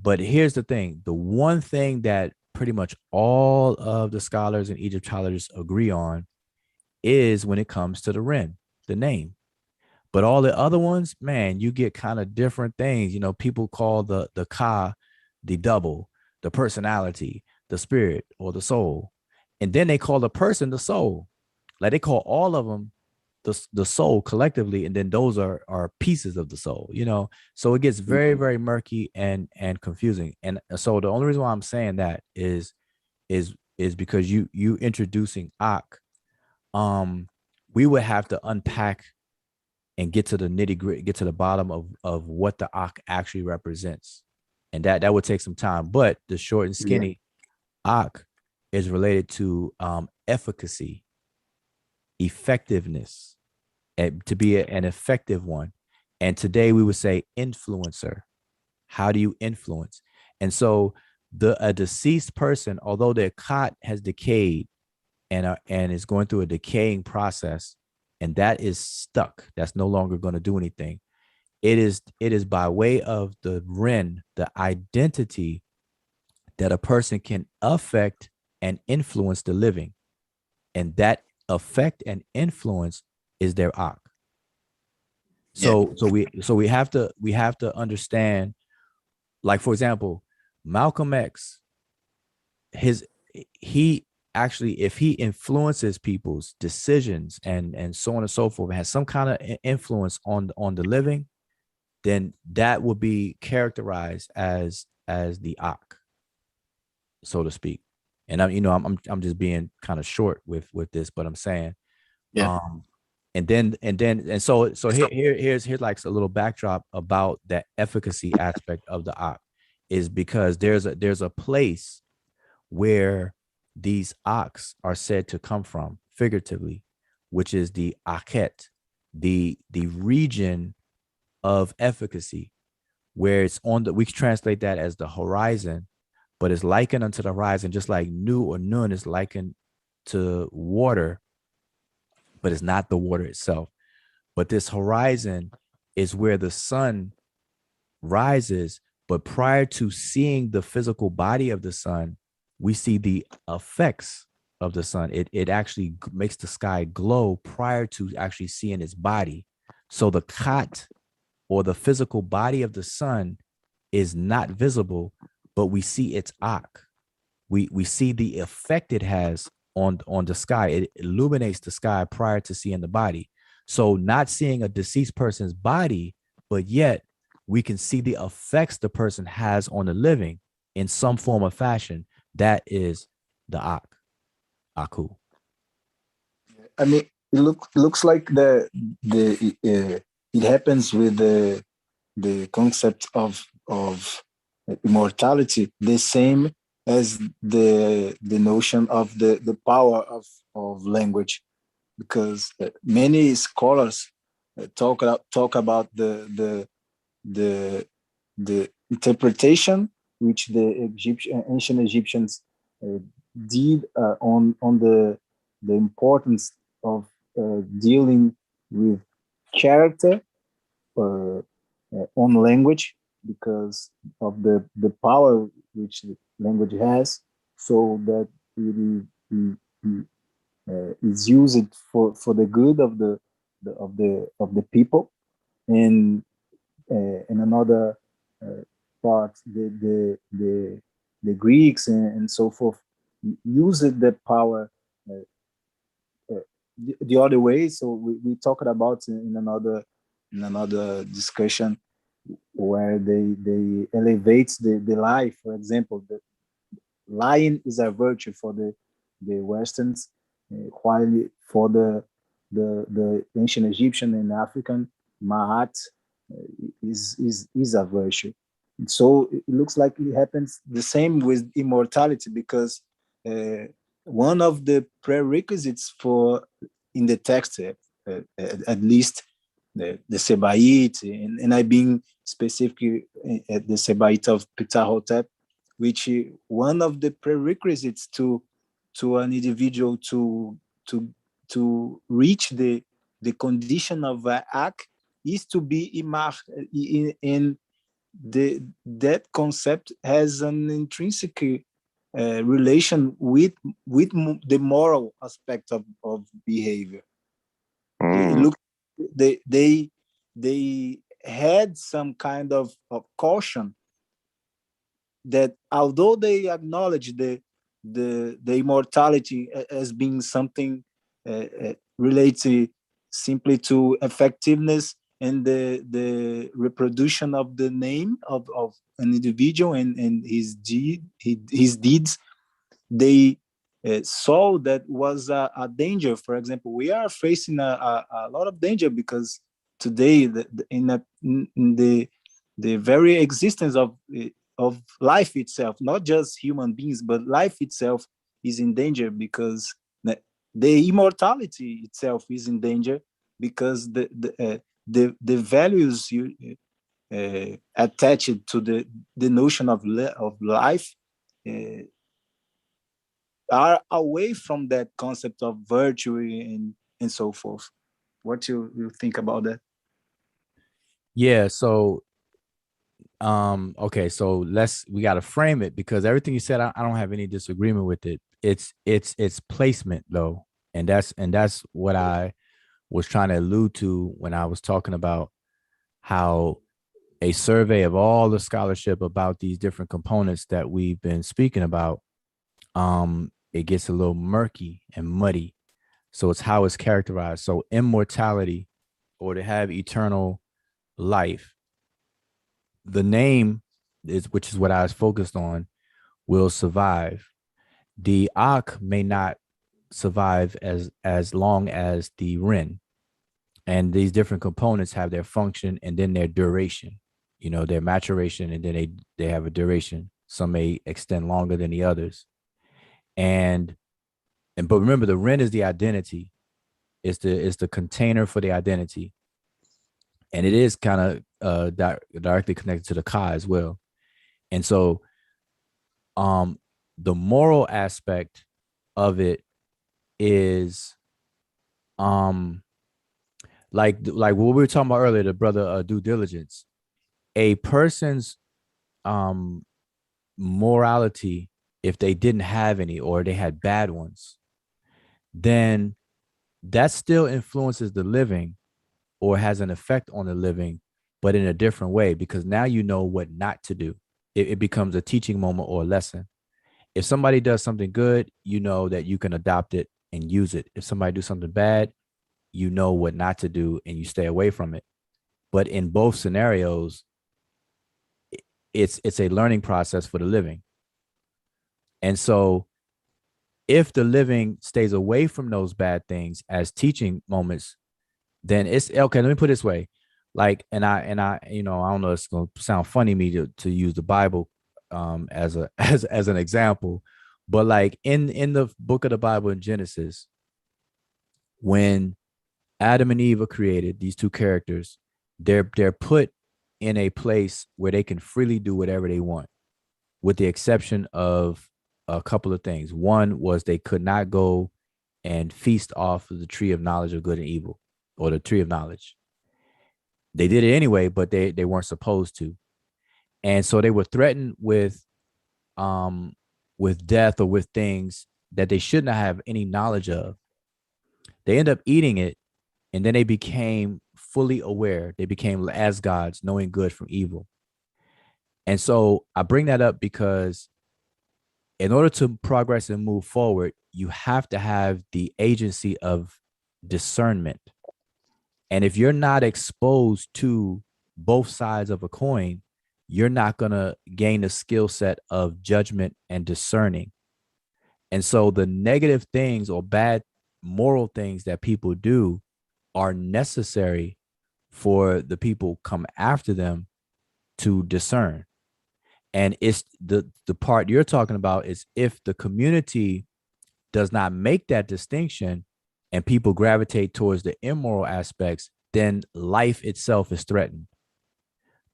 but here's the thing: the one thing that pretty much all of the scholars and Egyptologists agree on is when it comes to the Ren, the name. But all the other ones, man, you get kind of different things. You know, people call the Ka the double, the personality, the spirit, or the soul. And then they call the person the soul. Like they call all of them the soul collectively, and then those are pieces of the soul, you know. So it gets very, very murky and confusing. And so the only reason why I'm saying that is because you introducing Ak, we would have to unpack and get to the nitty gritty, get to the bottom of what the Ak actually represents, and that would take some time. But the short and skinny, Ak is related to efficacy, effectiveness, and to be an effective one. And today we would say influencer. How do you influence? And so a deceased person, although their cot has decayed and is going through a decaying process, and that is stuck, that's no longer going to do anything. It is by way of the Ren, the identity that a person can affect and influence the living, and that effect and influence is their Ak. So we have to understand, like, for example, Malcolm X, his he actually, if he influences people's decisions and so on and so forth, has some kind of influence on the living, then that would be characterized as the Ak, so to speak. And I'm just being kind of short with this, but I'm saying, yeah, and so here's like a little backdrop about that efficacy aspect of the Ak, is because there's a place where these ox are said to come from figuratively, which is the Akhet, the region of efficacy, where it's on the, we translate that as the horizon, but it's likened unto the horizon, just like Nu or Nun is likened to water, but it's not the water itself. But this horizon is where the sun rises, But prior to seeing the physical body of the sun, we see the effects of the sun. It actually makes the sky glow prior to actually seeing its body. So the cot or the physical body of the sun is not visible, but we see its arc. We see the effect it has on the sky. It illuminates the sky prior to seeing the body. So not seeing a deceased person's body, but yet we can see the effects the person has on the living in some form or fashion. That is the Aku. I mean, looks like it happens with the concept of immortality, the same as the notion of the power of language, because many scholars talk about the interpretation which the ancient Egyptians did on the importance of dealing with character on language, because of the power which the language has, so that it is used for the good of the people. And in another part, the Greeks and so forth used the power the other way. So we talked about in another discussion, where they elevate the life. For example, the lying is a virtue for the Westerns, while for the ancient Egyptian and African, Ma'at is a virtue. So it looks like it happens the same with immortality, because one of the prerequisites for, in the text, at least the Sebait, and I being specific at the Sebait of Ptahhotep, which one of the prerequisites to an individual to reach the condition of Ak is to be imar, in that concept has an intrinsic relation with the moral aspect of behavior. It looks they had some kind of caution that, although they acknowledge the immortality as being something related simply to effectiveness and the reproduction of the name of an individual and his deeds, they saw that was a danger. For example, we are facing a lot of danger, because today in the very existence of life itself, not just human beings, but life itself is in danger, because the immortality itself is in danger, because the values you attached to the notion of life are away from that concept of virtue and so forth. What you think about that? Yeah, so okay, so we got to frame it, because everything you said, I don't have any disagreement with it. It's placement though, and that's what I was trying to allude to when I was talking about how a survey of all the scholarship about these different components that we've been speaking about, it gets a little murky and muddy. So it's how it's characterized. So immortality, or to have eternal life, the name is, which is what I was focused on, will survive. The Ak may not survive as long as the Ren. And these different components have their function and then their duration, their maturation, and then they have a duration. Some may extend longer than the others. But remember, the Ren is the identity. It's the container for the identity. And it is kind of directly connected to the Ka as well. And so the moral aspect of it is like what we were talking about earlier, the brother due diligence. A person's morality, if they didn't have any or they had bad ones, then that still influences the living or has an effect on the living, but in a different way, because now you know what not to do. It becomes a teaching moment or a lesson. If somebody does something good, you know that you can adopt it and use it. If somebody do something bad, you know what not to do and you stay away from it. But in both scenarios, it's a learning process for the living. And so if the living stays away from those bad things as teaching moments, then it's okay. Let me put it this way. Like, and I, I don't know, it's gonna sound funny to me to use the Bible as a as an example, but like in the book of the Bible in Genesis, when Adam and Eve are created, these two characters, they're put in a place where they can freely do whatever they want, with the exception of a couple of things. One was they could not go and feast off of the tree of knowledge of good and evil, or the tree of knowledge. They did it anyway, but they weren't supposed to. And so they were threatened with death or with things that they should not have any knowledge of. They end up eating it, and then they became fully aware. They became as gods, knowing good from evil. And so I bring that up because in order to progress and move forward, you have to have the agency of discernment. And if you're not exposed to both sides of a coin, you're not going to gain the skill set of judgment and discerning. And so the negative things or bad moral things that people do are necessary for the people come after them to discern. And it's the part you're talking about is if the community does not make that distinction and people gravitate towards the immoral aspects, then life itself is threatened.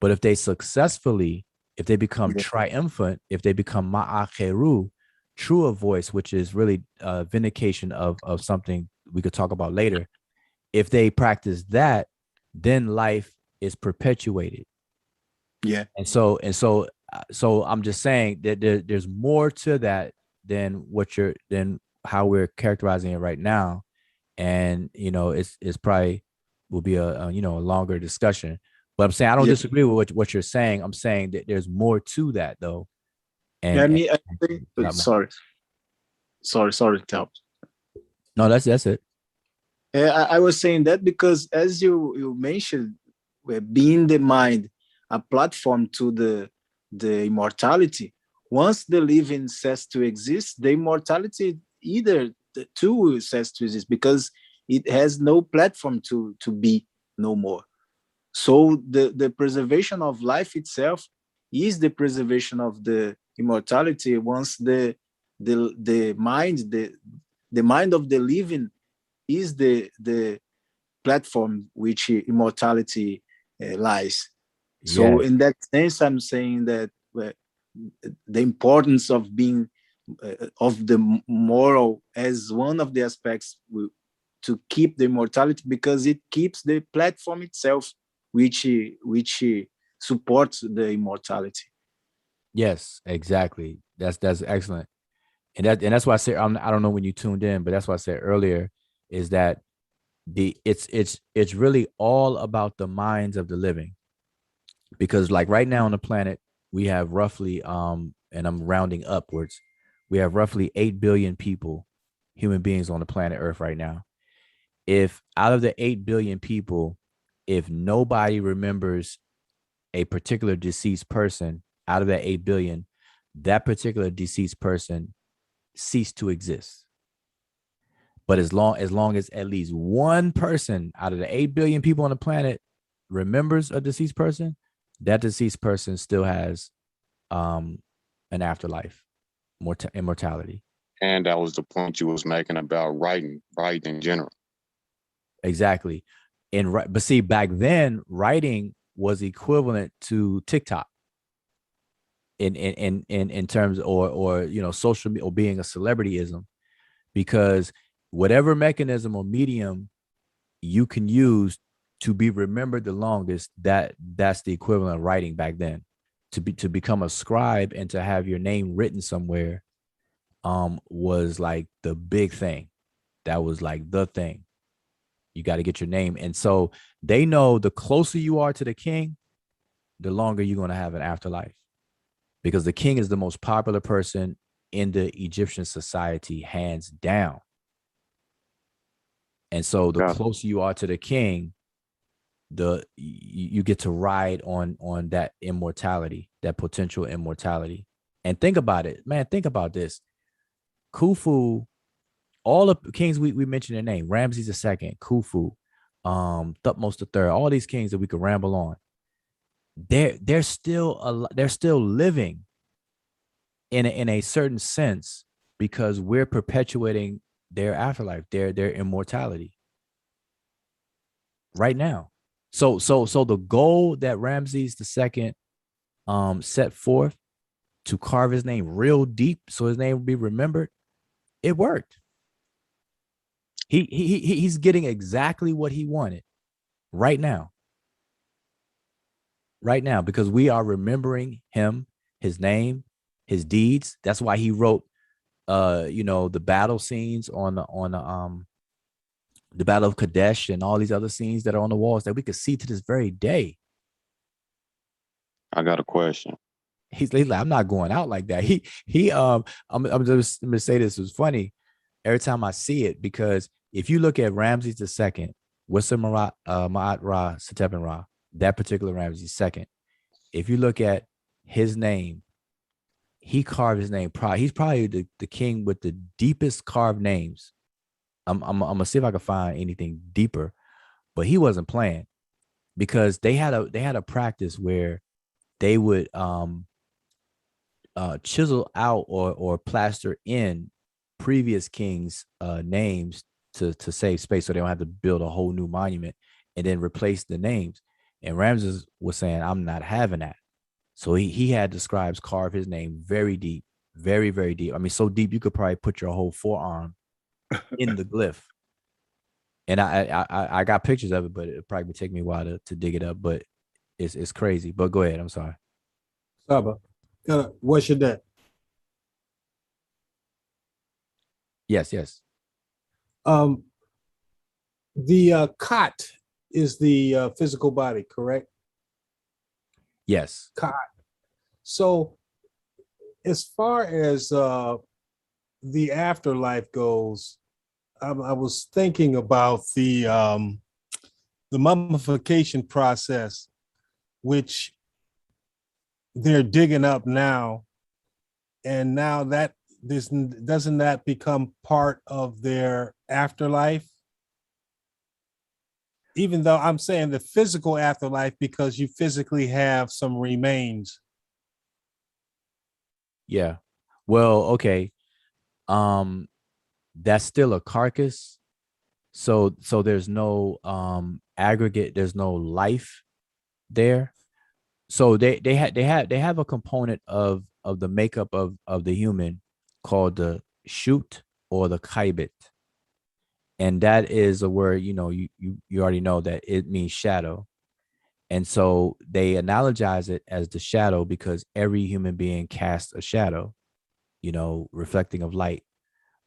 But if they successfully, if they become triumphant, if they become ma'acheru, true of voice, which is really a vindication of something we could talk about later, if they practice that, then life is perpetuated. Yeah. And so I'm just saying that there's more to that than how we're characterizing it right now. And it's probably will be a longer discussion. But I'm saying I don't disagree with what you're saying. I'm saying that there's more to that though. And I mean, I think, sorry, Tal. No, that's it. I was saying that because as you mentioned, being the mind a platform to the immortality, once the living ceases to exist, the immortality either the two ceases to exist because it has no platform to be no more. So the preservation of life itself is the preservation of the immortality once the mind the mind of the living is the platform which immortality lies. So in that sense, I'm saying that the importance of being of the moral as one of the aspects to keep the immortality, because it keeps the platform itself, which supports the immortality. Yes, exactly. That's excellent. And that's why I said I don't know when you tuned in, but that's why I said earlier is that it's really all about the minds of the living. Because like right now on the planet, we have roughly and I'm rounding upwards, we have roughly 8 billion people, human beings on the planet Earth right now. If out of the 8 billion people, if nobody remembers a particular deceased person out of that 8 billion, that particular deceased person ceased to exist. But as long as at least one person out of the 8 billion people on the planet remembers a deceased person, that deceased person still has an afterlife, immortality. And that was the point you was making about writing in general. Exactly. But see, back then, writing was equivalent to TikTok in terms or social or being a celebrityism, because whatever mechanism or medium you can use to be remembered the longest, that's the equivalent of writing back then. to become a scribe and to have your name written somewhere was like the big thing. That was like the thing. You got to get your name. And so they know the closer you are to the king, the longer you're going to have an afterlife, because the king is the most popular person in the Egyptian society, hands down. And so the closer you are to the king, you get to ride on that immortality, that potential immortality. And think about it, man. Think about this. Khufu, all the kings we mentioned their name, Ramses II, Khufu, Thutmose III, all these kings that we could ramble on. They're still living in a certain sense, because we're perpetuating their afterlife, their immortality right now. So the goal that Ramses II set forth to carve his name real deep so his name would be remembered, it worked. He's getting exactly what he wanted right now. Right now, because we are remembering him, his name, his deeds. That's why he wrote the battle scenes on the Battle of Kadesh and all these other scenes that are on the walls that we could see to this very day. I got a question. He's like, I'm not going out like that. I'm just gonna say this was funny every time I see it, because if you look at Ramses II, Ma'at Ra, Satepen Ra, that particular Ramses II, if you look at his name, he carved his name. He's probably the king with the deepest carved names. I'm gonna see if I can find anything deeper, but he wasn't playing, because they had a practice where they would chisel out or plaster in previous kings' names to save space, so they don't have to build a whole new monument and then replace the names. And Ramses was saying, I'm not having that. So he had the scribes carve his name very deep, very, very deep. I mean, so deep you could probably put your whole forearm in the glyph. And I got pictures of it, but it probably would take me a while to dig it up. But it's crazy. But go ahead. I'm sorry. Saba, what's your debt? Yes. The cot is the physical body, correct? Yes. Cot. So as far as the afterlife goes, I was thinking about the mummification process, which they're digging up now, and now that this doesn't that become part of their afterlife? Even though I'm saying the physical afterlife, because you physically have some remains. Yeah. Well, okay. That's still a carcass. So there's no aggregate, there's no life there. So they have a component of the makeup of the human called the shoot or the kaibit. And that is a word, you already know that it means shadow. And so they analogize it as the shadow because every human being casts a shadow, reflecting of light.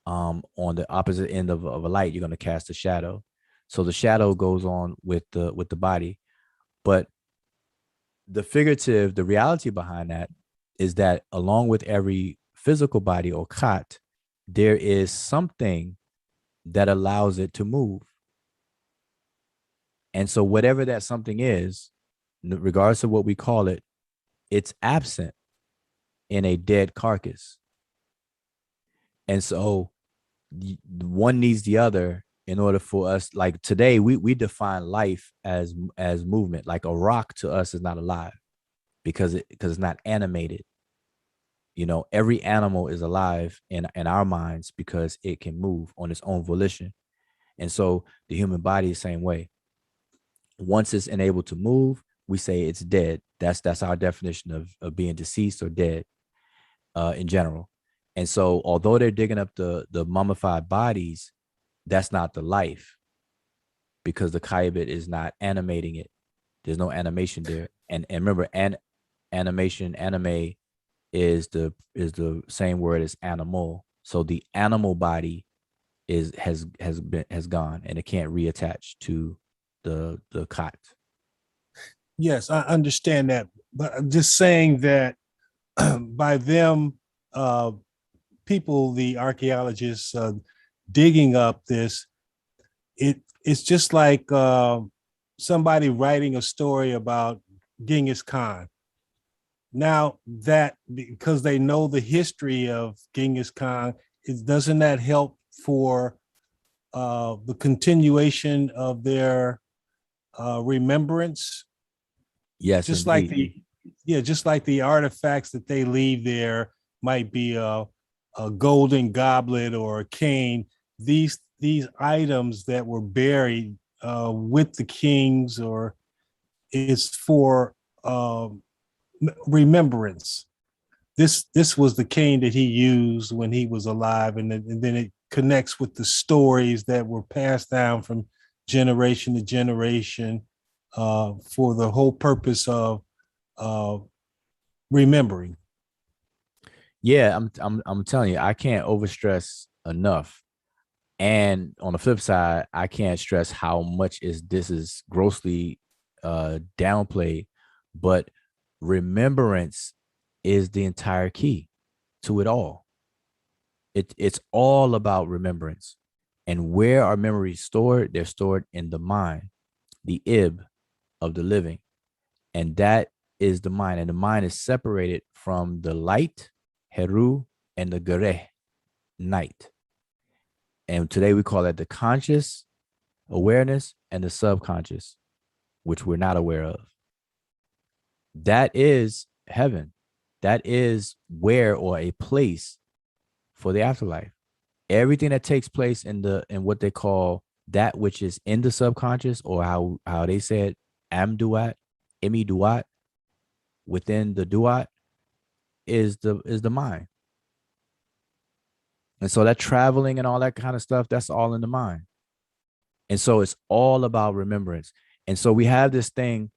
On the opposite end of a light, you're going to cast a shadow. So the shadow goes on with the body. But the reality behind that is that along with every physical body or khat, there is something that allows it to move. And so whatever that something is, regardless of what we call it, it's absent in a dead carcass. And so one needs the other in order for us. Like today, we define life as movement. Like a rock to us is not alive because it's not animated. Every animal is alive in our minds because it can move on its own volition. And so the human body is the same way. Once it's enabled to move, we say it's dead. That's our definition of being deceased or dead in general. And so although they're digging up the mummified bodies, that's not the life because the kaibit is not animating it. There's no animation there. And remember, anime is the same word as animal. So the animal body has gone and it can't reattach to the cot. Yes, I understand that, but I'm just saying that by them, people, the archaeologists digging up this, it's just like somebody writing a story about Genghis Khan. Now that because they know the history of Genghis Khan, doesn't that help for the continuation of their remembrance? Yes, Just like indeed. just like the artifacts that they leave there might be a golden goblet or a cane. These items that were buried with the kings, or is for remembrance. This was the cane that he used when he was alive, and then it connects with the stories that were passed down from generation to generation for the whole purpose of uh, remembering. Yeah, I'm telling you, I can't overstress enough. And on the flip side, I can't stress how much this is grossly downplayed, but remembrance is the entire key to it all. It's all about remembrance. And where are memories stored? They're stored in the mind, the ib of the living. And that is the mind. And the mind is separated from the light, heru, and the gereh, night. And today we call that the conscious awareness and the subconscious, which we're not aware of. That is heaven. That is where, or a place for the afterlife. Everything that takes place in what they call that which is in the subconscious, or how they said amduat, imi duat, within the duat, is the mind. And so that traveling and all that kind of stuff, that's all in the mind. And so it's all about remembrance. And so we have this thing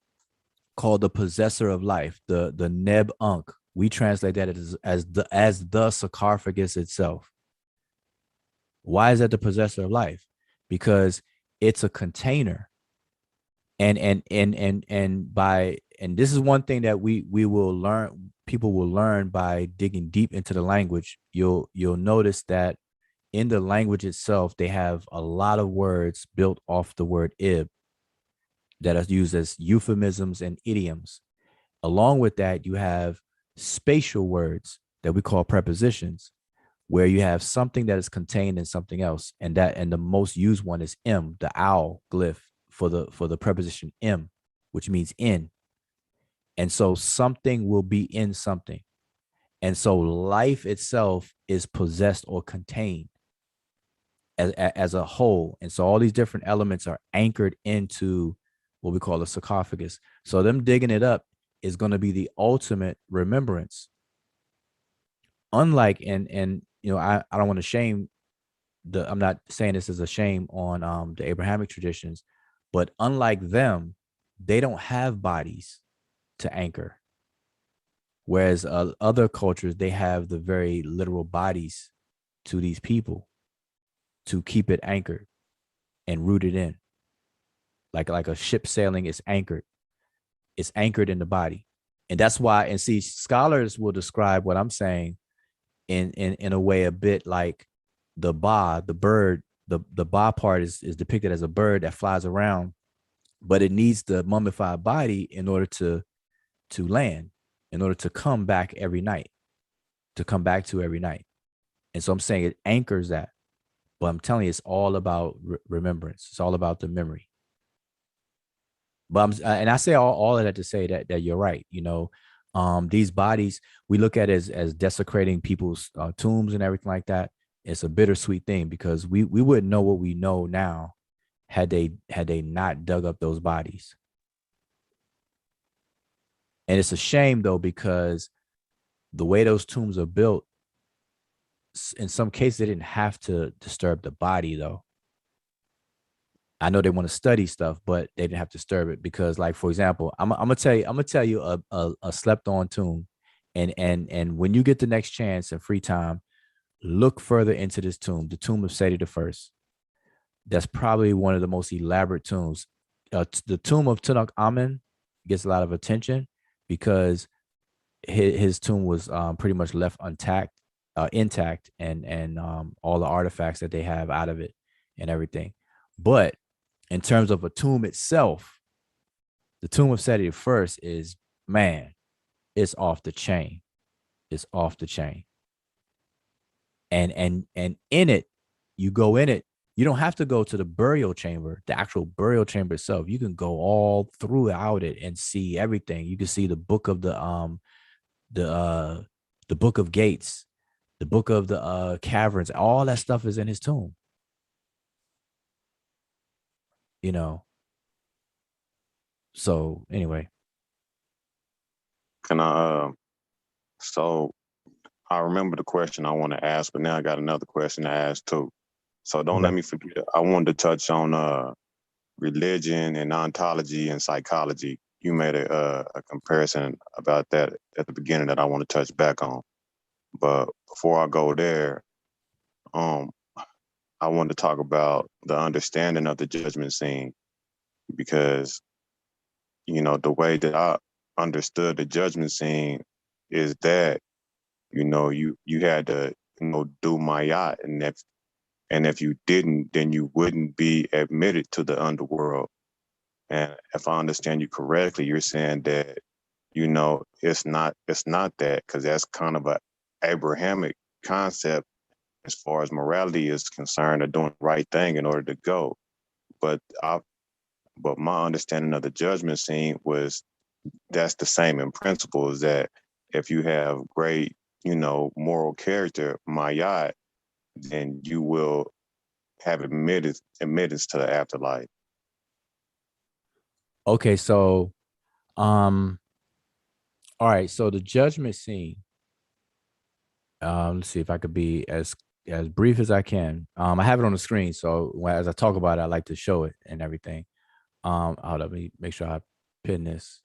called the possessor of life, the Neb Unk. We translate that as the sarcophagus itself. Why is that the possessor of life? Because it's a container. And this is one thing that we will learn, people will learn by digging deep into the language. You'll notice that in the language itself, they have a lot of words built off the word ib that are used as euphemisms and idioms. Along with that, you have spatial words that we call prepositions, where you have something that is contained in something else. And the most used one is m, the owl glyph for the preposition m, which means in. And so something will be in something. And so life itself is possessed or contained as a whole. And so all these different elements are anchored into what we call a sarcophagus. So them digging it up is going to be the ultimate remembrance. Unlike, and I don't want to shame I'm not saying this is a shame on the Abrahamic traditions, but unlike them, they don't have bodies to anchor. Whereas other cultures, they have the very literal bodies to these people to keep it anchored and rooted in. Like a ship sailing is anchored. It's anchored in the body. And that's why, and see, scholars will describe what I'm saying in a way a bit like the ba, the bird, the ba part is depicted as a bird that flies around, but it needs the mummified body in order to land, in order to come back every night, to come back to every night. And so I'm saying it anchors that, but I'm telling you, it's all about remembrance. It's all about the memory. But and I say all of that to say that you're right. These bodies we look at as desecrating people's tombs and everything like that. It's a bittersweet thing because we wouldn't know what we know now had they not dug up those bodies. And it's a shame though, because the way those tombs are built, in some cases, they didn't have to disturb the body though. I know they want to study stuff, but they didn't have to disturb it because, like, for example, I'm gonna tell you a slept on tomb, and when you get the next chance and free time, look further into this tomb, the tomb of Seti the First. That's probably one of the most elaborate tombs. The tomb of Tutankhamun gets a lot of attention because his tomb was pretty much left intact, and all the artifacts that they have out of it and everything. But in terms of a tomb itself, the tomb of Seti first is, man, it's off the chain. It's off the chain. And in it, you go in it. You don't have to go to the burial chamber, the actual burial chamber itself. You can go all throughout it and see everything. You can see the book of the book of gates, the book of the caverns. All that stuff is in his tomb. You know. So anyway, Can so I remember the question I want to ask, but now I got another question to ask too. So don't let me forget. I wanted to touch on religion and ontology and psychology. You made a comparison about that at the beginning that I want to touch back on. But before I go there, I want to talk about the understanding of the judgment scene, because the way that I understood the judgment scene is that you had to do mayat, and if you didn't, then you wouldn't be admitted to the underworld. And if I understand you correctly, you're saying that it's not that, because that's kind of a Abrahamic concept as far as morality is concerned, of doing the right thing in order to go. But my understanding of the judgment scene was that's the same in principle, is that if you have great, moral character, mayat, then you will have admittance to the afterlife. okay, so all right, so the judgment scene. Let's see if I could be as brief as I can. I have it on the screen, so as I talk about it, I like to show it and everything. Hold up, let me make sure I pin this.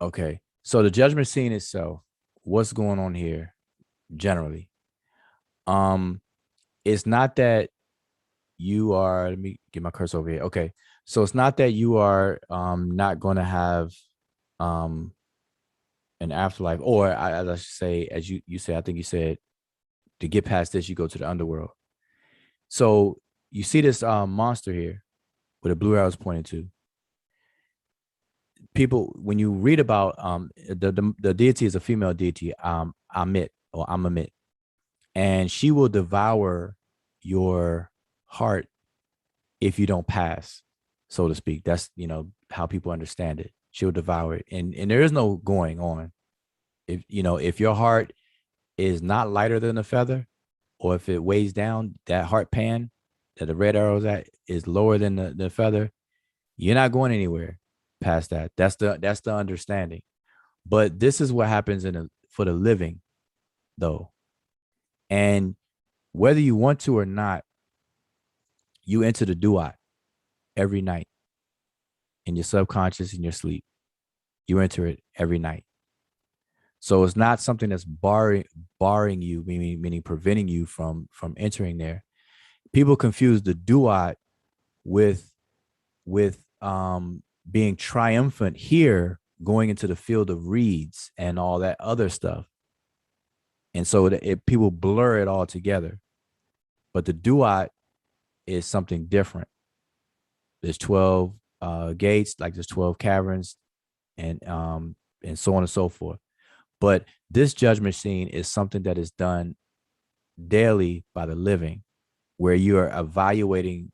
Okay, so the judgment scene itself, what's going on here generally? It's not that you are. Let me get my cursor over here. Okay, so it's not that you are not going to have an afterlife, or as I should say, as you said, I think you said, to get past this, you go to the underworld. So you see this monster here with a blue arrow is pointing to. People, when you read about the deity is a female deity, Amit or Amamit, and she will devour your heart if you don't pass, so to speak. That's how people understand it. She'll devour it, and there is no going on. If your heart is not lighter than a feather, or if it weighs down, that heart pan that the red arrow is at is lower than the feather, you're not going anywhere past that. That's the understanding. But this is what happens for the living, though. And whether you want to or not, you enter the duat every night in your subconscious, in your sleep. You enter it every night. So it's not something that's barring you, meaning preventing you from entering there. People confuse the duat with being triumphant here, going into the field of reeds and all that other stuff. And so people blur it all together. But the duat is something different. There's 12 gates, like there's 12 caverns, and so on and so forth. But this judgment scene is something that is done daily by the living, where you are evaluating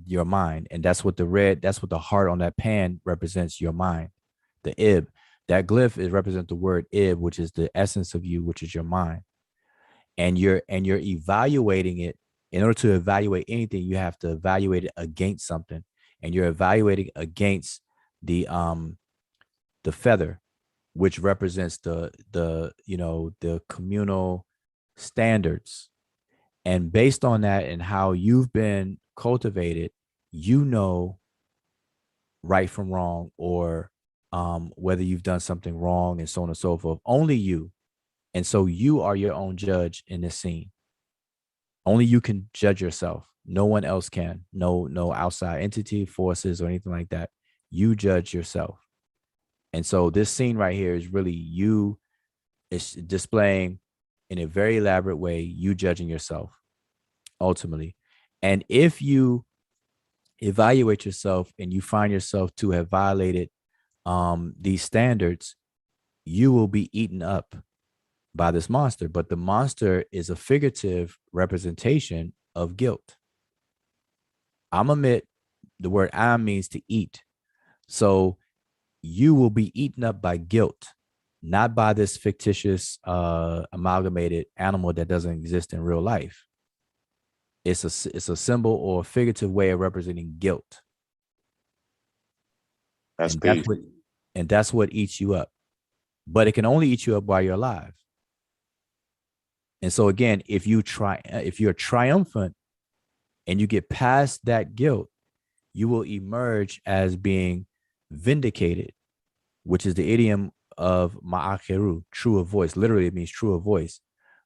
your mind. And that's what the heart on that pan represents, your mind. The ib, that glyph is represent the word ib, which is the essence of you, which is your mind. And you're evaluating it. In order to evaluate anything, you have to evaluate it against something. And you're evaluating against the feather, which represents the communal standards. And based on that and how you've been cultivated, you know right from wrong, or whether you've done something wrong and so on and so forth. Only you. And so you are your own judge in this scene. Only you can judge yourself. No one else can. No outside entity, forces, or anything like that. You judge yourself. And so this scene right here is really you. It's displaying in a very elaborate way you judging yourself ultimately. And if you evaluate yourself and you find yourself to have violated these standards, you will be eaten up by this monster. But the monster is a figurative representation of guilt. I'm admit the word "am" means to eat. So you will be eaten up by guilt, not by this fictitious amalgamated animal that doesn't exist in real life. It's a symbol or a figurative way of representing guilt. That's And peace. that's what eats you up. But it can only eat you up while you're alive. And so again, if you're triumphant and you get past that guilt, you will emerge as being vindicated, which is the idiom of ma'akeru, true of voice. Literally, it means true of voice,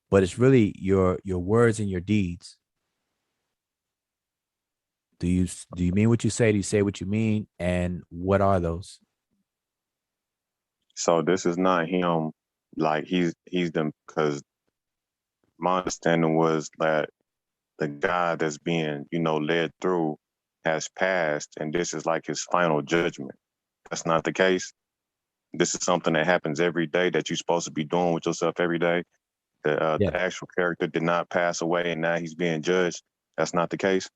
but it's really your words and your deeds. Do you mean what you say? Do you say what you mean? And what are those? So this is not him, like he's them, because my understanding was that the guy that's being, led through has passed, and this is like his final judgment. That's not the case. This is something that happens every day that you're supposed to be doing with yourself every day. Yeah. The actual character did not pass away, and now he's being judged. That's not the case.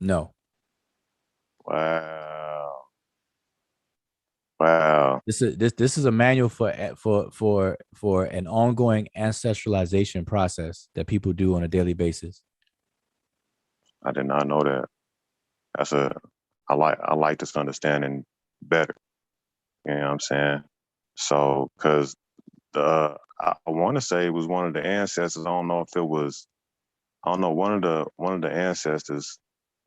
No. Wow. Wow. This is a manual for an ongoing ancestralization process that people do on a daily basis. I did not know that. I like this understanding better. You know what I'm saying? So, because I want to say it was one of the ancestors. I don't know if it was. I don't know. One of the ancestors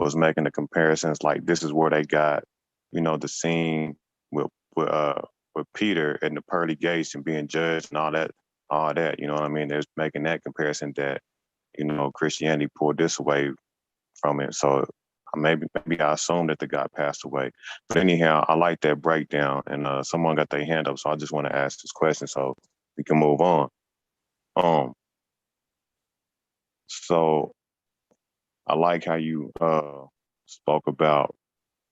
was making the comparisons. Like this is where they got, the scene with with, uh, with Peter and the pearly gates and being judged and all that. All that. You know what I mean? They're making that comparison that Christianity pulled this away from it. So maybe I assumed that the guy passed away. But anyhow, I like that breakdown. And someone got their hand up, so I just want to ask this question so we can move on. So I like how you spoke about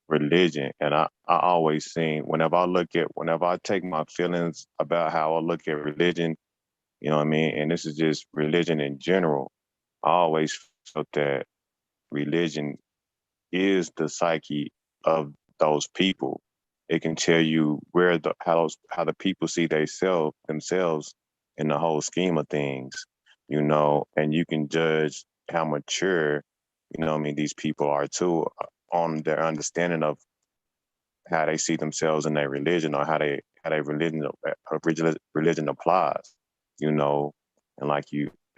religion, and I always seen whenever I take my feelings about how I look at religion, you know what I mean, and this is just religion in general. I always felt that religion is the psyche of those people. It can tell you how the people see themselves in the whole scheme of things, and you can judge how mature, these people are too on their understanding of how they see themselves in their religion or how they religion applies, you know, and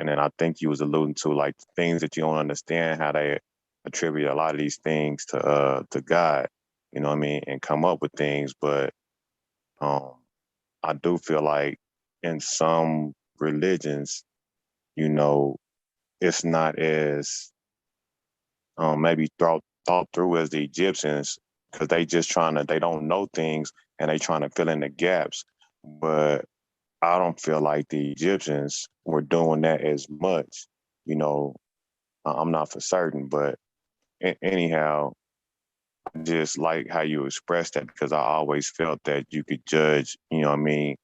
and then I think you was alluding to like things that you don't understand how they attribute a lot of these things to God, you know what I mean, and come up with things. But um, I do feel like in some religions, you know, it's not as maybe thought through as the Egyptians because they don't know things and they trying to fill in the gaps. But I don't feel like the Egyptians were doing that as much. You know, I'm not for certain, but anyhow, I just like how you expressed that because I always felt that you could judge, you know what I mean,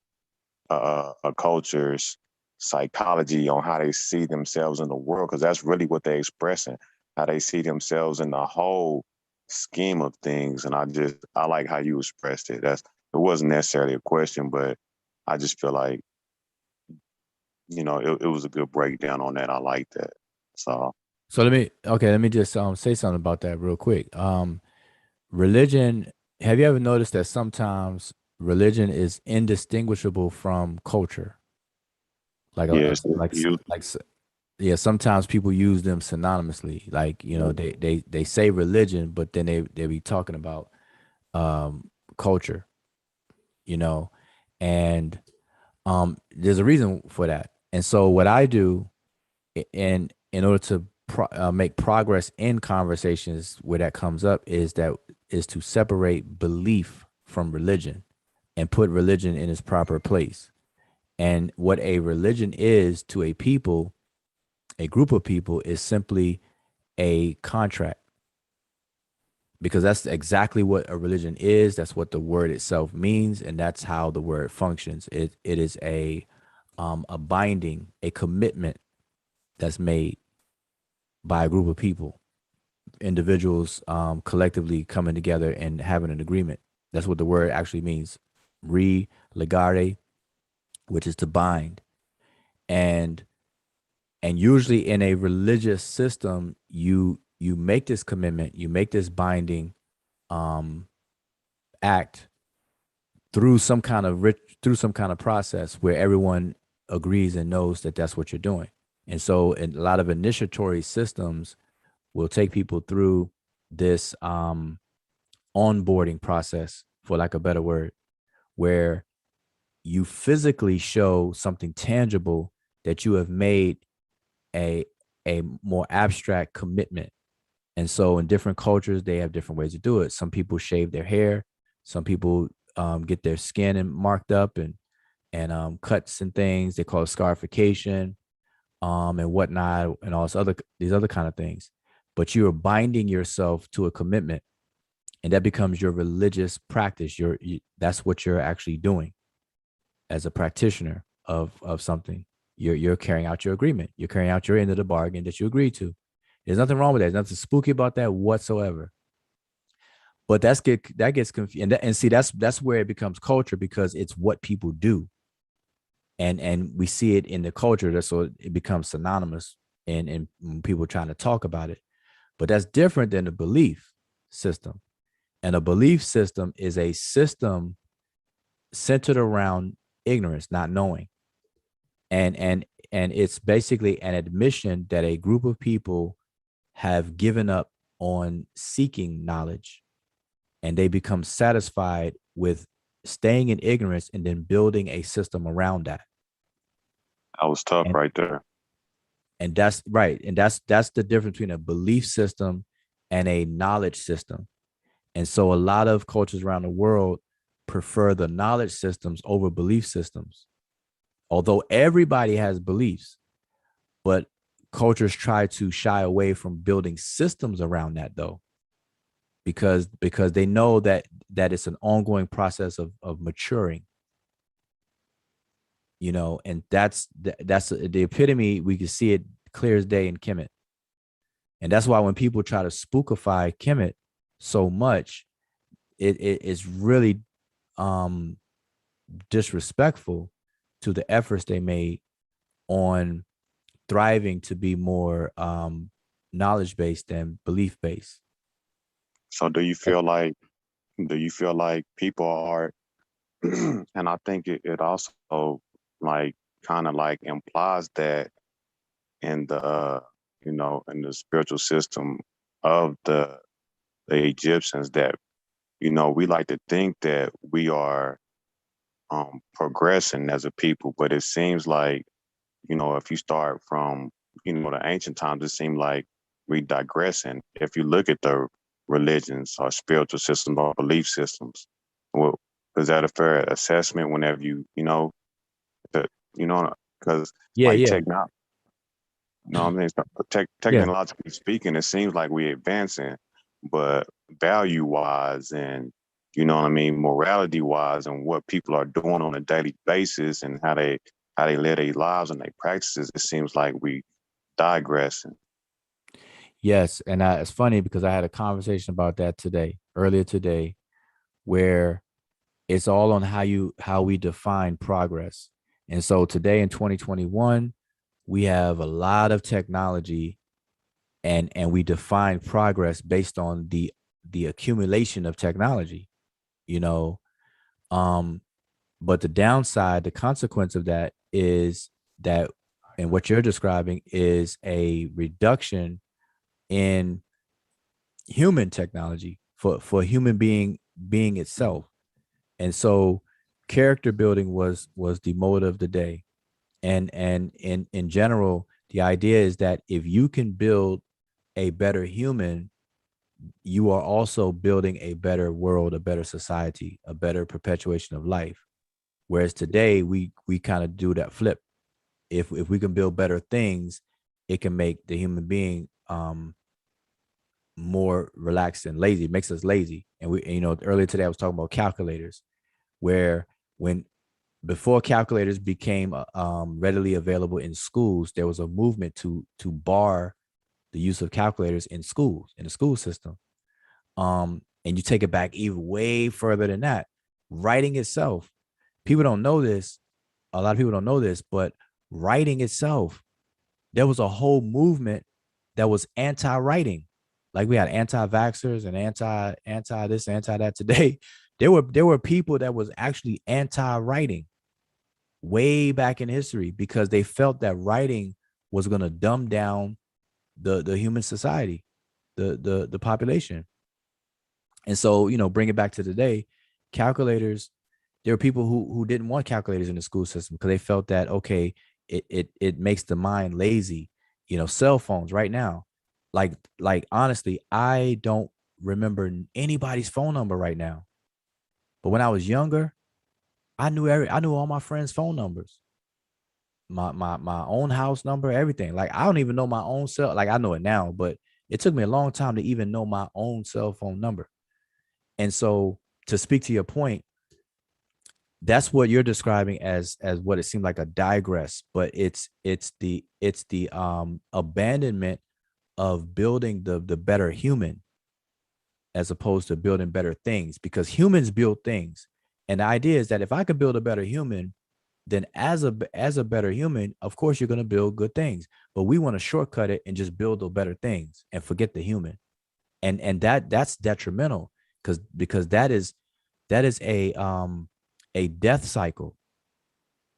a culture's psychology on how they see themselves in the world, because that's really what they're expressing, how they see themselves in the whole scheme of things. And I like how you expressed it. It wasn't necessarily a question, but I just feel like, it was a good breakdown on that. I like that. So So let me just say something about that real quick. Religion, have you ever noticed that sometimes religion is indistinguishable from culture? Like a yes, like you like yeah, sometimes people use them synonymously. Like, you know, they say religion, but then they be talking about culture, you know, and there's a reason for that. And so what I do in order to make progress in conversations where that comes up is to separate belief from religion and put religion in its proper place. And what a religion is to a people, a group of people, is simply a contract, because that's exactly what a religion is. That's what the word itself means, and that's how the word functions. It is a binding, a commitment that's made by a group of people, individuals, collectively coming together and having an agreement. That's what the word actually means. Legare, which is to bind. And usually in a religious system, you make this commitment, you make this binding act through some kind of through some kind of process where everyone agrees and knows that that's what you're doing. And so in a lot of initiatory systems will take people through this onboarding process, for lack of a better word, where you physically show something tangible that you have made a more abstract commitment. And so in different cultures, they have different ways to do it. Some people shave their hair, some people get their skin and marked up and cuts and things. They call it scarification, and whatnot, and all these other kind of things. But you are binding yourself to a commitment, and that becomes your religious practice. That's what you're actually doing as a practitioner of something. You're carrying out your agreement. You're carrying out your end of the bargain that you agreed to. There's nothing wrong with that. There's nothing spooky about that whatsoever. But that gets confused, and see that's where it becomes culture, because it's what people do, and we see it in the culture. So it becomes synonymous, and people trying to talk about it. But that's different than a belief system. And a belief system is a system centered around ignorance, not knowing. And it's basically an admission that a group of people have given up on seeking knowledge, and they become satisfied with staying in ignorance and then building a system around that. I was tough And, right there. and that's right. And that's the difference between a belief system and a knowledge system. And so a lot of cultures around the world prefer the knowledge systems over belief systems. Although everybody has beliefs, but cultures try to shy away from building systems around that, though, because they know that it's an ongoing process of maturing, and that's the epitome. We can see it clear as day in Kemet. And that's why when people try to spookify Kemet so much, it's really disrespectful to the efforts they made on thriving to be more knowledge based than belief based. So do you feel like people are and I think it also like kind of like implies that in the in the spiritual system of the Egyptians, that we like to think that we are progressing as a people, but it seems like if you start from the ancient times, it seemed like we digressing. If you look at the religions or spiritual systems or belief systems, well, is that a fair assessment? Whenever that because Yeah, like yeah, technology, I mean, yeah. technologically speaking, it seems like we're advancing, but value wise and what I mean, morality wise, and what people are doing on a daily basis and how they live their lives and their practices, it seems like we digressing. Yes, and it's funny because I had a conversation about that earlier today, where it's all on how we define progress. And so today in 2021, we have a lot of technology, and we define progress based on the accumulation of technology, you know. Um, but the downside, the consequence of that is that and what you're describing is a reduction in human technology for human being itself. And so character building was the mode of the day. And in general, the idea is that if you can build a better human, you are also building a better world, a better society, a better perpetuation of life. Whereas today we kind of do that flip. If we can build better things, it can make the human being more relaxed and lazy. It makes us lazy. And earlier today I was talking about calculators, where when before calculators became readily available in schools, there was a movement to bar the use of calculators in schools, in the school system. And you take it back even way further than that. Writing itself, people don't know this. A lot of people don't know this, but writing itself, there was a whole movement that was anti-writing. Like we had anti-vaxxers and anti this, anti that. Today, there were people that was actually anti-writing way back in history because they felt that writing was going to dumb down the human society, the population. And so, bring it back to today, calculators, there were people who didn't want calculators in the school system because they felt that, okay, it makes the mind lazy. Cell phones right now, like honestly, I don't remember anybody's phone number right now. But when I was younger, I knew all my friends' phone numbers, my own house number, everything. Like I don't even know my own cell. Like I know it now, but it took me a long time to even know my own cell phone number. And so, to speak to your point, that's what you're describing as what it seemed like a digress, but it's the abandonment of building the better human as opposed to building better things, because humans build things. And the idea is that if I could build a better human, then as a better human, of course you're going to build good things. But we want to shortcut it and just build the better things and forget the human. And that's detrimental because that is a death cycle,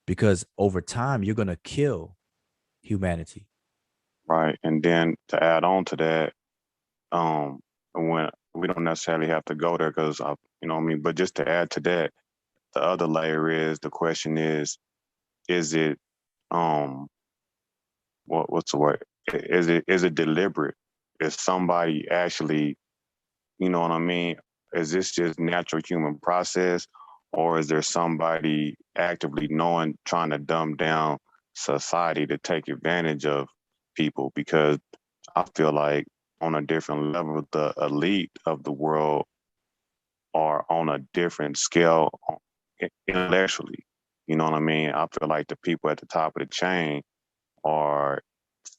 because over time you're going to kill humanity. Right. And then to add on to that, when we don't necessarily have to go there because but just to add to that, the other layer is the question is it what's the word? Is it deliberate? Is somebody actually, you know what I mean? Is this just natural human process, or is there somebody actively trying to dumb down society to take advantage of people? Because I feel like on a different level, the elite of the world are on a different scale intellectually. You know what I mean? I feel like the people at the top of the chain are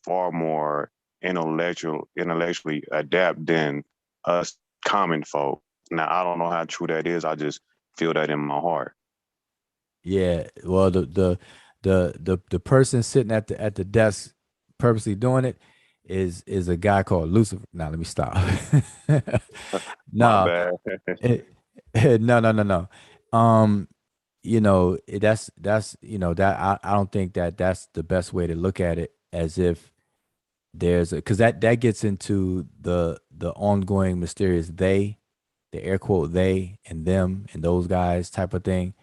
far more intellectually adept than us common folk. Now, I don't know how true that is. I just feel that in my heart. Yeah, well, the person sitting at the desk purposely doing it is a guy called Lucifer. Now let me stop. My No, bad. no. That's that I don't think that that's the best way to look at it, as if there's a, because that gets into the ongoing mysterious they, the air quote they and them and those guys type of thing.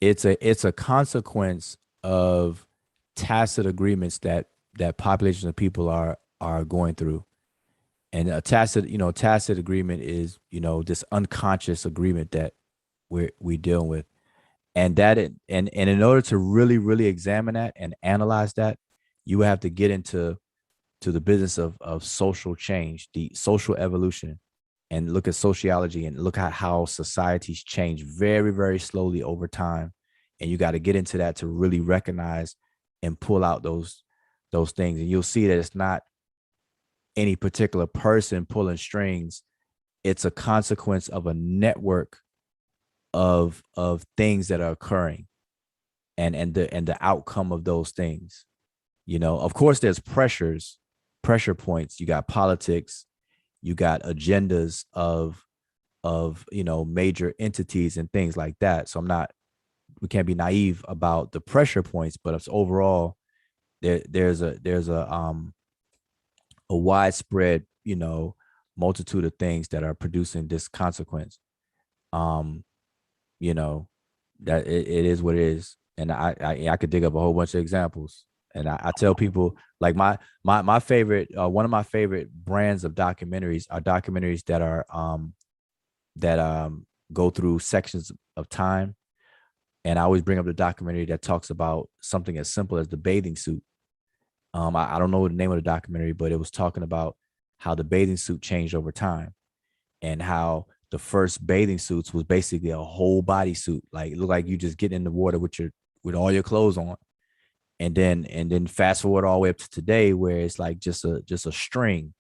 It's a consequence of tacit agreements that populations of people are going through. And a tacit agreement is, this unconscious agreement that we deal with. And and in order to really, really examine that and analyze that, you have to get into the business of social change, the social evolution, and look at sociology and look at how societies change very, very slowly over time. And you got to get into that to really recognize and pull out those things. And you'll see that it's not any particular person pulling strings. It's a consequence of a network of things that are occurring, and the outcome of those things. Of course there's pressure points. You got politics, you got agendas of major entities and things like that. So we can't be naive about the pressure points, but it's overall there's a widespread, multitude of things that are producing this consequence. Um, you know, that it is what it is. And I could dig up a whole bunch of examples. And I tell people like my favorite, one of my favorite brands of documentaries are documentaries that go through sections of time. And I always bring up the documentary that talks about something as simple as the bathing suit. I don't know the name of the documentary, but it was talking about how the bathing suit changed over time, and how the first bathing suits was basically a whole body suit. Like it looked like you just get in the water with all your clothes on. And then fast forward all the way up to today, where it's like just a string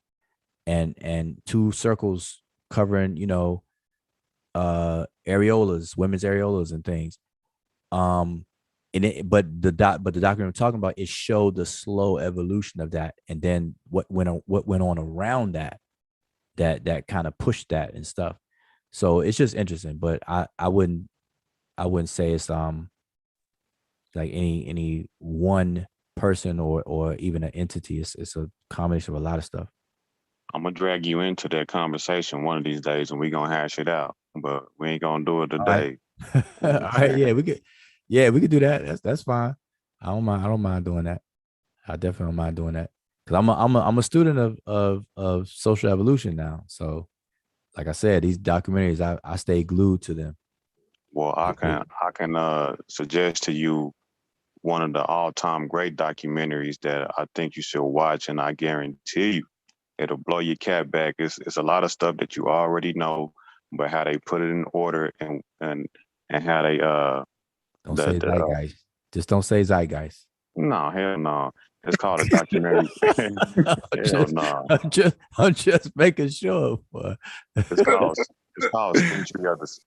and two circles covering, areolas, women's areolas and things. Um, but the document I'm talking about, it showed the slow evolution of that, and then what went on around that kind of pushed that and stuff. So it's just interesting, but I wouldn't say it's like any one person or even an entity. It's a combination of a lot of stuff. I'm gonna drag you into that conversation one of these days, and we gonna hash it out. But we ain't gonna do it All right. today. All right, we could do that. That's fine. I don't mind doing that. I definitely don't mind doing that. Because I'm a student of social evolution now. So like I said, these documentaries, I stay glued to them. Well, I can suggest to you one of the all-time great documentaries that I think you should watch, and I guarantee you it'll blow your cat back. It's a lot of stuff that you already know, but how they put it in order and how they Don't say the zeitgeist. Just don't say zeitgeist. no, hell no. It's called a documentary. Hell no. I'm just making sure. Boy. It's called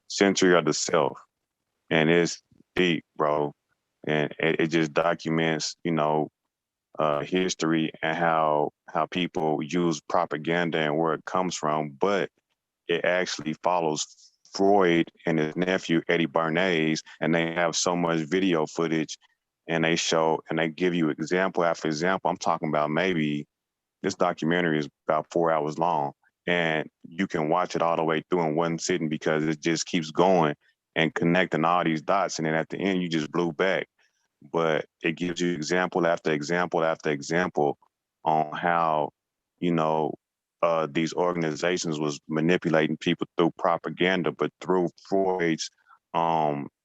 Century of the Self, and it's deep, bro. And it just documents, history and how people use propaganda and where it comes from, but it actually follows Freud and his nephew Eddie Bernays, and they have so much video footage, and they show and they give you example after example. I'm talking about maybe this documentary is about 4 hours long, and you can watch it all the way through in one sitting because it just keeps going and connecting all these dots, and then at the end you just blew back. But it gives you example after example after example on how, you know, these organizations was manipulating people through propaganda, but through Freud's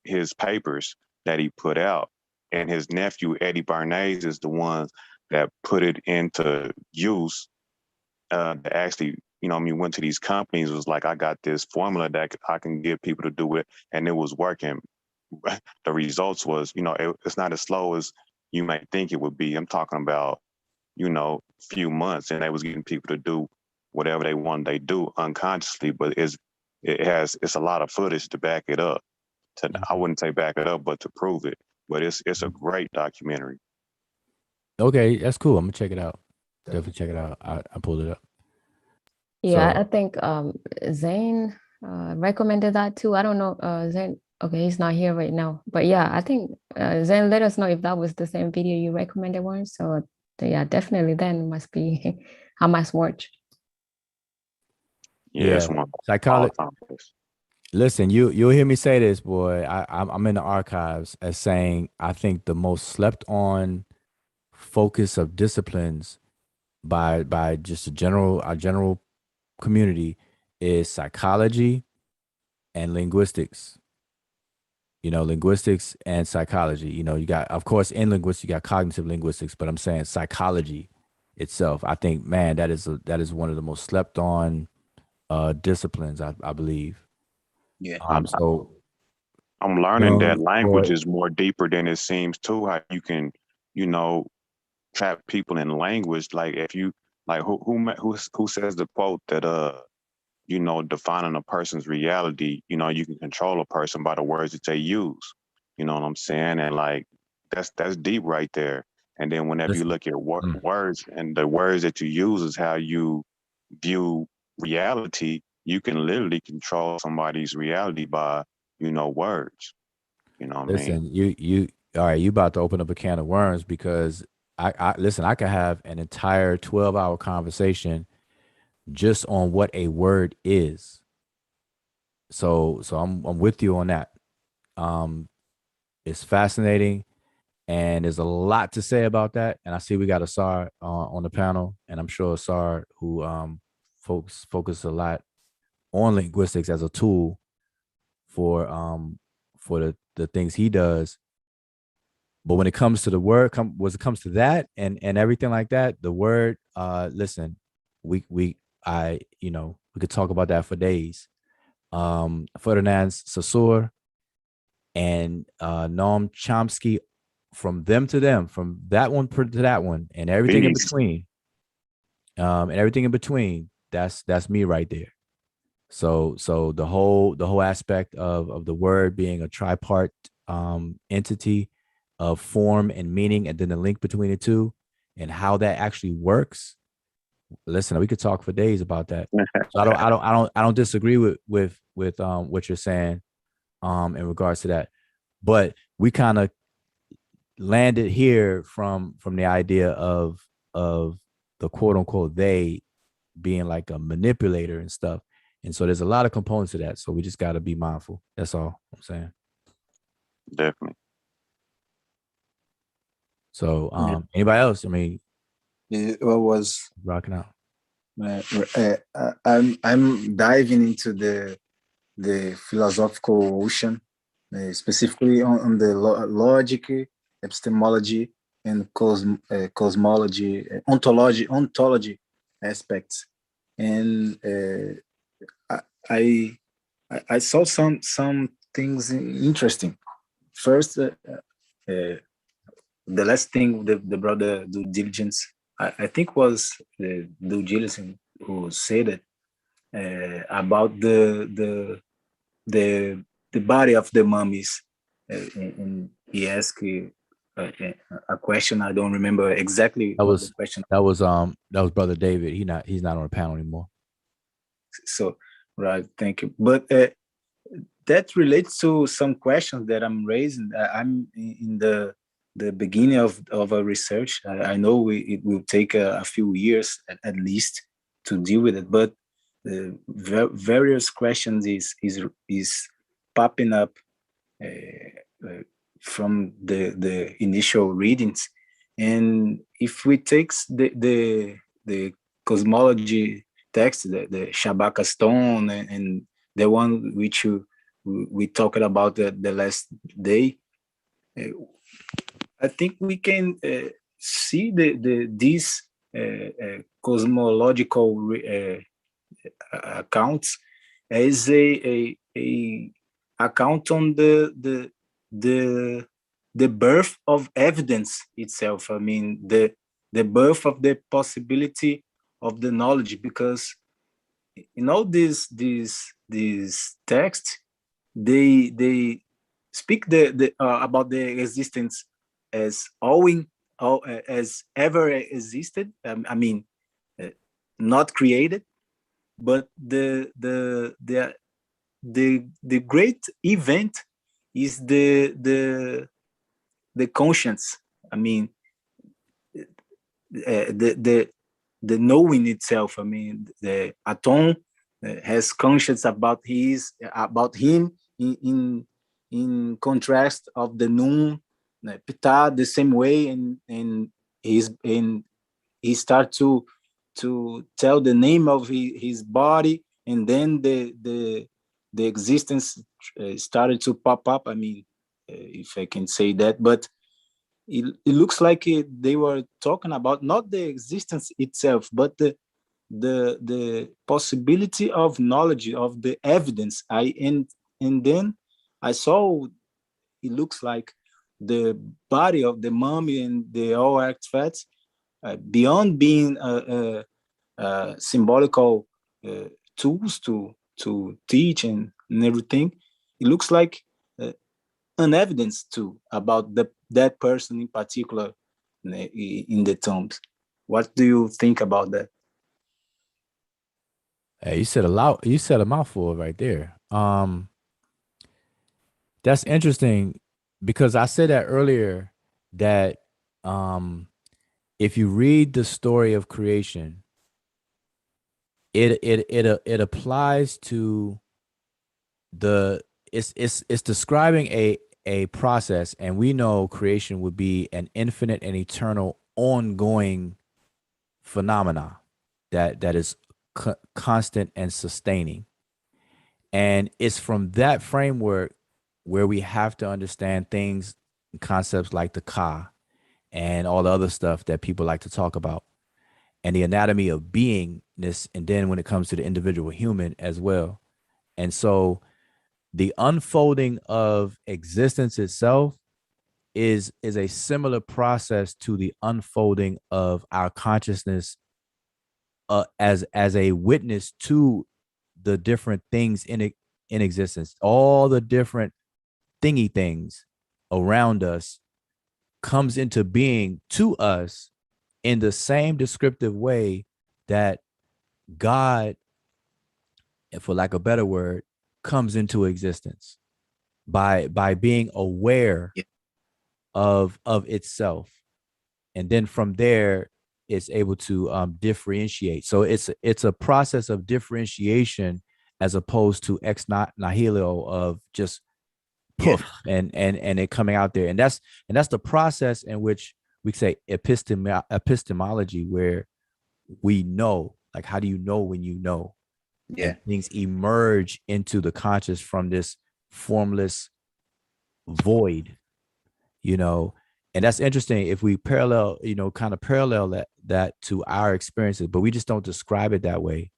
his papers that he put out. And his nephew Eddie Bernays is the one that put it into use. That actually, went to these companies, was like, I got this formula that I can get people to do it, and it was working. The results was, it's not as slow as you might think it would be. I'm talking about, few months, and they was getting people to do whatever they wanted they do unconsciously, but it's a lot of footage to back it up. I wouldn't say back it up, but to prove it. But it's a great documentary. Okay, that's cool. I'm gonna check it out. Definitely check it out. I pulled it up. Yeah, So- I think Zane recommended that too. I don't know, Zane. Okay, he's not here right now, but yeah, I think Zane let us know if that was the same video you recommended one. So yeah, definitely then must be I must watch. Yeah, it's one psychology. all time. Listen, you'll hear me say this, boy. I'm in the archives as saying I think the most slept on focus of disciplines by just our general community is psychology and linguistics. Linguistics and psychology. You got, of course, in linguistics, you got cognitive linguistics, but I'm saying psychology itself. I think, man, that is one of the most slept on disciplines, I believe. Yeah. So I'm learning that language is more deeper than it seems too. How you can, trap people in language. Like if you like who says the quote that defining a person's reality, you can control a person by the words that they use. You know what I'm saying? And like that's deep right there. And then whenever you look at words, and the words that you use is how you view reality, you can literally control somebody's reality by, words. You know what I mean? Listen, you all right, you about to open up a can of worms, because I listen, I could have an entire 12-hour conversation just on what a word is. So I'm with you on that. Um, it's fascinating, and there's a lot to say about that. And I see we got Asar on the panel, and I'm sure Asar, who focus a lot on linguistics as a tool for the things he does. But when it comes to the word, when it comes to that and everything like that, the word, listen, we could talk about that for days. Ferdinand Saussure and Noam Chomsky, from them to them, from that one to that one, and everything in Beast. between. That's me right there. So the whole aspect of the word being a tripart entity of form and meaning, and then the link between the two, and how that actually works. Listen, we could talk for days about that. So I don't disagree with what you're saying in regards to that. But we kind of landed here from the idea of the quote unquote they being like a manipulator and stuff. And so there's a lot of components to that. So we just got to be mindful. That's all I'm saying. Definitely. So anybody else? I mean, What was rocking out. I'm diving into the philosophical ocean, specifically on the logic, epistemology, and cosmology, ontology aspects. And I saw some things interesting. First, the last thing the brother due diligence, I think was the due diligence who said it about the body of the mummies, and he asked a question. I don't remember exactly what the question. That was Brother David. He's not on the panel anymore. So right, thank you. But that relates to some questions that I'm raising. I'm in the beginning of a research. I know it will take a few years at least to deal with it, but various questions is popping up from the initial readings. And if we take the cosmology text, the Shabaka stone, and the one which we talked about the last day, I think we can see these cosmological accounts as a account on the birth of evidence itself. I mean, the birth of the possibility of the knowledge, because in all these texts, they speak about the existence as as ever existed. I mean, not created, but the great event is the conscience. I mean, the knowing itself. I mean, the atom has conscience about him in contrast of the noon, Ptah the same way, and he start to tell the name of his body, and then the existence started to pop up. I mean, if I can say that, but it looks like they were talking about not the existence itself, but the possibility of knowledge, of the evidence. And then I saw it looks like the body of the mummy and the all artifacts, beyond being symbolical tools to teach and everything, it looks like an evidence too about that person in particular in the tombs. What do you think about that? Hey, you said a lot. You said a mouthful right there. That's interesting because I said that earlier that if you read the story of creation, it applies to the it's describing a process, and we know creation would be an infinite and eternal ongoing phenomena that is constant and sustaining. And it's from that framework where we have to understand things, concepts like the ka and all the other stuff that people like to talk about, and the anatomy of beingness. And then when it comes to the individual human as well. And so the unfolding of existence itself is a similar process to the unfolding of our consciousness, as a witness to the different things in existence, all the different thingy things around us comes into being to us in the same descriptive way that God, for lack of a better word, comes into existence by being aware Yeah. of itself, and then from there it's able to differentiate. So it's a process of differentiation as opposed to ex nihilo of just poof and it coming out there. And that's the process in which we say epistemology, where we know, like, how do you know when you know? Yeah. And things emerge into the conscious from this formless void, you know. And that's interesting if we parallel, kind of parallel that to our experiences, but we just don't describe it that way.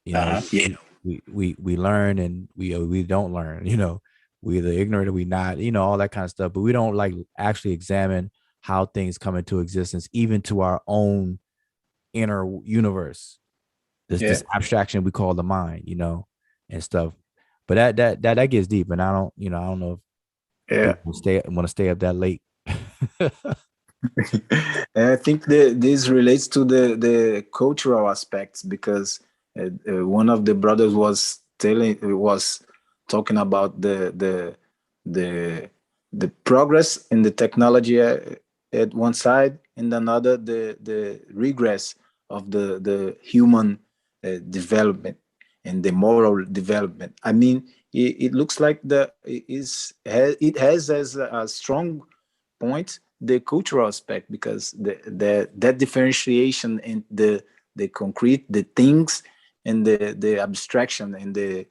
Yeah. We learn and we don't learn, we either ignorant or we not, all that kind of stuff, but we don't like actually examine how things come into existence, even to our own inner universe, this abstraction we call the mind, and stuff. But that gets deep, and I don't know if Yeah. people want to stay up that late. And I think that this relates to the cultural aspects, because one of the brothers was talking about the progress in the technology at one side, and another the regress of the human development and the moral development. I mean, it looks like it has as a strong point the cultural aspect, because that differentiation in the concrete, the things, and the abstraction, and the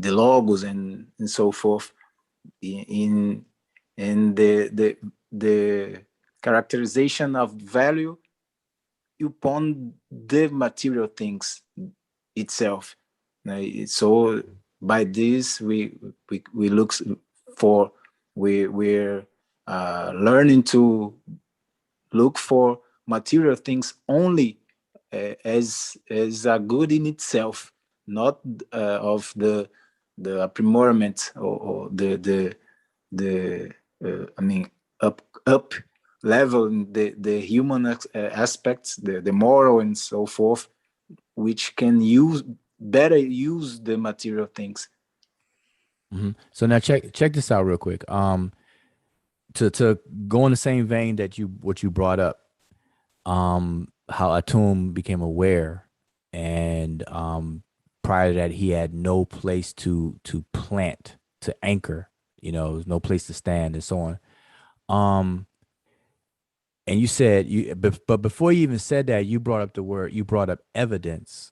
logos, and so forth, in the characterization of value upon the material things itself. So by this we look for, we're learning to look for material things only as a good in itself, not of the aprimorment, or the I mean, up level in the human aspects, the moral and so forth, which can better use the material things. Mm-hmm. So now check this out real quick. To go in the same vein that what you brought up, how Atum became aware, and prior to that he had no place to plant, to anchor, no place to stand, and so on. And you said but before you even said that, you brought up evidence.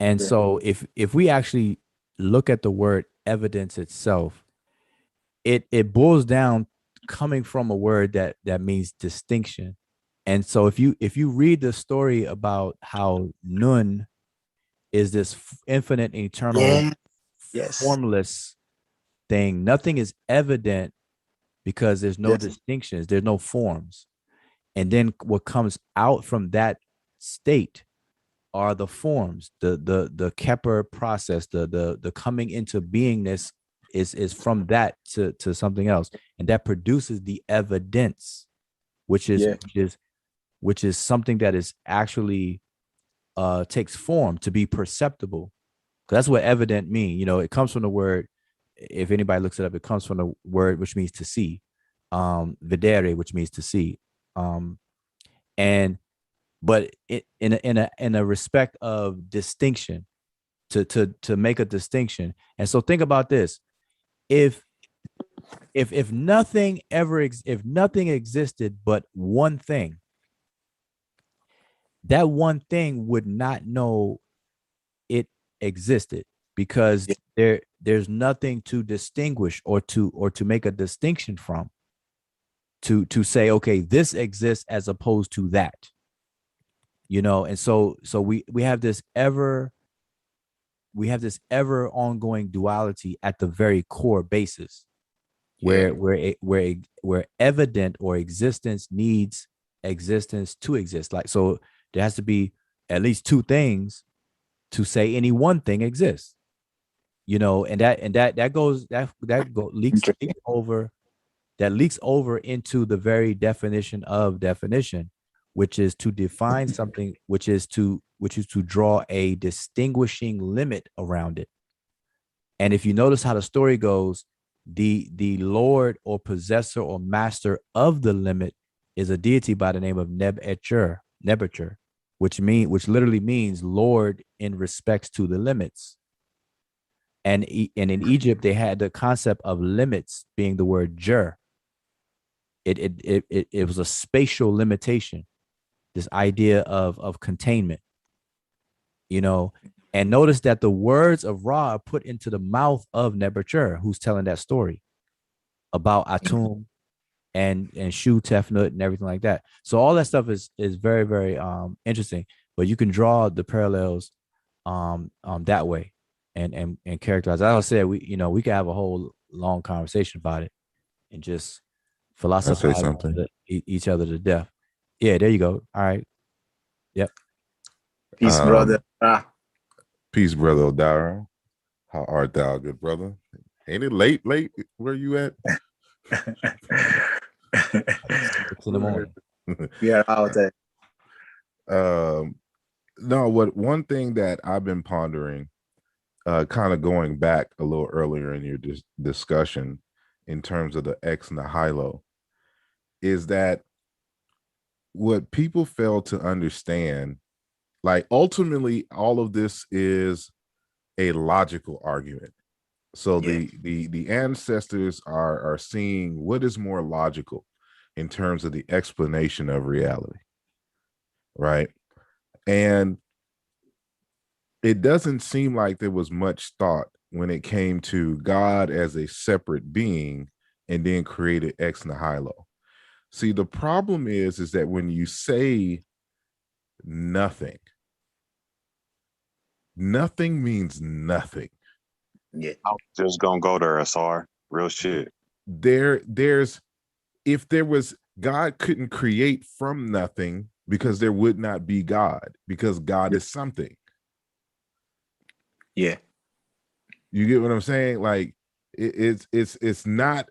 And so if we actually look at the word evidence itself, it boils down, coming from a word that means distinction. And so if you read the story about how Nun is this infinite, eternal, Yes. formless thing, nothing is evident because there's no distinctions, there's no forms. And then what comes out from that state are the forms, the Kepler process, the coming into beingness is from that to something else, and that produces the evidence, which is something that is actually takes form to be perceptible. That's what evident mean. It comes from the word. If anybody looks it up, it comes from the word which means to see, vedere, which means to see. And but in a respect of distinction, to make a distinction. And so think about this: if nothing if nothing existed but one thing, that one thing would not know it existed, because there's nothing to distinguish or to make a distinction from, to say, okay, this exists as opposed to that, and so we have this ever ongoing duality at the very core basis, where evident or existence needs existence to exist. Like, so there has to be at least two things to say any one thing exists, and that goes leaks over into the very definition of definition, which is to define something, which is to draw a distinguishing limit around it. And if you notice how the story goes, the lord or possessor or master of the limit is a deity by the name of Netcher, which literally means lord in respects to the limits. And in Egypt, they had the concept of limits being the word jer. It was a spatial limitation, this idea of containment, and notice that the words of Ra are put into the mouth of Nebuchadnezzar, who's telling that story about Atum and Shu Tefnut and everything like that. So all that stuff is very, very interesting, but you can draw the parallels that way and characterize. As I said, we could have a whole long conversation about it and just philosophize each other to death. Yeah, there you go. All right. Yep. Peace, brother. Peace, brother Odara. How art thou, good brother? Ain't it late? Where you at? It's in the morning. We are out there. No, one thing that I've been pondering, kind of going back a little earlier in your discussion in terms of the ex nihilo, is that what people fail to understand, like ultimately all of this is a logical argument. So the ancestors are seeing what is more logical in terms of the explanation of reality, right? And it doesn't seem like there was much thought when it came to God as a separate being and then created ex nihilo. See, the problem is that when you say nothing means nothing. Yeah. I'm just gonna go there, Asar. Real shit. There's if there was, God couldn't create from nothing because there would not be God, because God is something. Yeah. You get what I'm saying? Like it's not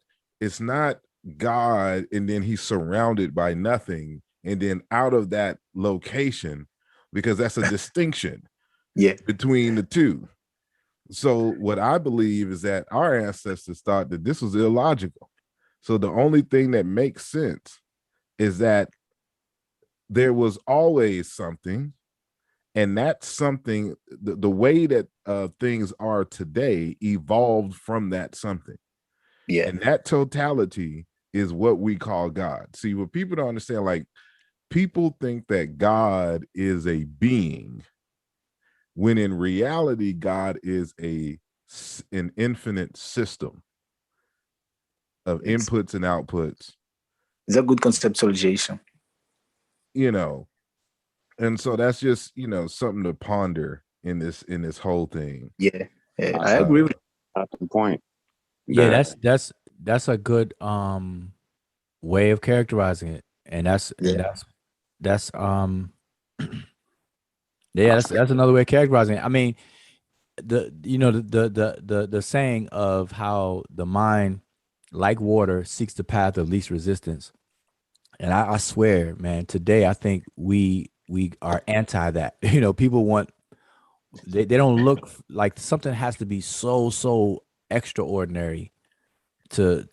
God and then he's surrounded by nothing and then out of that location, because that's a distinction between the two. So what I believe is that our ancestors thought that this was illogical. So the only thing that makes sense is that there was always something, and that something, the way that things are today evolved from that something. Yeah. And that totality is what we call God. See, what people don't understand, like people think that God is a being, when in reality, God is an infinite system of inputs and outputs. It's a good conceptualization. And so that's just, something to ponder in this whole thing. Yeah, I agree with That's the point. Yeah, that's a good way of characterizing it. And that's that's another way of characterizing it. I mean, the saying of how the mind, like water, seeks the path of least resistance. And I swear, man, today I think we are anti that. People want, they don't look like something has to be so extraordinary to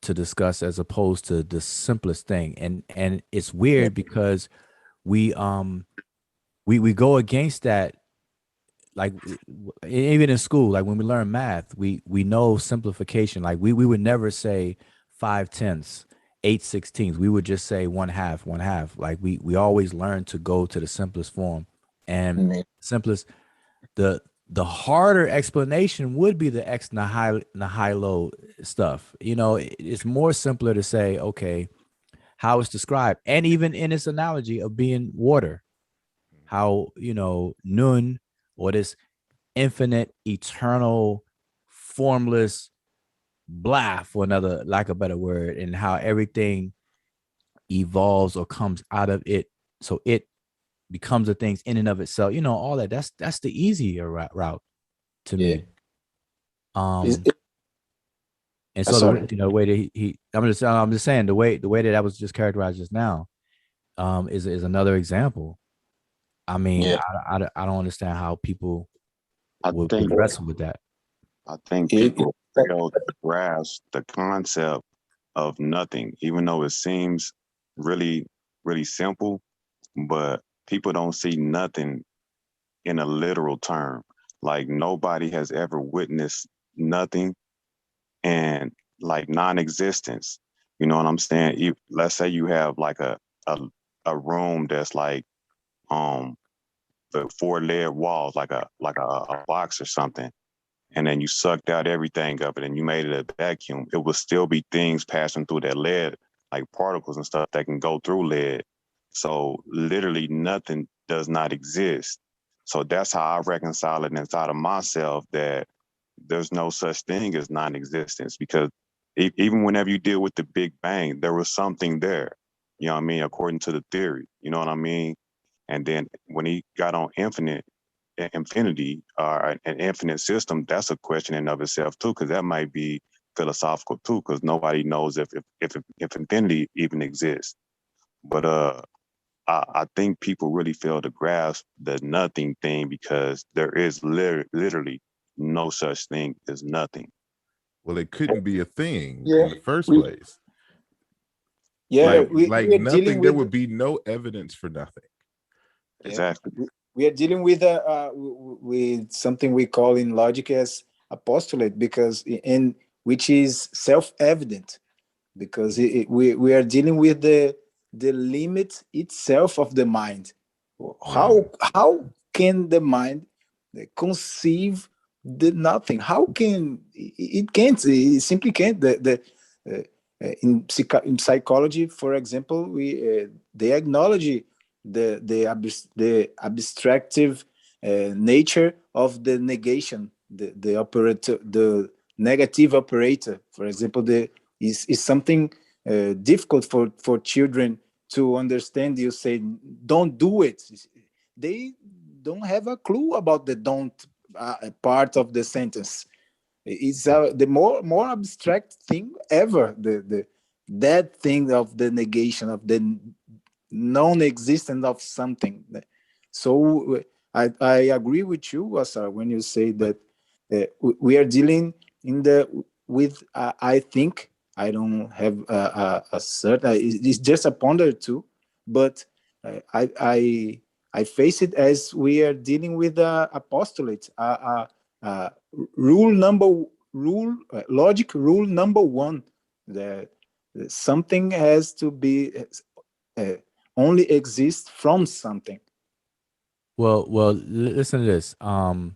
discuss as opposed to the simplest thing. And it's weird because we we go against that. Like even in school, like when we learn math, we know simplification. Like we would never say 5/10, 8/16. We would just say 1/2, 1/2. Like we always learn to go to the simplest form. And simplest, the harder explanation would be the X nihilo stuff. It's more simpler to say, okay, how it's described. And even in its analogy of being water, how, nun, or this infinite, eternal, formless blah, for another lack of a better word, and how everything evolves or comes out of it. So it becomes the things in and of itself, all that. That's the easier route to me. And so the way that he I'm just saying the way that was just characterized just now, is another example. I mean, I don't understand how people would wrestle with that. I think people fail to grasp the concept of nothing, even though it seems really, really simple, but people don't see nothing in a literal term. Like nobody has ever witnessed nothing and like non-existence. You know what I'm saying? Let's say you have like a room that's like the four layered walls, like a box or something, and then you sucked out everything of it and you made it a vacuum. It will still be things passing through that lead, like particles and stuff that can go through lead. So literally nothing does not exist. So that's how I reconcile it inside of myself, that there's no such thing as non-existence, because even whenever you deal with the Big Bang, there was something there, you know what I mean, according to the theory, you know what I mean? And then when he got on infinity, or an infinite system, that's a question in of itself too, because that might be philosophical too, because nobody knows if infinity even exists. But I think people really fail to grasp the nothing thing, because there is literally no such thing as nothing. Well, it couldn't be a thing in the first place. Yeah, like nothing. There would be no evidence for nothing. Exactly. We are dealing with something we call in logic as a postulate, which is self-evident, because we are dealing with the limit itself of the mind. How can the mind conceive the nothing? How can it can't? It simply can't. In psychology, for example, they acknowledge the abstractive nature of the negation, the operator, the negative operator. For example, is something difficult for children to understand. You say, don't do it. They don't have a clue about the don't part of the sentence. It's the more abstract thing ever, that thing of the negation, of the non-existence of something. So I agree with you, Asar, when you say that we are dealing with I think, I don't have a certain, it's just a ponder too, but I face it as we are dealing with a postulate, logic rule number one, that something has to be only exist from something. Well, listen to this. The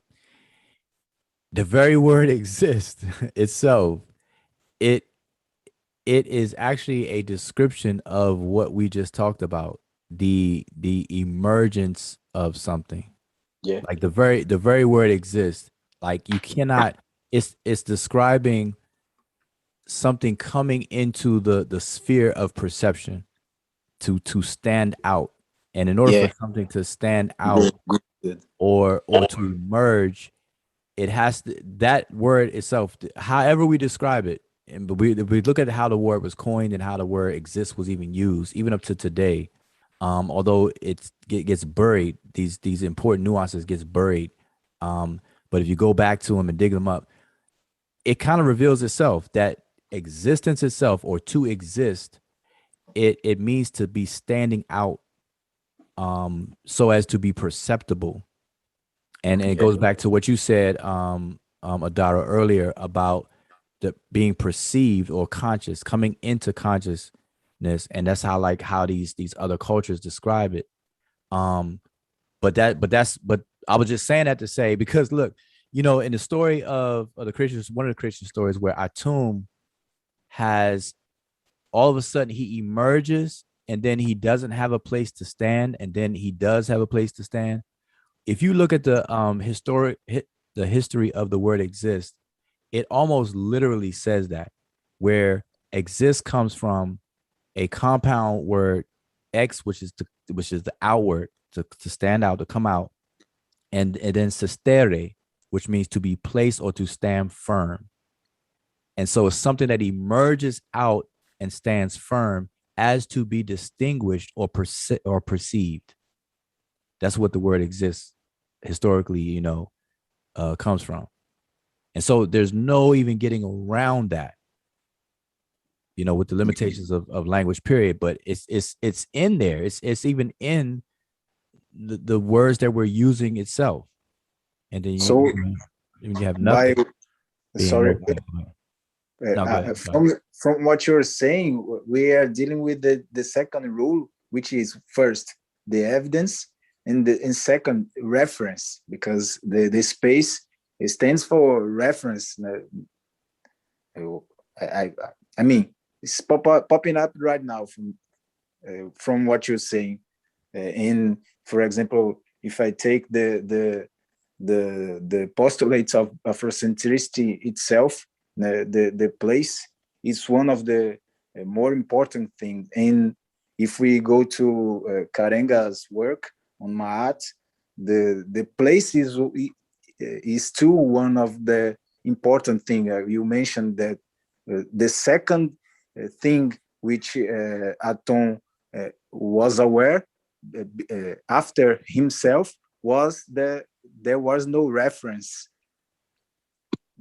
very word exist itself, it is actually a description of what we just talked about, the emergence of something. Yeah. Like the very word exists. Like you cannot, it's describing something coming into the sphere of perception to stand out. And in order for something to stand out or to emerge, it has to, that word itself, however we describe it, and we look at how the word was coined and how the word exists was even used, even up to today. Although it gets buried, these important nuances gets buried. But if you go back to them and dig them up, it kind of reveals itself that existence itself, or to exist, it means to be standing out, so as to be perceptible. And it goes back to what you said, Adara, earlier about the being perceived or conscious, coming into consciousness, and that's how these other cultures describe it. But I was just saying that to say, because look, in the story of the Christians, one of the Christian stories where Atum has, all of a sudden he emerges and then he doesn't have a place to stand, and then he does have a place to stand. If you look at the the history of the word exist, it almost literally says that, where exist comes from a compound word ex, which is the outward, to stand out, to come out, and then sustere, which means to be placed or to stand firm. And so it's something that emerges out and stands firm, as to be distinguished or perceived. That's what the word exists historically, comes from. And so there's no even getting around that, with the limitations of language, period. But it's in there. It's even in the words that we're using itself. And then So you have by nothing. sorry, No, go ahead. from what you're saying, we are dealing with the second rule, which is first the evidence, and second reference, because the space, it stands for reference. I mean, it's popping up right now from what you're saying. In, for example, if I take the postulates of Afrocentricity itself, the place is one of the more important things. And if we go to Karenga's work on Ma'at, the place is too one of the important thing. You mentioned that the second thing which Atom was aware after himself was that there was no reference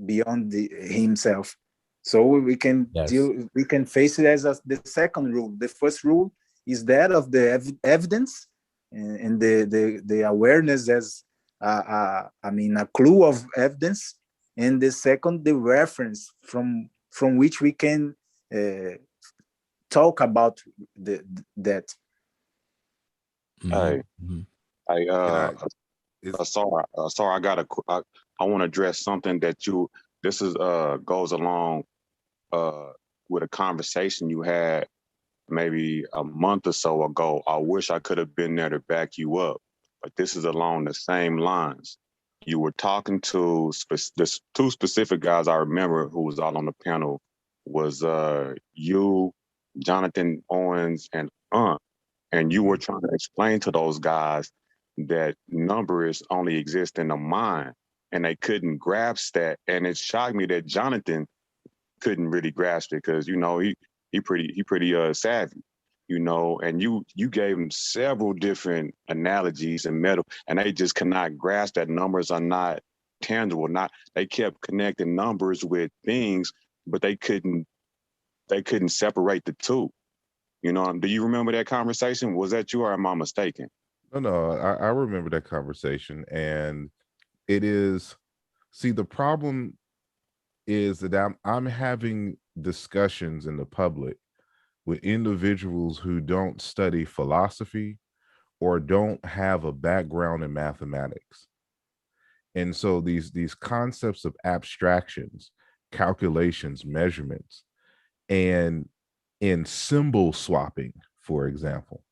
beyond himself. So we can face it as the second rule. The first rule is that of the evidence and the awareness as a clue of evidence, and the second, the reference from which we can talk about that. Hey, sorry, I want to address something that this is goes along with a conversation you had maybe a month or so ago. I wish I could have been there to back you up, but this is along the same lines. You were talking to this two specific guys I remember who was all on the panel, was you, Jonathan Owens, and and you were trying to explain to those guys that numbers only exist in the mind, and they couldn't grasp that. And it shocked me that Jonathan couldn't really grasp it, because he pretty savvy, and you gave him several different analogies and and they just cannot grasp that numbers are not tangible. They kept connecting numbers with things, but they couldn't separate the two. Do you remember that conversation? Was that you, or am I mistaken? No, I remember that conversation, and it is, see, the problem is that I'm having discussions in the public with individuals who don't study philosophy or don't have a background in mathematics. And so these concepts of abstractions, calculations, measurements, and in symbol swapping, for example,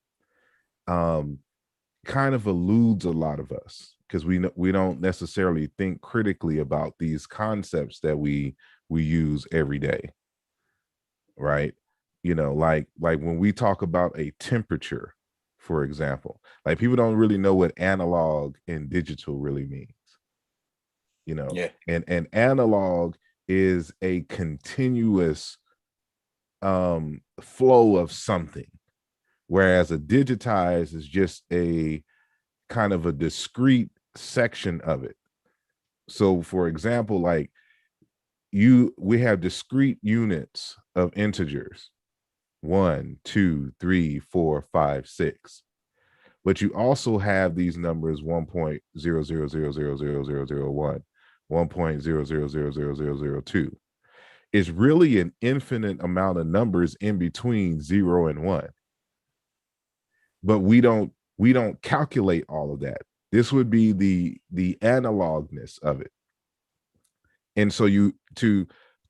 kind of eludes a lot of us, because we don't necessarily think critically about these concepts that we use every day, right? Like when we talk about a temperature, for example, like people don't really know what analog and digital really means. Yeah. And analog is a continuous flow of something, whereas a digitized is just a kind of a discrete section of it. So for example, like we have discrete units of integers, 1, 2, 3, 4, 5, 6. But you also have these numbers 1.000000001, 1.0000002. It's really an infinite amount of numbers in between 0 and 1. But we don't calculate all of that. This would be the analogness of it. And so to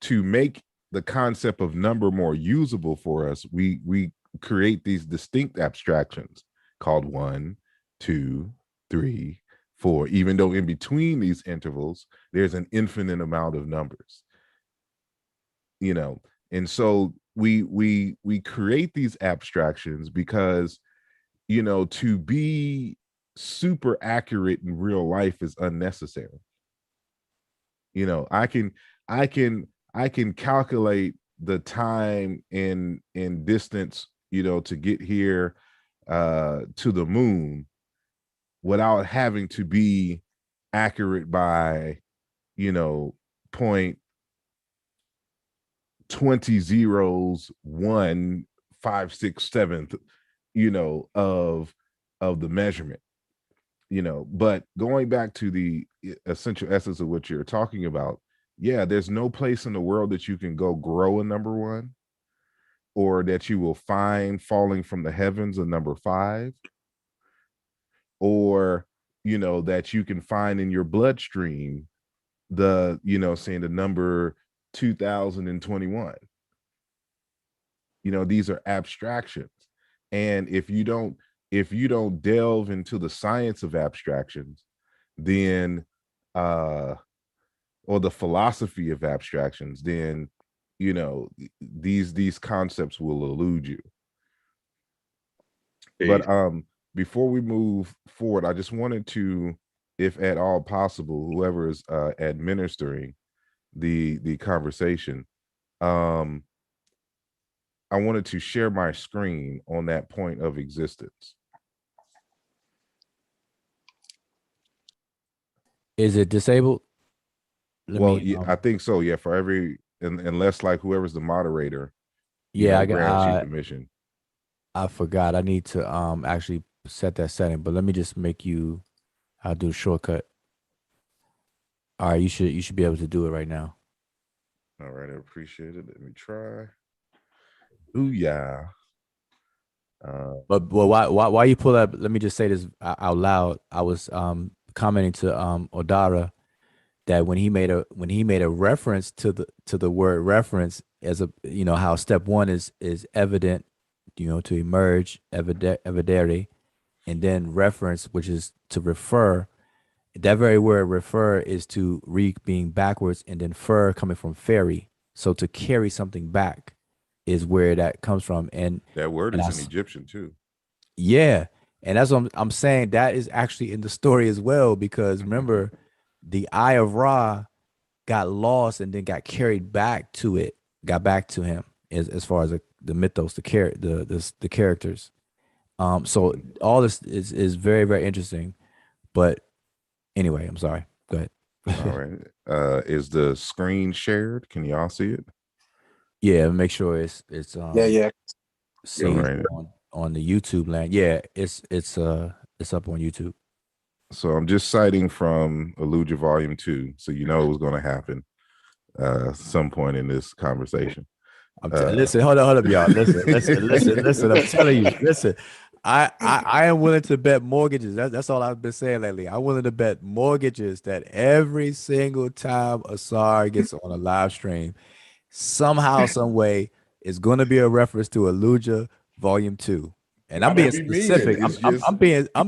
make the concept of number more usable for us, we create these distinct abstractions called 1, 2, 3, 4, even though in between these intervals, there's an infinite amount of numbers. And so we create these abstractions because, to be super accurate in real life is unnecessary. I can calculate the time in distance, to get here to the moon without having to be accurate by, point 20 zeros, 1, 5, 6, 7th, of the measurement. But going back to the essential essence of what you're talking about, there's no place in the world that you can go grow a number 1, or that you will find falling from the heavens a number 5, or that you can find in your bloodstream the saying the number 2021. These are abstractions, and if you don't delve into the science of abstractions, then or the philosophy of abstractions, then these concepts will elude you. But before we move forward, I just wanted to, if at all possible, whoever is administering the conversation, I wanted to share my screen on that point of existence. Is it disabled? I think so. Yeah, for every, unless like whoever's the moderator, grants you permission. I forgot. I need to actually set that setting, but let me just make you. I'll do a shortcut. All right, you should be able to do it right now. All right, I appreciate it. Let me try. Ooh, yeah. But why you pull up? Let me just say this out loud. I was commenting to Odara that when he made a reference to the word reference as a how step 1 is evident, to emerge, evidere, and then reference, which is to refer. That very word refer is to read being backwards, and then fer coming from ferry. So to carry something back is where that comes from. And that word is in Egyptian too. Yeah. And that's what I'm saying. That is actually in the story as well, because remember, the Eye of Ra got lost and then got carried back to it, got back to him as far as the mythos, the characters. So all this is very, very interesting. But anyway, I'm sorry. Go ahead. All right. Is the screen shared? Can y'all see it? Yeah, make sure it's Yeah. seen right. on the YouTube land. Yeah, it's up on YouTube. So I'm just citing from Eluja Volume 2, so it was going to happen some point in this conversation. Listen, hold up, y'all. Listen. I'm telling you, listen. I am willing to bet mortgages. That's all I've been saying lately. I'm willing to bet mortgages that every single time Asar gets on a live stream, somehow, some way, is going to be a reference to Eluja Volume 2. And I'm being specific. I'm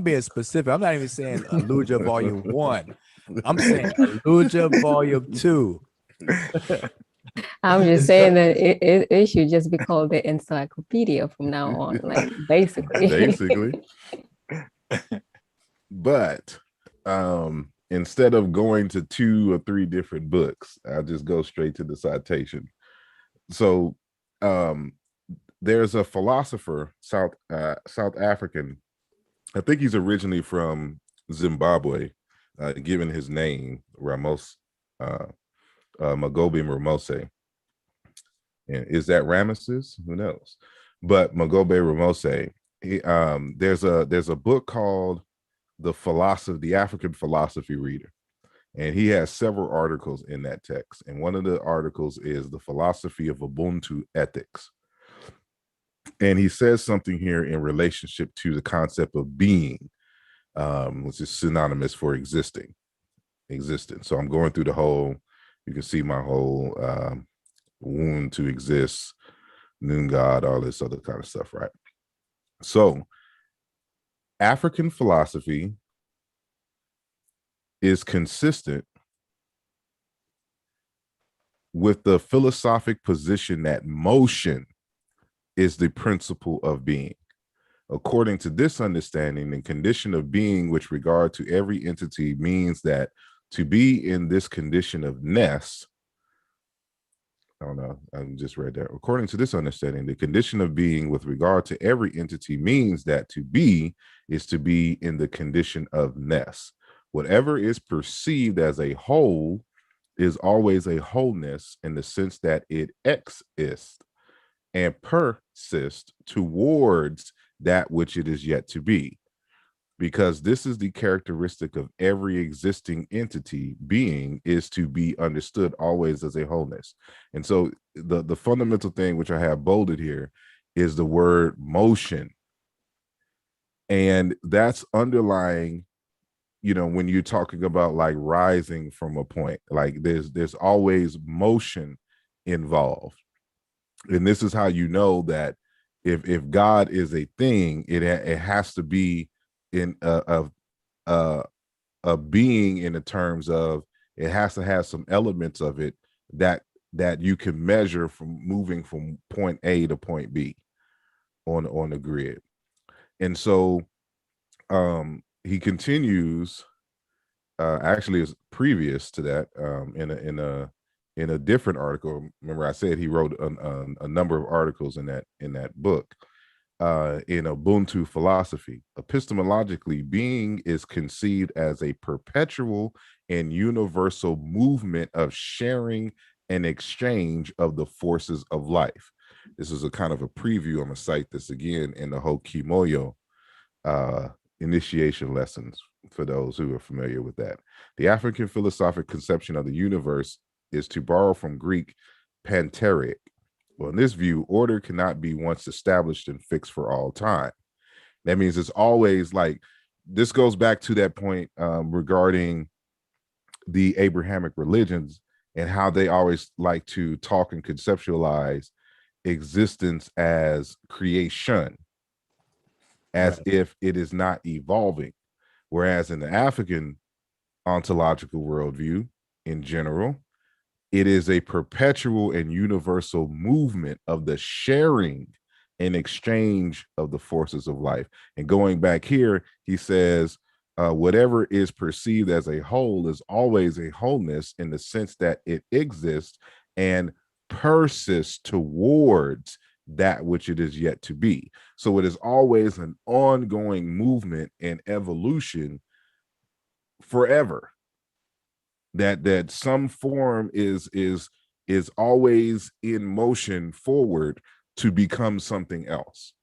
being specific. I'm not even saying Eluja Volume 1. I'm saying Eluja Volume 2. I'm just saying that it should just be called the encyclopedia from now on, like basically. But instead of going to 2 or 3 different books, I'll just go straight to the citation. So there's a philosopher, South African. I think he's originally from Zimbabwe, given his name, Ramos Magobe Ramose. And is that Ramesses? Who knows? But Magobe Ramose, there's a book called the African Philosophy Reader. And he has several articles in that text. And one of the articles is the philosophy of Ubuntu ethics. And he says something here in relationship to the concept of being, which is synonymous for existence. So I'm going through the whole, you can see my whole wound to exist, noon God, all this other kind of stuff, right? So African philosophy is consistent with the philosophic position that motion is the principle of being. According to this understanding, the condition of being with regard to every entity means that to be in this condition of ness, I don't know, I just read that. According to this understanding, the condition of being with regard to every entity means that to be is to be in the condition of ness. Whatever is perceived as a whole is always a wholeness in the sense that it exists and persists towards that which it is yet to be. Because this is the characteristic of every existing entity, being is to be understood always as a wholeness. And so the fundamental thing which I have bolded here is the word motion. And that's underlying, you know, when you're talking about like rising from a point, like there's always motion involved. And this is how you know that if God is a thing, it has to be in a being in the terms of it has to have some elements of it that you can measure from moving from point A to point B on the grid. And so he continues, actually is previous to that, in a different article. Remember I said he wrote a number of articles in that book. In Ubuntu philosophy, epistemologically, being is conceived as a perpetual and universal movement of sharing and exchange of the forces of life. This is a kind of a preview. I'm going to cite this again in the Hokimoyo initiation lessons for those who are familiar with that. The African philosophic conception of the universe is, to borrow from Greek, panteric. Well, in this view, order cannot be once established and fixed for all time. That means it's always like, this goes back to that point regarding the Abrahamic religions and how they always like to talk and conceptualize existence as creation, as if it is not evolving. Whereas in the African ontological worldview in general, it is a perpetual and universal movement of the sharing and exchange of the forces of life. And going back here, he says, whatever is perceived as a whole is always a wholeness in the sense that it exists and persists towards that which it is yet to be. So it is always an ongoing movement and evolution forever. That some form is always in motion forward to become something else.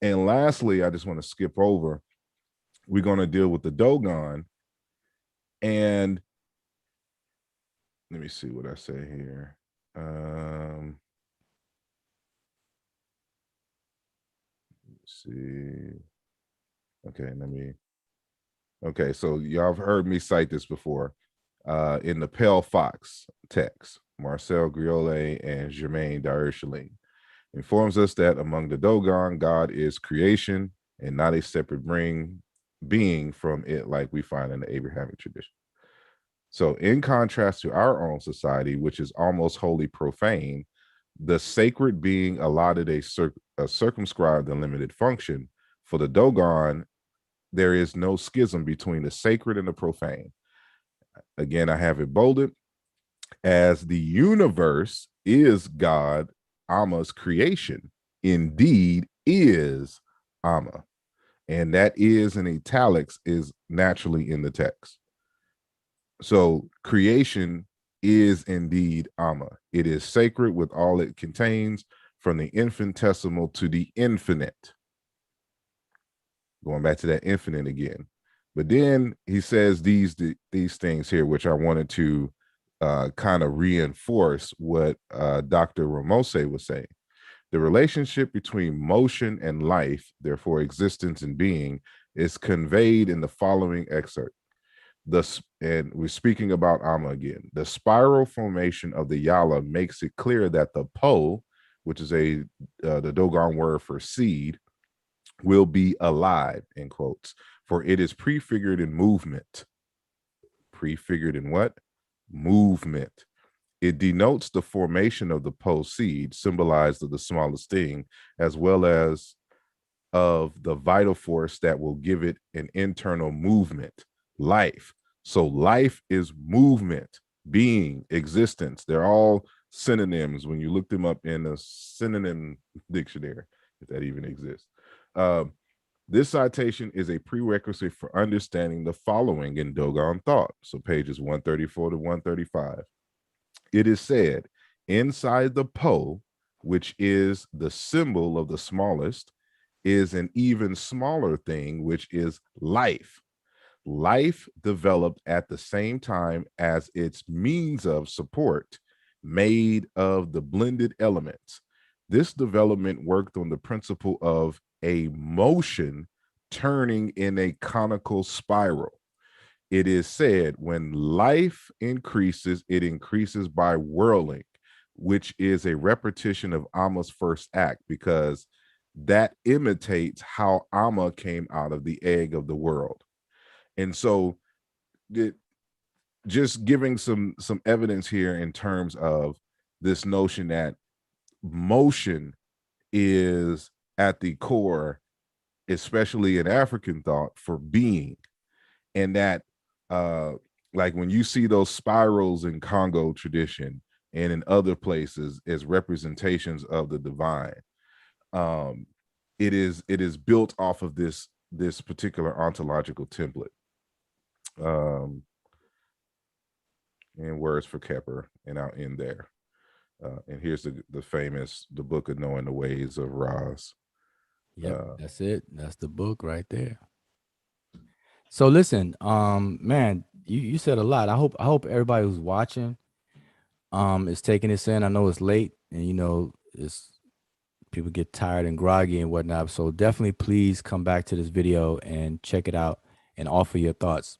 And lastly, I just want to skip over, we're going to deal with the Dogon. And let me see what I say here. Let's see. Okay, so y'all have heard me cite this before. In the Pale Fox text, Marcel Griole and Germaine Daersheling informs us that among the Dogon, God is creation and not a separate being from it like we find in the Abrahamic tradition. So in contrast to our own society, which is almost wholly profane, the sacred being allotted a circumscribed and limited function. For the Dogon, there is no schism between the sacred and the profane. Again, I have it bolded as the universe is God, Amma's creation. Indeed is Amma. And that is in italics is naturally in the text. So creation is indeed Amma. It is sacred with all it contains, from the infinitesimal to the infinite. Going back to that infinite again. But then he says these things here, which I wanted to kind of reinforce what Dr. Ramose was saying. The relationship between motion and life, therefore existence and being, is conveyed in the following excerpt. And we're speaking about Amma again. The spiral formation of the Yala makes it clear that the Po, which is the Dogon word for seed, will be alive, in quotes, for it is prefigured in movement. Prefigured in what? Movement. It denotes the formation of the Po seed, symbolized of the smallest thing, as well as of the vital force that will give it an internal movement, life. So life is movement, being, existence. They're all synonyms when you look them up in a synonym dictionary, if that even exists. This citation is a prerequisite for understanding the following in Dogon thought. So pages 134 to 135. It is said, inside the Po, which is the symbol of the smallest, is an even smaller thing, which is life. Life developed at the same time as its means of support, made of the blended elements. This development worked on the principle of a motion turning in a conical spiral. It is said when life increases, it increases by whirling, which is a repetition of Amma's first act, because that imitates how Amma came out of the egg of the world. And so just giving some evidence here in terms of this notion that motion is at the core, especially in African thought, for being. And that like when you see those spirals in Congo tradition and in other places as representations of the divine, it is built off of this particular ontological template. And words for Kepper, and I'll end there. And here's the famous, the book of knowing the ways of Raz. Yep, that's it. That's the book right there. So listen, man, you said a lot. I hope everybody who's watching is taking this in. I know it's late, and you know it's people get tired and groggy and whatnot. So definitely please come back to this video and check it out and offer your thoughts.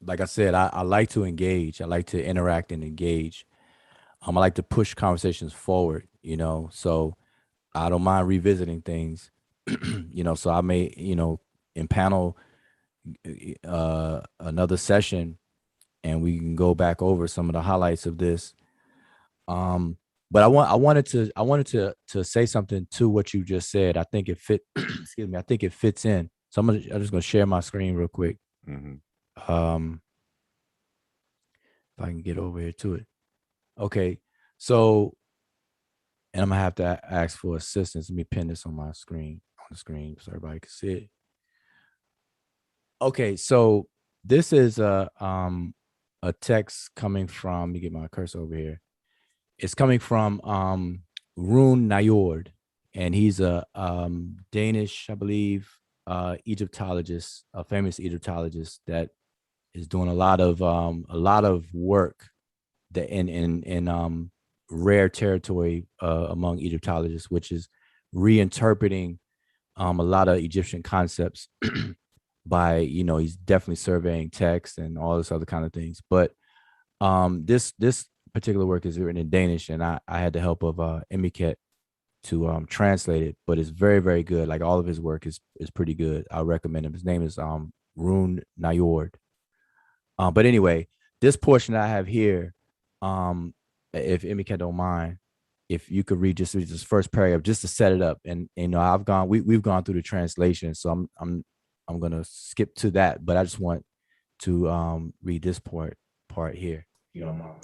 Like I said, I like to engage. I like to interact and engage. I like to push conversations forward, you know, so I don't mind revisiting things, you know, so I may, you know, impanel another session and we can go back over some of the highlights of this. But I wanted to say something to what you just said. I think it fit, excuse me, I think it fits in. So I'm just gonna share my screen real quick. Mm-hmm. If I can get over here to it. Okay, so, and I'm gonna have to ask for assistance. Let me pin this on my screen, so everybody can see it. Okay, so this is a text coming from, let me get my cursor over here. It's coming from Rune Nyord, and he's a Danish, I believe, Egyptologist, a famous Egyptologist that is doing a lot of work that in rare territory among Egyptologists, which is reinterpreting a lot of Egyptian concepts by, you know, he's definitely surveying text and all this other kind of things. But this particular work is written in Danish, and I had the help of Emiket to translate it, but it's very, very good. Like all of his work is pretty good. I recommend him. His name is Rune Nyord. But anyway, this portion that I have here, if Emiket don't mind, if you could read just this first paragraph just to set it up. And you know, we've gone through the translation, so I'm gonna skip to that, but I just want to read this part here. You don't mind.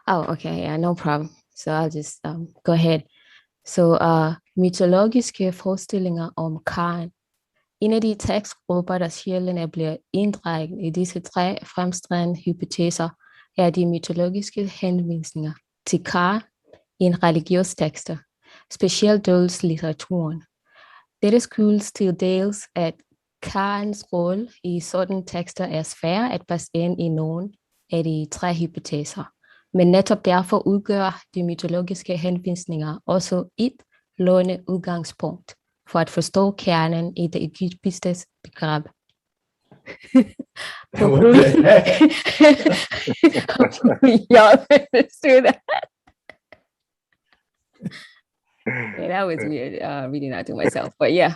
Oh, okay, yeah, no problem. So I'll just go ahead. Så mytologiske forestillinger om Karen. En af de tekstgrupper, der sjældent bliver inddraget i disse tre fremstående hypoteser, er de mytologiske henvisninger til Ka i en religiøse tekster, specielt dødslitteraturen. Dette skyldes til dels, at Kaens rolle i sådan tekster er svær at passe ind i nogen af de tre hypoteser. Men netop derfor udgør de mytologiske henvisninger også et låne udgangspunkt for at forstå kernen i det egyptiske begreb. Yeah, that was weird reading that to myself, but yeah.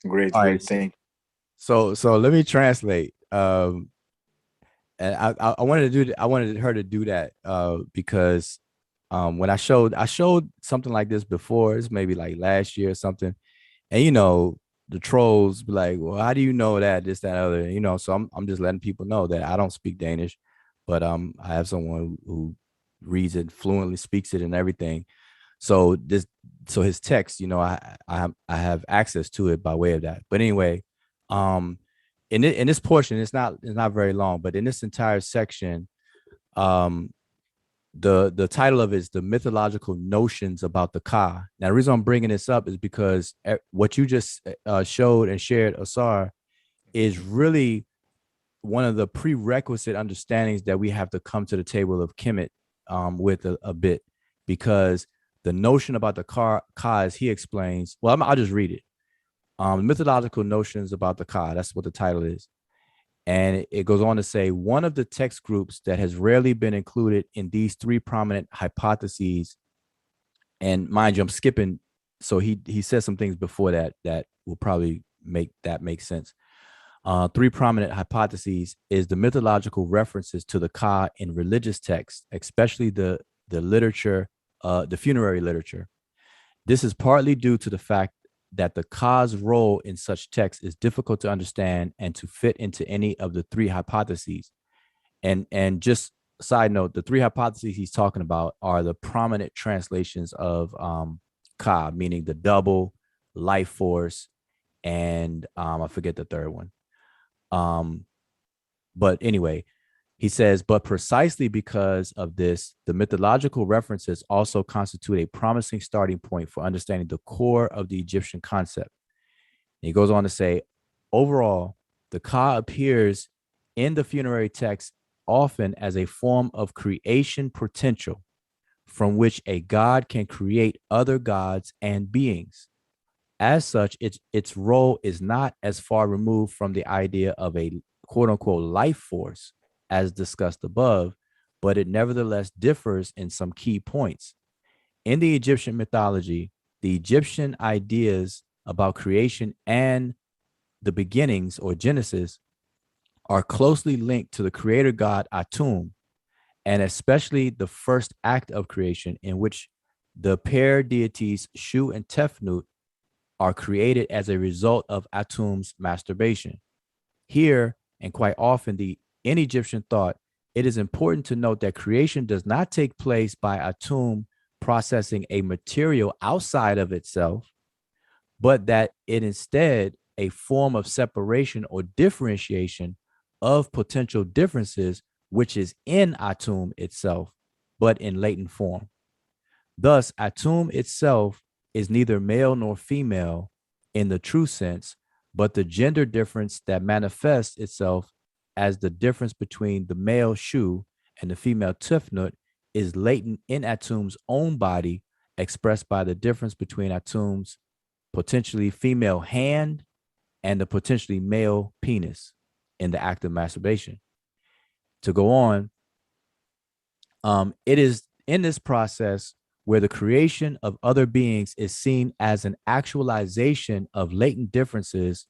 Great, All great right. thing. So let me translate. And I wanted to I wanted her to do that because when I showed something like this before, it's maybe like last year or something, and you know the trolls be like, well, how do you know that this that other, you know? So I'm just letting people know that I don't speak Danish, but I have someone who reads it fluently, speaks it, and everything. So his text, you know, I have access to it by way of that. But anyway, in this portion, it's not very long, but in this entire section, the title of it is the mythological notions about the Ka. Now, the reason I'm bringing this up is because what you just showed and shared, Asar, is really one of the prerequisite understandings that we have to come to the table of Kemet with a bit, because the notion about the Ka, as he explains, well, I'll just read it. Mythological notions about the Ka, that's what the title is. And it goes on to say, one of the text groups that has rarely been included in these three prominent hypotheses, and mind you, I'm skipping, so he says some things before that will probably make sense. Three prominent hypotheses is the mythological references to the Ka in religious texts, especially the literature, the funerary literature. This is partly due to the fact that the Ka's role in such texts is difficult to understand and to fit into any of the three hypotheses. And just side note, the three hypotheses he's talking about are the prominent translations of Ka, meaning the double, life force, and I forget the third one. But anyway, he says, but precisely because of this, the mythological references also constitute a promising starting point for understanding the core of the Egyptian concept. And he goes on to say, overall, the Ka appears in the funerary text often as a form of creation potential from which a god can create other gods and beings. As such, its role is not as far removed from the idea of a quote unquote life force as discussed above, but it nevertheless differs in some key points. In the Egyptian mythology, the Egyptian ideas about creation and the beginnings or Genesis are closely linked to the creator god Atum, and especially the first act of creation, in which the pair deities Shu and Tefnut are created as a result of Atum's masturbation. Here, and quite often in Egyptian thought, it is important to note that creation does not take place by Atum processing a material outside of itself, but that it instead a form of separation or differentiation of potential differences, which is in Atum itself, but in latent form. Thus, Atum itself is neither male nor female in the true sense, but the gender difference that manifests itself as the difference between the male Shu and the female Tefnut is latent in Atum's own body, expressed by the difference between Atum's potentially female hand and the potentially male penis in the act of masturbation. To go on, it is in this process where the creation of other beings is seen as an actualization of latent differences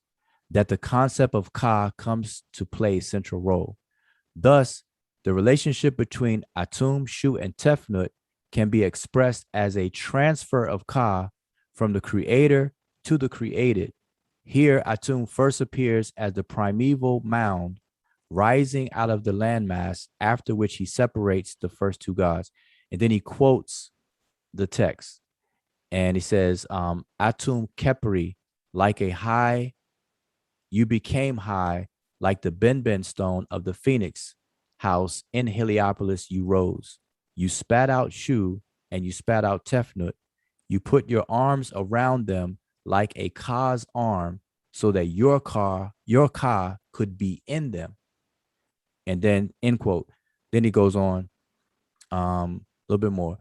that the concept of Ka comes to play a central role. Thus, the relationship between Atum, Shu, and Tefnut can be expressed as a transfer of Ka from the creator to the created. Here, Atum first appears as the primeval mound rising out of the landmass, after which he separates the first two gods. And then he quotes the text, and he says, Atum Kepri, like a high, you became high, like the Benben stone of the phoenix, house in Heliopolis you rose. You spat out Shu and you spat out Tefnut. You put your arms around them like a Ka's arm so that your Ka could be in them. And then, end quote. Then he goes on a little bit more.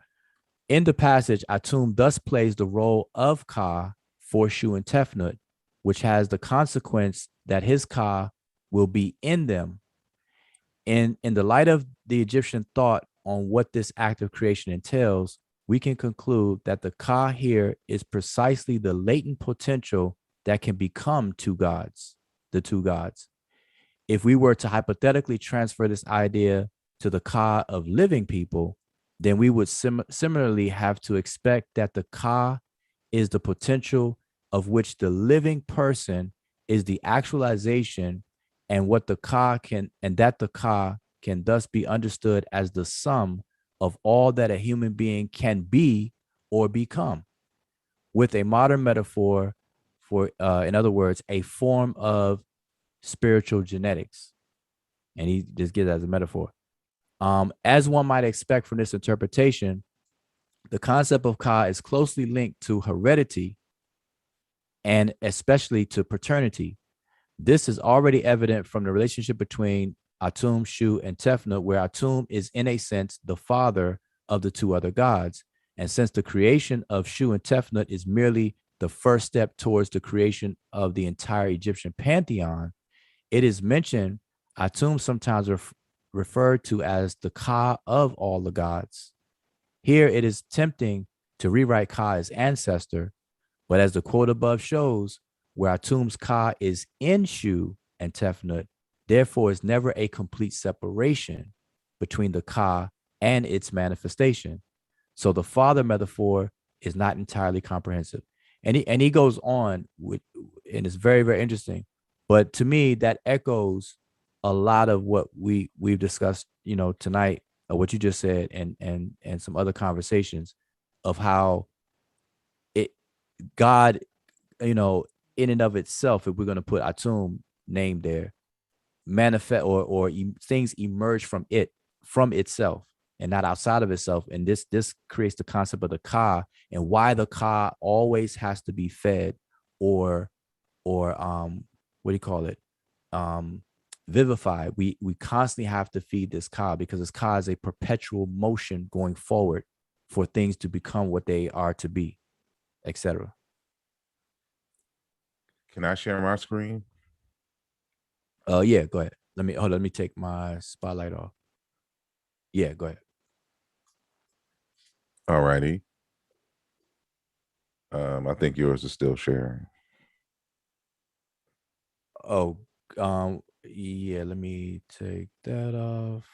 In the passage, Atum thus plays the role of Ka for Shu and Tefnut, which has the consequence that his Ka will be in them. In the light of the Egyptian thought on what this act of creation entails, we can conclude that the Ka here is precisely the latent potential that can become two gods, the two gods. If we were to hypothetically transfer this idea to the Ka of living people, then we would similarly have to expect that the Ka is the potential of which the living person is the actualization, and what the Ka can, and that the Ka can thus be understood as the sum of all that a human being can be or become. With a modern metaphor for, in other words, a form of spiritual genetics. And he just gives it as a metaphor. As one might expect from this interpretation, the concept of Ka is closely linked to heredity and especially to paternity. This is already evident from the relationship between Atum, Shu, and Tefnut, where Atum is in a sense the father of the two other gods. And since the creation of Shu and Tefnut is merely the first step towards the creation of the entire Egyptian pantheon, it is mentioned Atum sometimes referred to as the Ka of all the gods. Here it is tempting to rewrite Ka as ancestor, but as the quote above shows, where Atum's Ka is in Shu and Tefnut, therefore is never a complete separation between the Ka and its manifestation. So the father metaphor is not entirely comprehensive. And he goes on with, and it's very, very interesting. But to me, that echoes a lot of what we've discussed, tonight, what you just said, and some other conversations of how God, in and of itself, if we're going to put Atum name there, manifest or things emerge from itself and not outside of itself. And this creates the concept of the Ka, and why the Ka always has to be fed or what do you call it? Vivified. We constantly have to feed this Ka, because this Ka is a perpetual motion going forward for things to become what they are to be, etc. Can I share my screen? Yeah, go ahead. Let me take my spotlight off. Yeah, go ahead. All righty. I think yours is still sharing. Oh, yeah, let me take that off.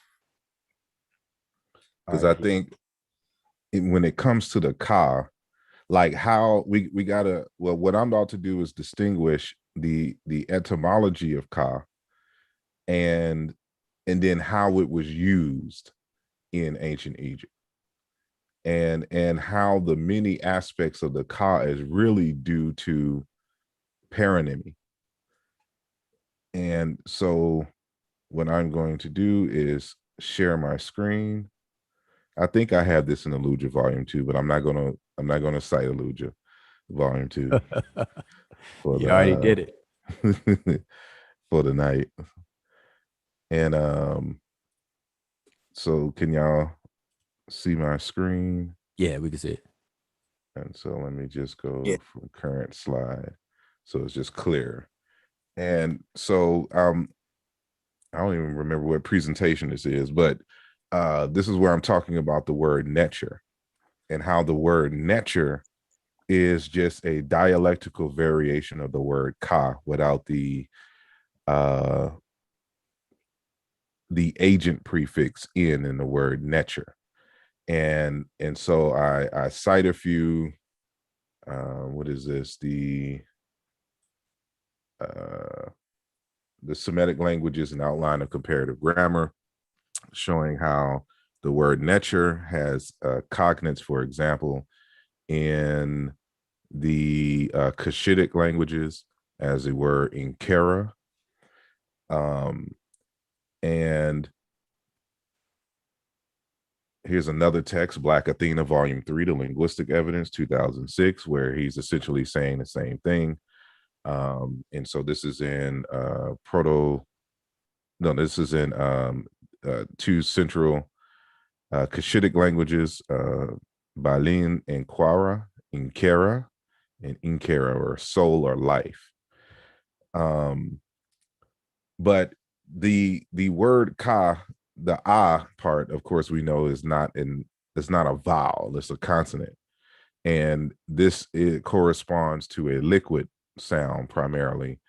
Because I think when it comes to the Ka, like how we gotta, well, what I'm about to do is distinguish the etymology of Ka and then how it was used in ancient Egypt, and how the many aspects of the Ka is really due to paronymy. And so what I'm going to do is share my screen. I think I have this in Eluja Volume 2, but I'm not gonna cite Eluja Volume 2 for You already did it for the night. And so can y'all see my screen? Yeah, we can see it. And so let me just go from current slide so it's just clear. And so I don't even remember what presentation this is, but this is where I'm talking about the word Netcher, and how the word Netcher is just a dialectical variation of the word Ka without the agent prefix in the word Netcher. And so I cite a few, what is this? The Semitic languages, an outline of comparative grammar, showing how the word Netcher has cognates, for example, in the Cushitic languages, as it were in Kera. And Here's another text, Black Athena, Volume 3, The Linguistic Evidence, 2006, where he's essentially saying the same thing. And so this is in this is in two central Cushitic languages, Balin and Quara, Inkara, and Inkara, or soul or life. But the word ka, the ah part, of course, we know is not a vowel, it's a consonant. And this, it corresponds to a liquid sound primarily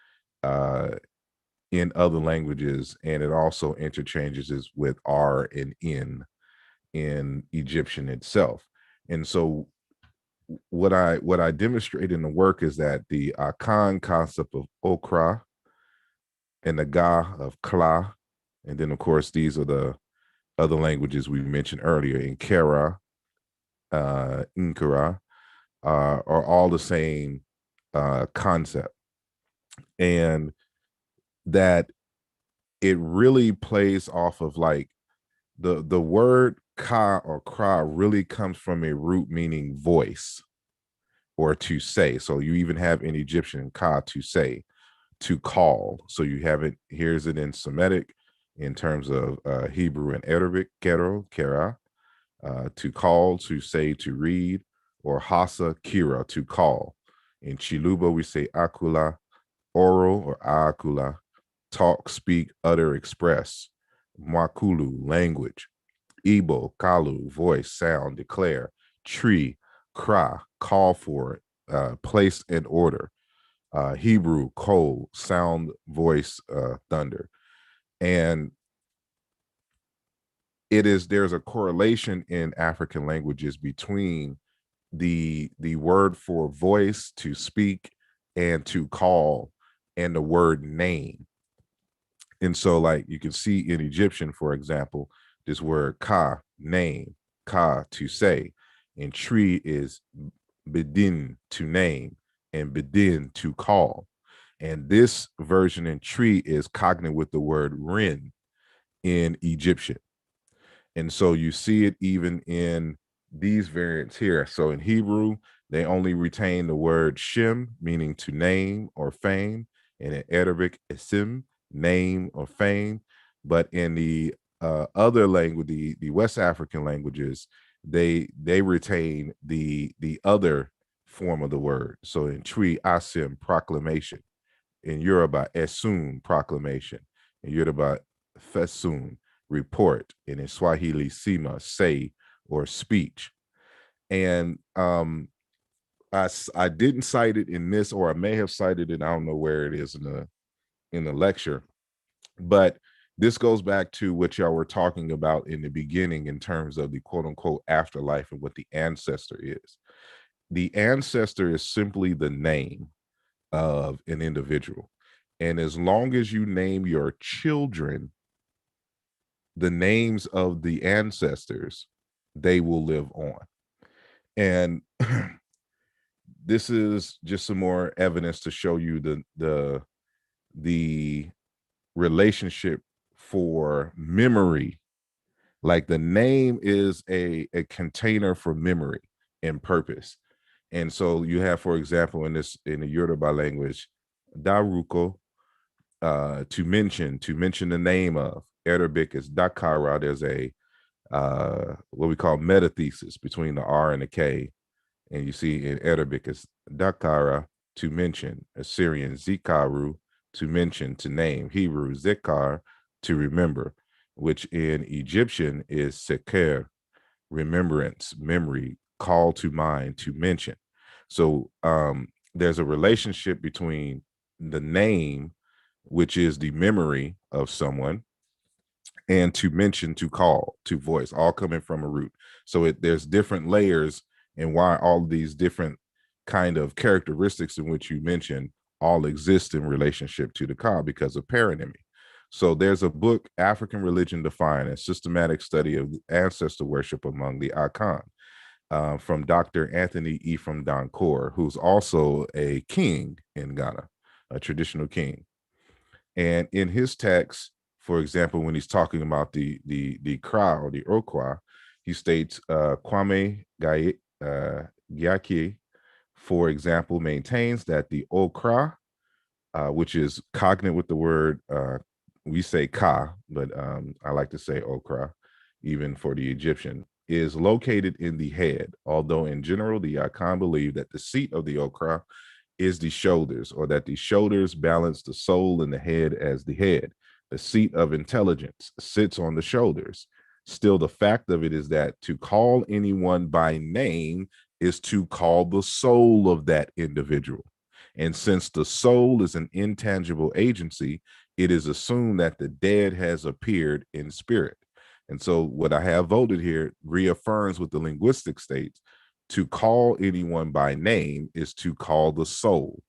in other languages, and it also interchanges with R and N in Egyptian itself. And so what I demonstrate in the work is that the Akan concept of Okra and the Ga of Kla, and then of course these are the other languages we mentioned earlier, Inkara, Inkara, are all the same concept, and that it really plays off of like the word ka or kra really comes from a root meaning voice or to say. So you even have in Egyptian ka, to say, to call. So you have it, here's it in Semitic in terms of Hebrew and Arabic, kero, kera, to call, to say, to read, or hasa, kira, to call. In Chiluba, we say akula, oral or akula, talk, speak, utter, express. Mwakulu, language. Igbo, kalu, voice, sound, declare. Tree, kra, call for it, place and order. Hebrew, kol, sound, voice, thunder. And there's a correlation in African languages between the word for voice, to speak, and to call, and the word name. And so like you can see in Egyptian, for example, this word ka, name, ka, to say, and tree is bedin, to name, and bedin, to call. And this version in tree is cognate with the word rin in Egyptian. And so you see it even in these variants here. So in Hebrew, they only retain the word shim, meaning to name or fame. And in Arabic, isim, name or fame. But in the other language, the West African languages, they retain the other form of the word. So in Twi, asim, proclamation. In Yoruba, esun, proclamation. In Yoruba, fesun, report. And in Swahili, sima, say or speech. And I didn't cite it in this, or I may have cited it, I don't know where it is in the lecture, but this goes back to what y'all were talking about in the beginning in terms of the quote unquote afterlife and what the ancestor is. The ancestor is simply the name of an individual. And as long as you name your children the names of the ancestors, they will live on. And this is just some more evidence to show you the relationship for memory. Like the name is a container for memory and purpose. And so you have, for example, in the Yoruba language, daruko, to mention the name of. Arabic is dakara. There's a what we call metathesis between the R and the K. And you see in Arabic is dakara, to mention. Assyrian zikaru, to mention, to name. Hebrew zikar, to remember, which in Egyptian is seker, remembrance, memory, call to mind, to mention. So there's a relationship between the name, which is the memory of someone, and to mention, to call, to voice, all coming from a root. So there's different layers, and why all these different kind of characteristics in which you mentioned all exist in relationship to the ka because of paronymy. So there's a book, African Religion Defined, a systematic study of ancestor worship among the Akan, from Dr. Anthony Ephraim Dankor, who's also a king in Ghana, a traditional king. And in his text, for example, when he's talking about the Kra or the Okra, He states, Kwame Gyake, for example, maintains that the Okra, which is cognate with the word, we say Ka, but I like to say Okra, even for the Egyptian, is located in the head, although in general, the Akan believe that the seat of the Okra is the shoulders, or that the shoulders balance the soul and the head as the head. The seat of intelligence sits on the shoulders. Still, the fact of it is that to call anyone by name is to call the soul of that individual. And since the soul is an intangible agency, it is assumed that the dead has appeared in spirit. And so what I have voted here reaffirms what the linguistic states. To call anyone by name is to call the soul.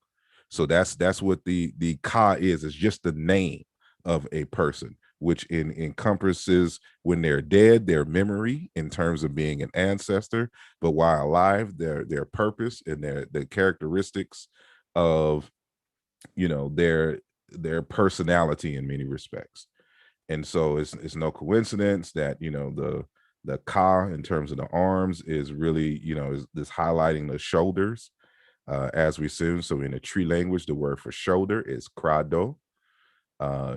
So that's what the ka is. It's just the name of a person, which encompasses when they're dead, their memory in terms of being an ancestor, but while alive, their purpose and the characteristics of, you know, their personality in many respects. And so it's no coincidence that, you know, the ka in terms of the arms is really, you know, is highlighting the shoulders, as we assume. So in the tree language, the word for shoulder is krado,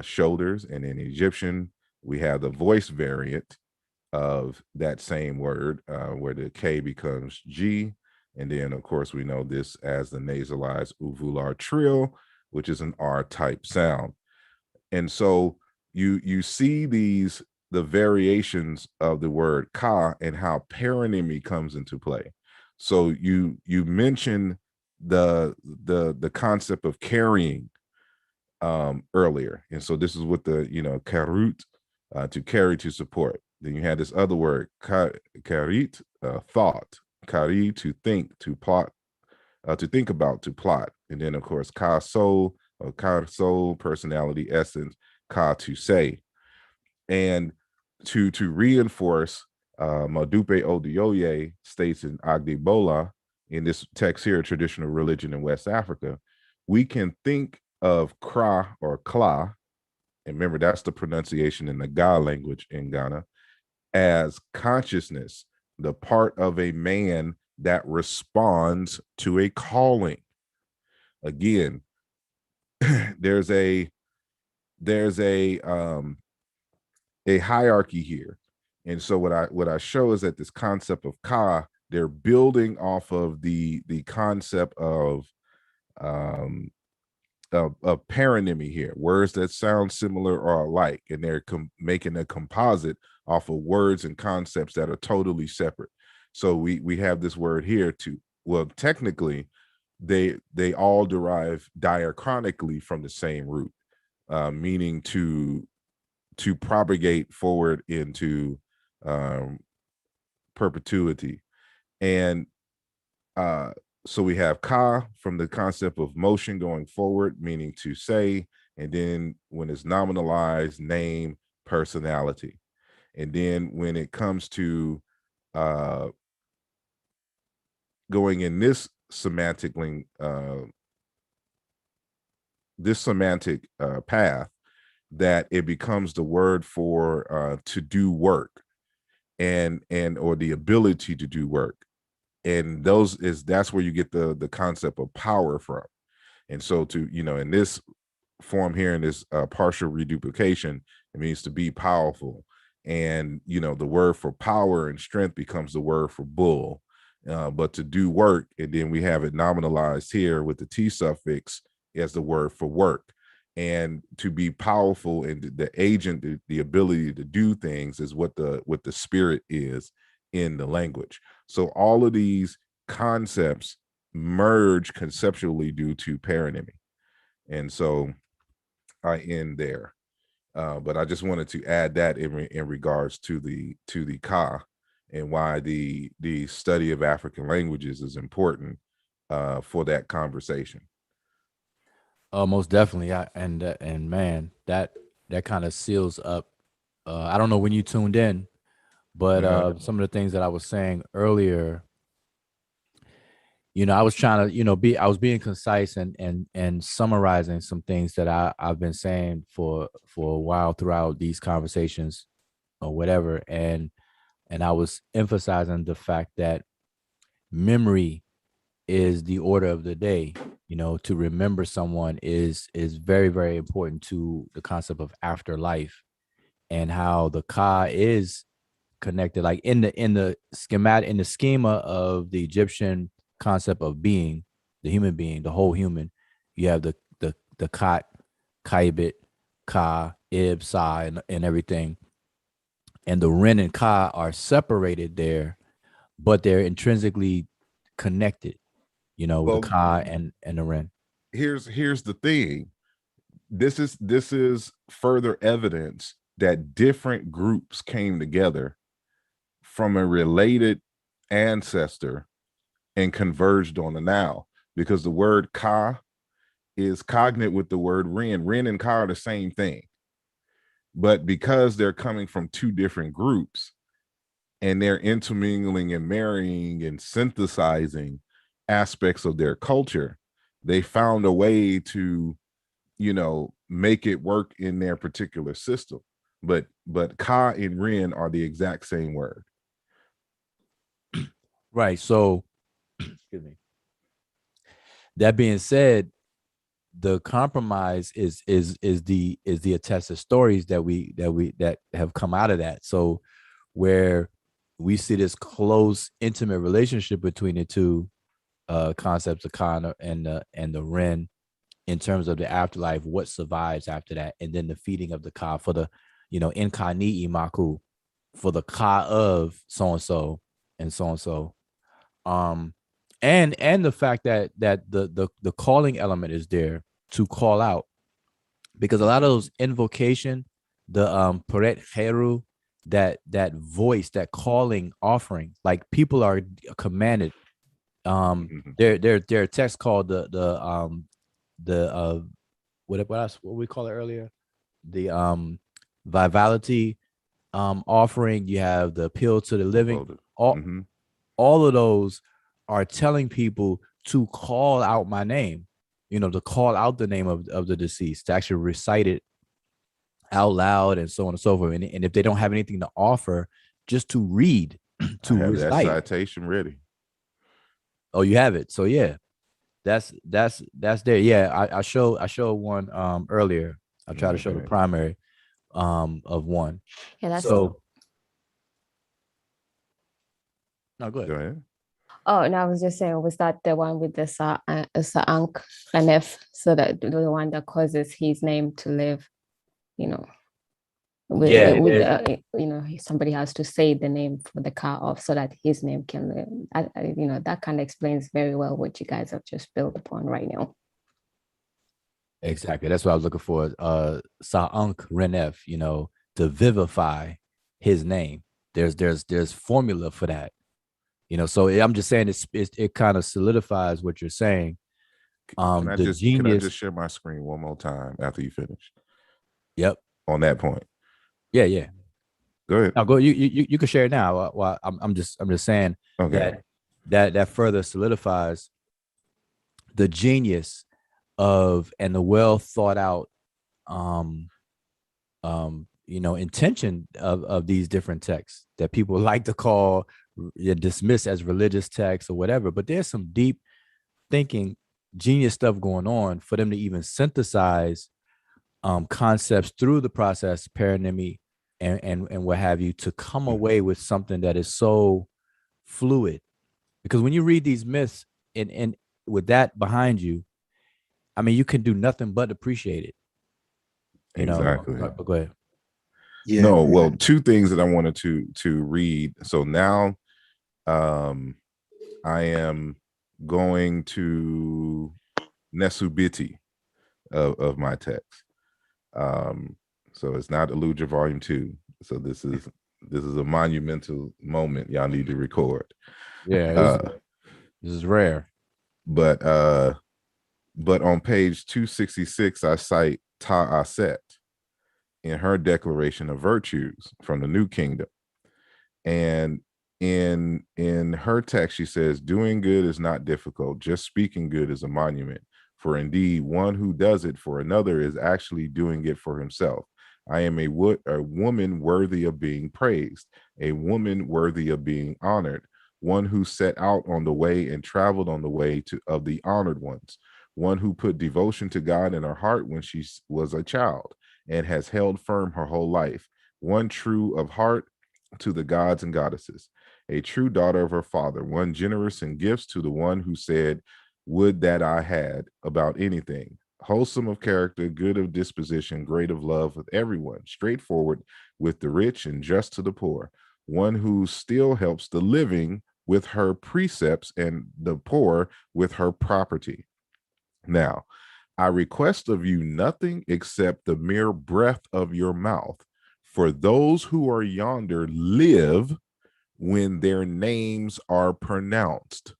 shoulders. And in Egyptian, we have the voice variant of that same word, where the K becomes G. And then, of course, we know this as the nasalized uvular trill, which is an R type sound. And so you see the variations of the word ka and how paronymy comes into play. So you mentioned the concept of carrying earlier, and so this is what the, you know, karut, to carry, to support. Then you had this other word karit, thought, kari, to think, to plot, to think about, to plot. And then of course ka soul, or ka soul, personality, essence, ka, to say. And to reinforce, Madupe Odioye states in Agdibola, in this text here, traditional religion in West Africa, we can think of Kra or Kla, and remember that's the pronunciation in the Ga language in Ghana, as consciousness, the part of a man that responds to a calling. Again, there's a hierarchy here. And so what I show is that this concept of ka, they're building off of the concept of paronymy here, words that sound similar or alike, and they're making a composite off of words and concepts that are totally separate. So we have this word here to, well, technically they all derive diachronically from the same root, meaning to propagate forward into perpetuity. And so we have ka from the concept of motion going forward, meaning to say, and then when it's nominalized, name, personality. And then when it comes to going in this semantic path, that it becomes the word for to do work, and or the ability to do work. And that's where you get the concept of power from. And so to, you know, in this form here, in this partial reduplication, it means to be powerful. And, you know, the word for power and strength becomes the word for bull, but to do work. And then we have it nominalized here with the T suffix as the word for work. And to be powerful, and the agent, the ability to do things, is what the spirit is in the language. So all of these concepts merge conceptually due to paronymy. And so I end there. But I just wanted to add that in regards to the ka, and why the study of African languages is important for that conversation. Most definitely. And man, that kind of seals up. I don't know when you tuned in, but some of the things that I was saying earlier, you know, I was trying to, I was being concise and summarizing some things that I've been saying for a while throughout these conversations or whatever. And and I was emphasizing the fact that memory is the order of the day. You know, to remember someone is very, very important to the concept of afterlife, and how the Ka is connected, like in the schematic, in the schema of the Egyptian concept of being, the human being, the whole human. You have the Kat, Kaibit, Ka, Ib, Sa, and everything. And the Ren and Ka are separated there, but they're intrinsically connected, you know, Well, the Ka and the Ren. here's the thing. This is further evidence that different groups came together from a related ancestor and converged on the now, because the word Ka is cognate with the word Ren. Ren and Ka are the same thing. But because they're coming from two different groups and they're intermingling and marrying and synthesizing aspects of their culture, they found a way to, you know, make it work in their particular system. But Ka and Ren are the exact same word. Right. So, excuse me. That being said, the compromise is the attested stories that have come out of that. So where we see this close, intimate relationship between the two concepts, the Ka and the Ren, in terms of the afterlife, what survives after that, and then the feeding of the Ka for the, you know, Inkani Imaku, for the Ka of so and so and so and so. And the fact that the calling element is there to call out, because a lot of those invocation, the Peret Heru, that voice, that calling offering, like people are commanded. There are texts called the what else, what we call it earlier, the vitality offering. You have the appeal to the living. All of those are telling people to call out my name, you know, to call out the name of the deceased, to actually recite it out loud, and so on and so forth. And if they don't have anything to offer, just to read, to I have recite. that citation ready. Oh, you have it. So yeah, that's there. Yeah, I showed one earlier. I try to show the primary of one. Yeah, that's so. No, go ahead. Go ahead. Oh, no, I was just saying, was that the one with the Sa'ank Ranef? So that the one that causes his name to live, you know, you know, somebody has to say the name for the car off so that his name can live. You know, that kind of explains very well what you guys have just built upon right now. Exactly. That's what I was looking for. Sa'ank Renef, you know, to vivify his name. There's formula for that. You know, so I'm just saying it kind of solidifies what you're saying. Can I just share my screen one more time after you finish? Yep. On that point. Yeah. Go ahead. Now go. You can share it now. Well, I'm just saying that further solidifies the genius of and the well thought out you know, intention of these different texts that people like to call, dismiss as religious texts or whatever, but there's some deep thinking, genius stuff going on for them to even synthesize concepts through the process, paronymy and what have you, to come away with something that is so fluid. Because when you read these myths and with that behind you, I mean, you can do nothing but appreciate it. You exactly. know, go ahead. Yeah. No, well, two things that I wanted to read. So now I am going to Nesubiti of my text. So it's not Eluja Volume 2. So this is a monumental moment y'all need to record. Yeah, this is rare. But on page 266, I cite Ta Aset in her declaration of virtues from the New Kingdom. And in her text, she says, doing good is not difficult. Just speaking good is a monument. For indeed, one who does it for another is actually doing it for himself. I am a woman worthy of being praised, a woman worthy of being honored, one who set out on the way and traveled on the way of the honored ones, one who put devotion to God in her heart when she was a child and has held firm her whole life, one true of heart to the gods and goddesses, a true daughter of her father, one generous in gifts to the one who said, would that I had about anything, wholesome of character, good of disposition, great of love with everyone, straightforward with the rich and just to the poor, one who still helps the living with her precepts and the poor with her property. Now, I request of you nothing except the mere breath of your mouth, for those who are yonder live when their names are pronounced.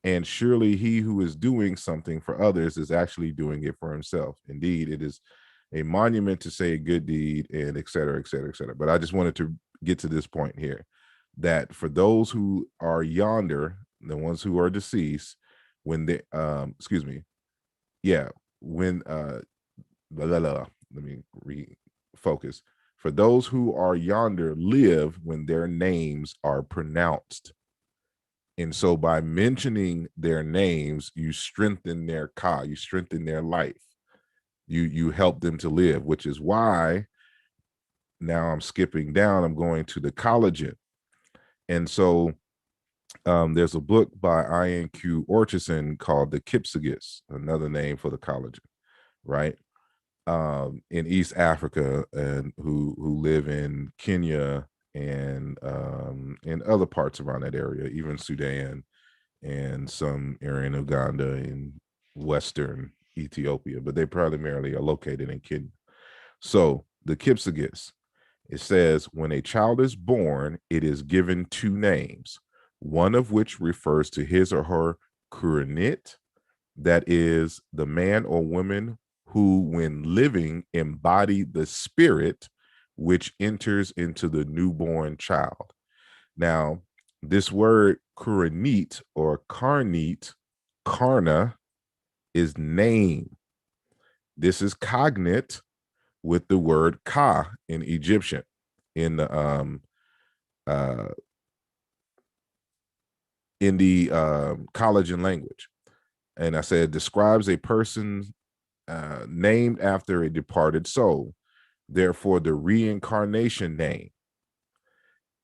And surely he who is doing something for others is actually doing it for himself. Indeed, it is a monument to say a good deed, and et cetera, et cetera, et cetera. But I just wanted to get to this point here, that for those who are yonder, the ones who are deceased, when they, excuse me, yeah, when, let me refocus. For those who are yonder live when their names are pronounced. And so by mentioning their names, you strengthen their you strengthen their life. You help them to live, which is why now I'm skipping down, I'm going to the collagen. And so there's a book by INQ Orchison called The Kipsigis, another name for the collagen, right? In East Africa, and who live in Kenya and in other parts around that area, even Sudan and some area in Uganda and Western Ethiopia, but they primarily are located in Kenya. So the Kipsigis, it says, when a child is born, it is given two names, one of which refers to his or her Kuranit, that is the man or woman who, when living, embody the spirit which enters into the newborn child. Now, this word Kuranit or Karnit, Karna, is name. This is cognate with the word Ka in Egyptian, in the collagen language. And I said, describes a person named after a departed soul. Therefore, the reincarnation name,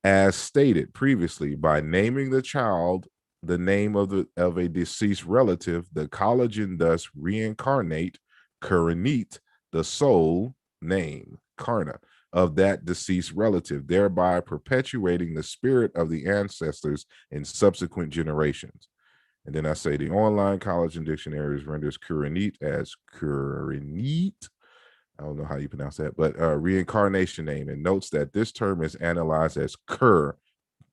as stated previously, by naming the child the name of a deceased relative, the collagen thus reincarnate Kuranit, the soul name, Karna, of that deceased relative, thereby perpetuating the spirit of the ancestors in subsequent generations. And then I say the online collagen dictionaries renders Kuranit as Kuranit. I don't know how you pronounce that, but reincarnation name, and notes that this term is analyzed as Kur,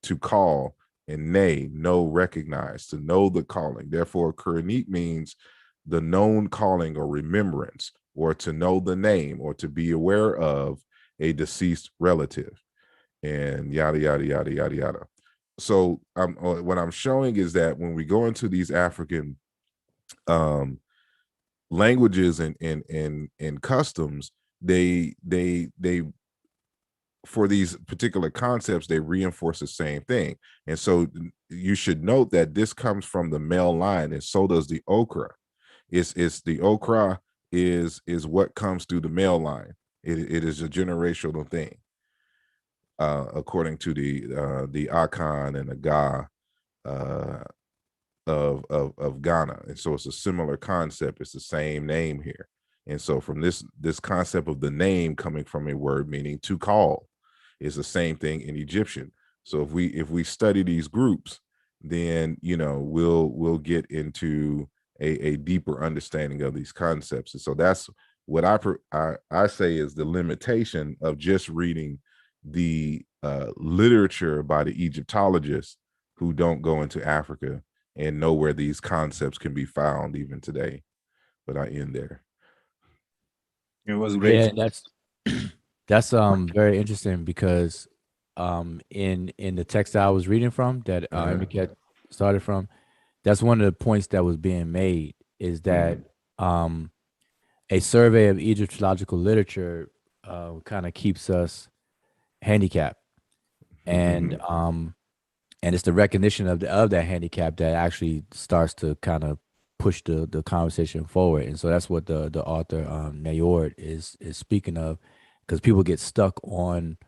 to call, and nay, know, recognize, to know the calling. Therefore, Kuranit means the known calling or remembrance, or to know the name, or to be aware of a deceased relative, and yada, yada, yada, yada, yada. So what I'm showing is that when we go into these African languages and customs, they for these particular concepts, they reinforce the same thing. And so you should note that this comes from the male line, and so does the okra. It's the okra is what comes through the male line. It is a generational thing, according to the Akan and the Ga of Ghana. And so it's a similar concept. It's the same name here. And so from this concept of the name coming from a word meaning to call is the same thing in Egyptian. So if we study these groups, then we'll get into a deeper understanding of these concepts. And so that's what I say is the limitation of just reading the literature by the Egyptologists who don't go into Africa and know where these concepts can be found even today. But I end there. It was great. Yeah, that's very interesting, because in the text that I was reading from, that Emiket started from, that's one of the points that was being made, is that a survey of Egyptological literature kind of keeps us handicapped, and it's the recognition of that handicap that actually starts to kind of push the conversation forward. And so that's what the author Medew is speaking of, because people get stuck on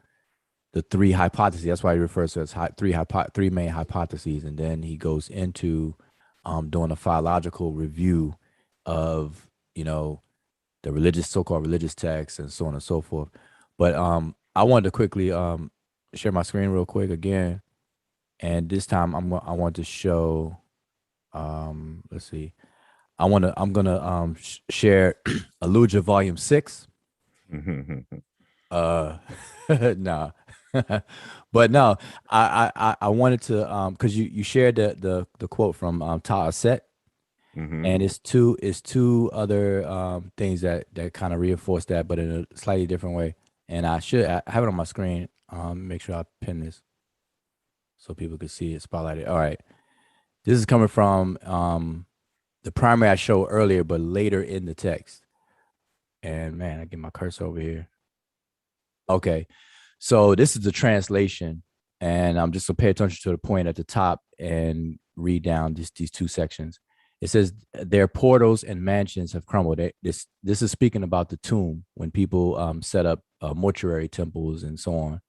the three hypotheses. That's why he refers to it as three main hypotheses, and then he goes into doing a philological review of the religious, so-called religious texts, and so on and so forth. But I wanted to quickly share my screen real quick again, and this time I want to show. Let's see. I'm gonna share Alluja Volume 6. Nah. But no, I wanted to because you shared the quote from Ta Set, and it's two other things that kind of reinforce that, but in a slightly different way. And I have it on my screen. Make sure I pin this so people can see it spotlighted. All right, this is coming from the primary I showed earlier, but later in the text. And man, I get my cursor over here. Okay, so this is the translation, and I'm just to pay attention to the point at the top and read down these two sections. It says their portals and mansions have crumbled. This is speaking about the tomb when people set up mortuary temples and so on.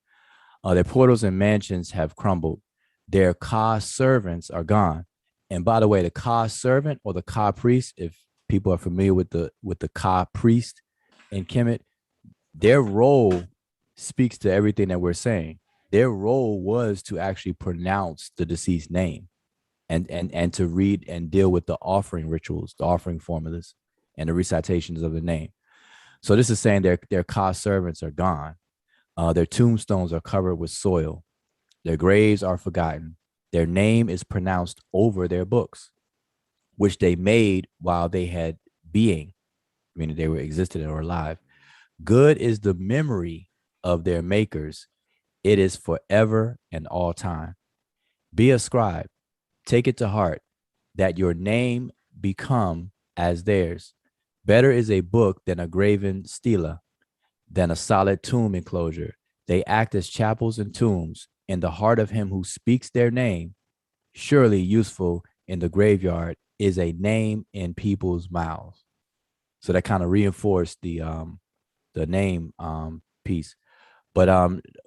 Their portals and mansions have crumbled. Their Ka servants are gone. And by the way, the Ka servant or the Ka priest, if people are familiar with the Ka priest in Kemet, their role speaks to everything that we're saying. Their role was to actually pronounce the deceased name and to read and deal with the offering rituals, the offering formulas, and the recitations of the name. So this is saying their Ka servants are gone. Their tombstones are covered with soil. Their graves are forgotten. Their name is pronounced over their books, which they made while they had being, meaning they were existed or alive. Good is the memory of their makers. It is forever and all time. Be a scribe. Take it to heart that your name become as theirs. Better is a book than a graven stela, than a solid tomb enclosure. They act as chapels and tombs in the heart of him who speaks their name. Surely useful in the graveyard is a name in people's mouths. So that kind of reinforced the name piece. But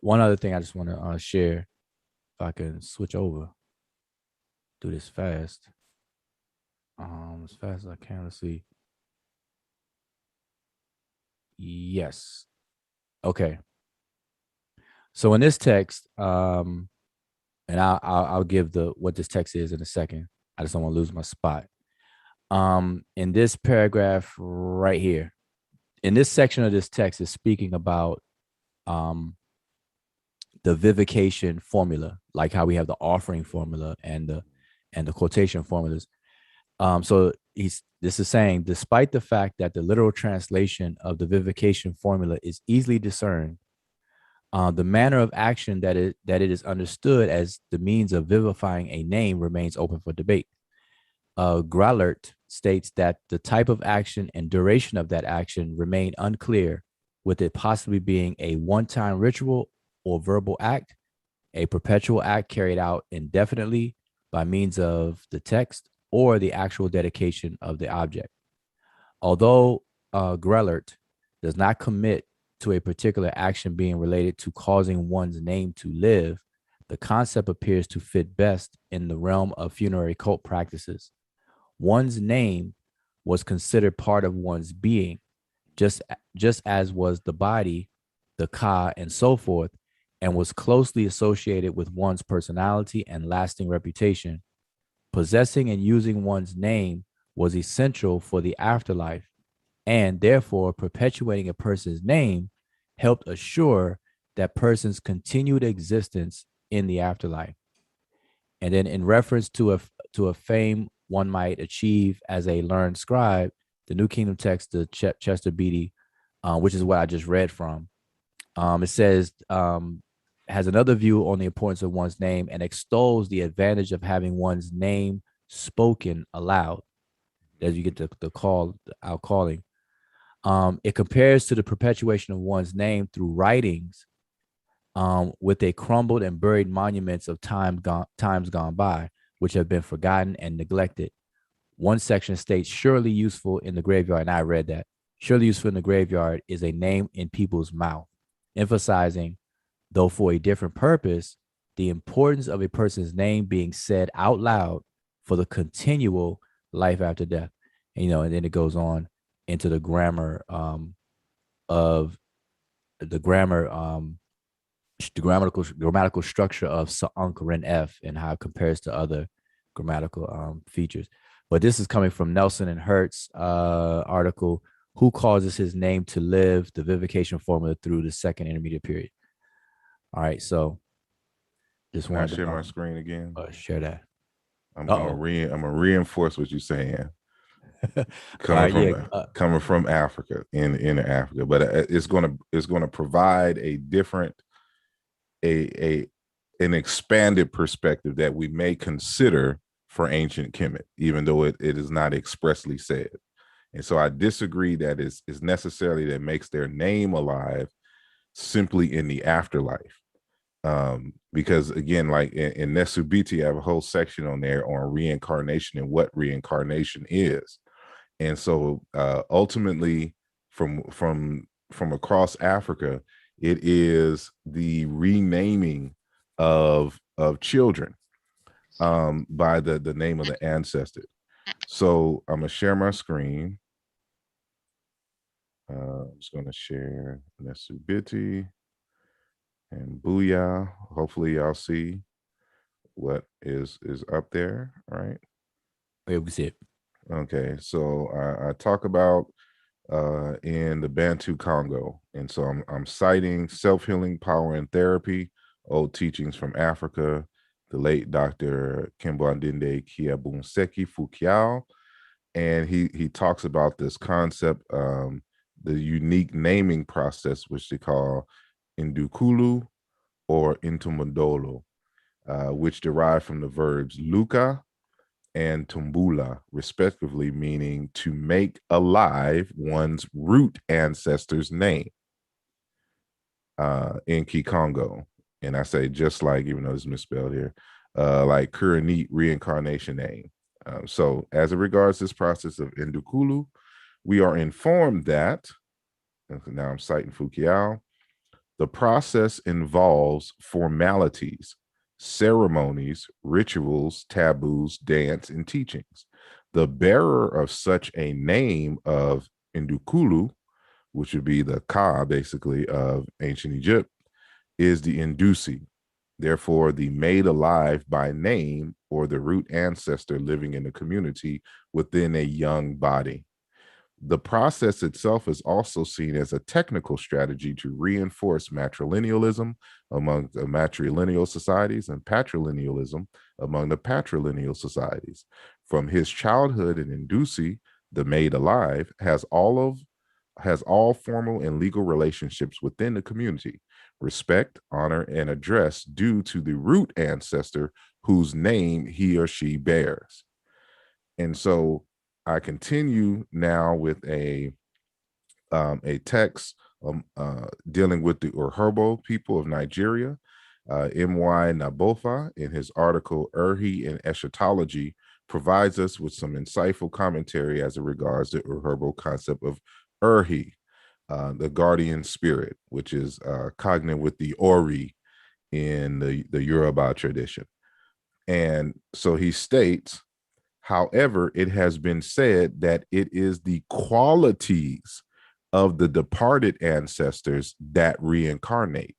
one other thing I just want to share, if I can switch over, do this fast, as fast as I can. Let's see. Yes. Okay. So in this text, and I'll give what this text is in a second. I just don't want to lose my spot. In this paragraph right here, in this section of this text is speaking about the vivification formula, like how we have the offering formula and the quotation formulas. So this is saying, despite the fact that the literal translation of the vivification formula is easily discerned, the manner of action that it is understood as the means of vivifying a name remains open for debate. Grallert states that the type of action and duration of that action remain unclear, with it possibly being a one-time ritual or verbal act, a perpetual act carried out indefinitely by means of the text, or the actual dedication of the object. Although Grellert does not commit to a particular action being related to causing one's name to live, the concept appears to fit best in the realm of funerary cult practices. One's name was considered part of one's being, just as was the body, the Ka, and so forth, and was closely associated with one's personality and lasting reputation. Possessing and using one's name was essential for the afterlife, and therefore perpetuating a person's name helped assure that person's continued existence in the afterlife. And then in reference to a fame one might achieve as a learned scribe, the New Kingdom text, the Chester Beatty, which is what I just read from, it says, has another view on the importance of one's name and extols the advantage of having one's name spoken aloud, as you get the call, out calling. It compares to the perpetuation of one's name through writings with a crumbled and buried monuments of times gone by, which have been forgotten and neglected. One section states, surely useful in the graveyard, and I read that. Surely useful in the graveyard is a name in people's mouth, emphasizing, though for a different purpose, the importance of a person's name being said out loud for the continual life after death. And, and then it goes on into the grammar of the grammar the grammatical structure of Sa'ankaren F and how it compares to other grammatical features. But this is coming from Nelson and Hertz article, Who Causes His Name to Live, the Vivification Formula Through the Second Intermediate Period. All right, so just Can I wanted share to my screen again? share that. I'm gonna reinforce what you're saying. Coming from Africa in Africa, but it's gonna provide a different an expanded perspective that we may consider for ancient Kemet, even though it is not expressly said. And so I disagree that is necessarily that makes their name alive simply in the afterlife. Because again, like in Nesubiti, I have a whole section on there on reincarnation and what reincarnation is. And so ultimately from across Africa, it is the renaming of children by the name of the ancestor. So I'm gonna share my screen. I'm just gonna share Nesubiti and Booyah. Hopefully y'all see what is up there, right? Yeah, we see it. Okay, so I talk about in the Bantu Congo, and so I'm citing Self-Healing Power and Therapy, Old Teachings from Africa, the late Dr. Kimbwandinde Kiabunseki Fukiao, and he talks about this concept, the unique naming process, which they call Indukulu or Intumondolo, which derive from the verbs luka and tumbula, respectively, meaning to make alive one's root ancestor's name in Kikongo. And I say just like, even though it's misspelled here, like Kuranit reincarnation name. So as it regards this process of Indukulu, we are informed that, now I'm citing Fukiao, the process involves formalities, ceremonies, rituals, taboos, dance, and teachings. The bearer of such a name of Indukulu, which would be the Ka, basically, of ancient Egypt, is the Indusi, therefore the made alive by name or the root ancestor living in the community within a young body. The process itself is also seen as a technical strategy to reinforce matrilinealism among the matrilineal societies and patrilinealism among the patrilineal societies. From his childhood in Indusi, the made alive has all formal and legal relationships within the community, respect, honor, and address due to the root ancestor whose name he or she bears. And so I continue now with a text dealing with the Urhobo people of Nigeria. M.Y. Nabofa, in his article Urhi and Eschatology, provides us with some insightful commentary as it regards the Urhobo concept of Urhi, the guardian spirit, which is cognate with the Ori in the Yoruba tradition. And so he states, however, it has been said that it is the qualities of the departed ancestors that reincarnate.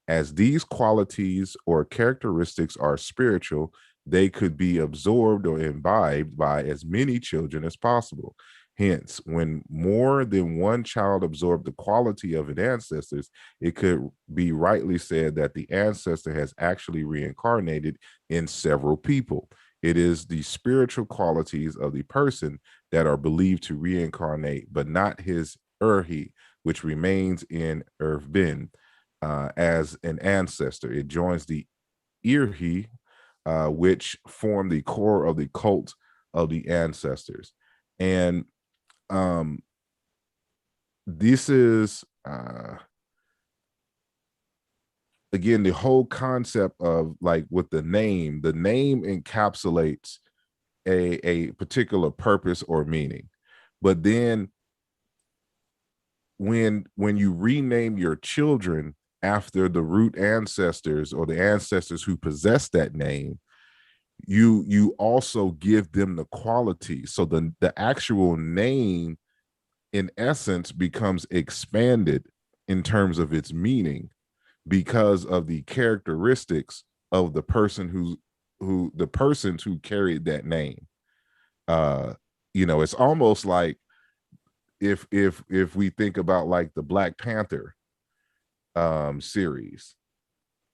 As these qualities or characteristics are spiritual, they could be absorbed or imbibed by as many children as possible. Hence, when more than one child absorbed the quality of an ancestor's, it could be rightly said that the ancestor has actually reincarnated in several people. It is the spiritual qualities of the person that are believed to reincarnate, but not his Urhi, which remains in Urvbin as an ancestor. It joins the Irhi, which form the core of the cult of the ancestors. And this is again the whole concept of like with the name encapsulates a particular purpose or meaning, but then when you rename your children after the root ancestors or the ancestors who possess that name, you also give them the quality. So the actual name in essence becomes expanded in terms of its meaning because of the characteristics of the person the persons who carried that name. It's almost like if we think about like the Black Panther series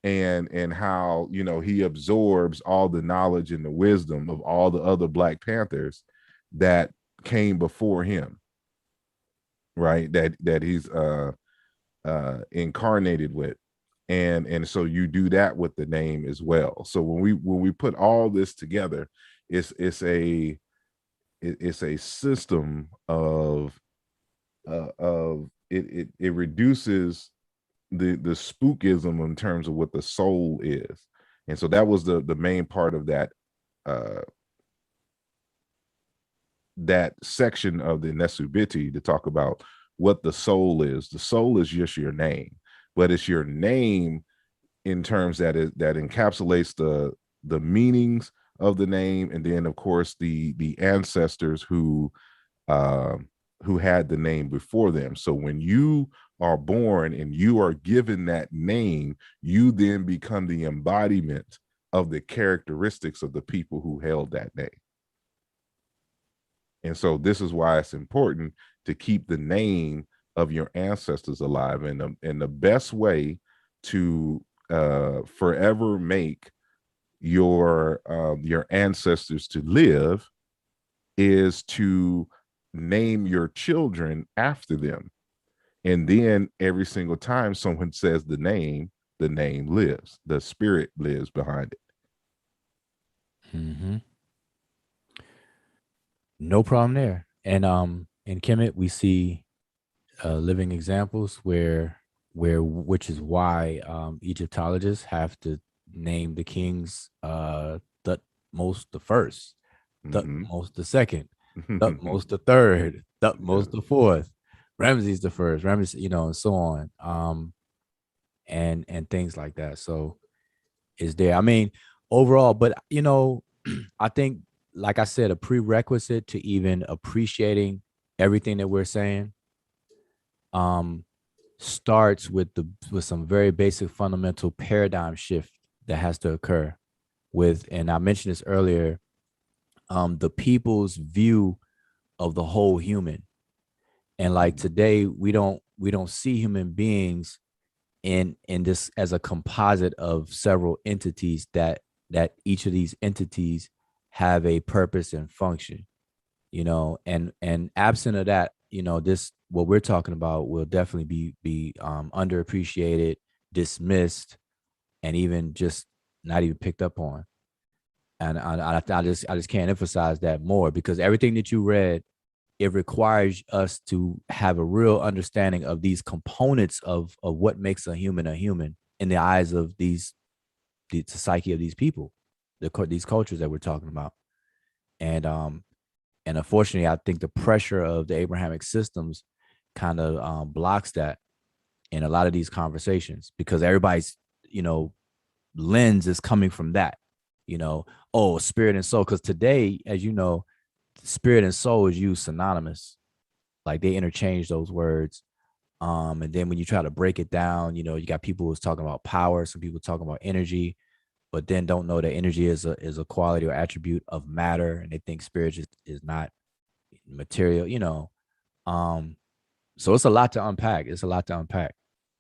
and how he absorbs all the knowledge and the wisdom of all the other Black Panthers that came before him, right? That he's incarnated with, and so you do that with the name as well. So when we put all this together, it's a system of it reduces the spookism in terms of what the soul is. And so that was the main part of that that section of the Nesubiti, to talk about what the soul is. The soul is just your name, but it's your name in terms that encapsulates the meanings of the name, and then of course the ancestors who had the name before them. So when you are born and you are given that name, you then become the embodiment of the characteristics of the people who held that name. And so this is why it's important to keep the name of your ancestors alive. And the best way to forever make your ancestors to live is to name your children after them. And then every single time someone says the name lives. The spirit lives behind it. Mm-hmm. No problem there. And in Kemet, we see living examples where which is why Egyptologists have to name the kings Thutmose the first, Thutmose the second, Thutmose the third, Thutmose the fourth, Ramses the first, Ramses, and so on. And things like that. So is there, I mean, overall, but I think, like I said, a prerequisite to even appreciating everything that we're saying starts with some very basic fundamental paradigm shift that has to occur and I mentioned this earlier, the people's view of the whole human. And like today, we don't see human beings in this as a composite of several entities that each of these entities have a purpose and function, and absent of that, this, what we're talking about, will definitely be underappreciated, dismissed, and even just not even picked up on. And I just can't emphasize that more, because everything that you read, it requires us to have a real understanding of these components of what makes a human in the eyes of the psyche of these people, these cultures that we're talking about. And unfortunately, I think the pressure of the Abrahamic systems kind of blocks that in a lot of these conversations, because everybody's, lens is coming from that, spirit and soul. Because today, as you know, spirit and soul is used synonymous. Like they interchange those words. And then when you try to break it down, you got people who's talking about power, some people talking about energy, but then don't know that energy is a quality or attribute of matter, and they think spirit is not material. So it's a lot to unpack. It's a lot to unpack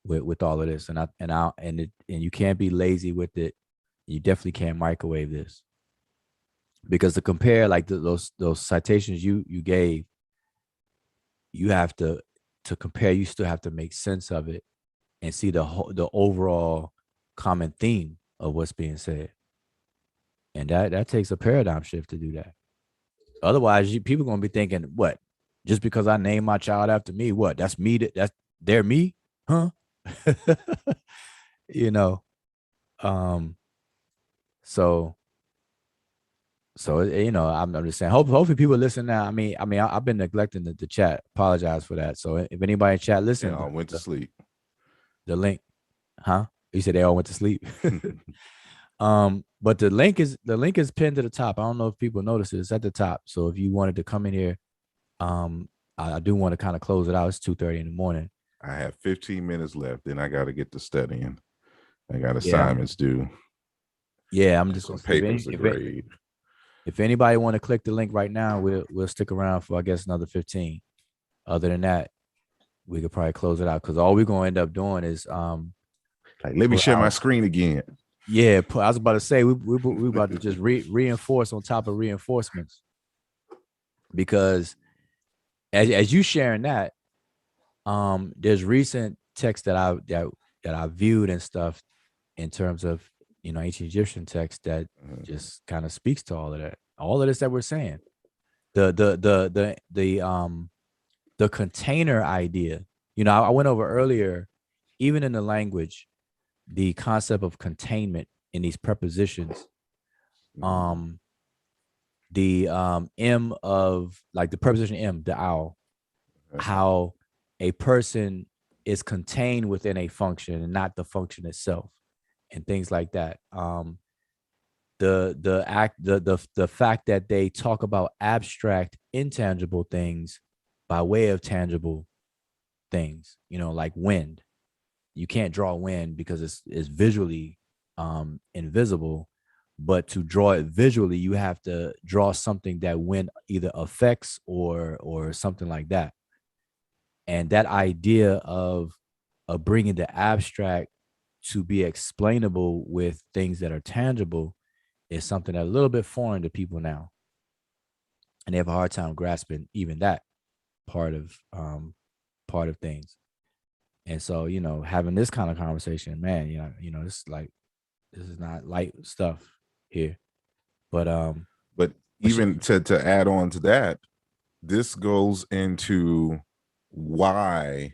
with all of this, and you can't be lazy with it. You definitely can't microwave this, because to compare like those citations you gave, you have to compare. You still have to make sense of it and see the overall common theme of what's being said, and that takes a paradigm shift to do that. Otherwise, people are gonna be thinking, what, Just because I name my child after me, what? That's me. That's they're me, huh? you know. Um. So. I'm just saying. Hopefully, people listen now. I've been neglecting the chat. Apologize for that. So, if anybody in chat They listen, all went to sleep. the link, huh? You said they all went to sleep. But the link is pinned to the top. I don't know if people notice it. It's at the top. So if you wanted to come in here, I do want to kind of close it out. It's 2:30 in the morning. I have 15 minutes left. Then I got to get to studying. I got Yeah, assignments due. I'm just gonna Some see papers to grade. if anybody want to click the link right now, we'll stick around for I guess another 15. Other than that, we could probably close it out because all we're gonna end up doing is Like, let me share my screen again. Yeah, I was about to say we about to just reinforce on top of reinforcements because as you sharing that, there's recent texts that I viewed and stuff in terms of ancient Egyptian text that just kind of speaks to all of that, all of this that we're saying. The container idea. I went over earlier, even in the language, the concept of containment in these prepositions. The M of like the preposition M, the owl, how a person is contained within a function and not the function itself, and things like that. The fact that they talk about abstract, intangible things by way of tangible things, like wind. You can't draw wind because it's visually invisible, but to draw it visually, you have to draw something that wind either affects or something like that. And that idea of bringing the abstract to be explainable with things that are tangible is something that's a little bit foreign to people now, and they have a hard time grasping even that part of things. And so, having this kind of conversation, man, it's like this is not light stuff here. But even to add on to that, this goes into why.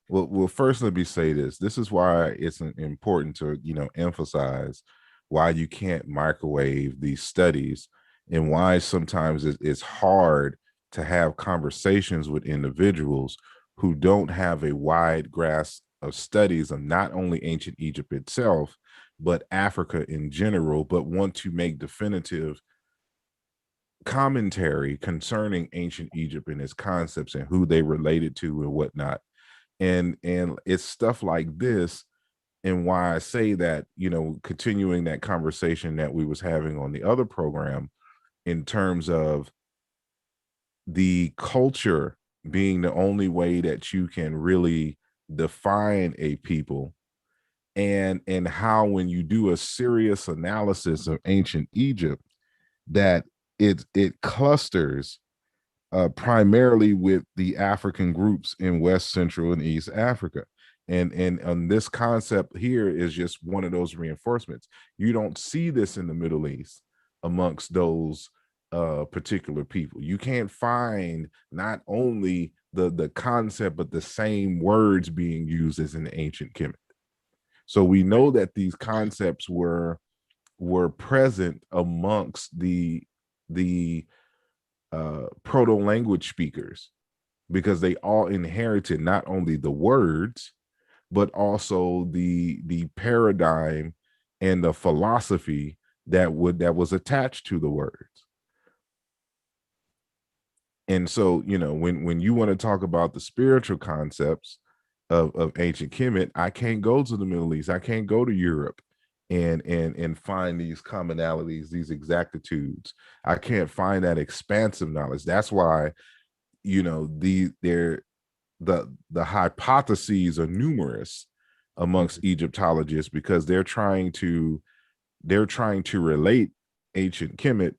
Well, first let me say this. This is why it's important to emphasize why you can't microwave these studies, and why sometimes it's hard to have conversations with individuals who don't have a wide grasp of studies of not only ancient Egypt itself, but Africa in general, but want to make definitive commentary concerning ancient Egypt and its concepts and who they related to and whatnot. And it's stuff like this, and why I say that, continuing that conversation that we was having on the other program in terms of the culture being the only way that you can really define a people, and how when you do a serious analysis of ancient Egypt, that it clusters primarily with the African groups in West, Central, and East Africa. And this concept here is just one of those reinforcements. You don't see this in the Middle East amongst those particular people. You can't find not only the concept, but the same words being used as in ancient Kemet. So we know that these concepts were present amongst the proto-language speakers, because they all inherited not only the words, but also the paradigm and the philosophy that was attached to the words. And so, when you want to talk about the spiritual concepts of ancient Kemet, I can't go to the Middle East. I can't go to Europe and find these commonalities, these exactitudes. I can't find that expansive knowledge. That's why, the hypotheses are numerous amongst Egyptologists, because they're trying to relate ancient Kemet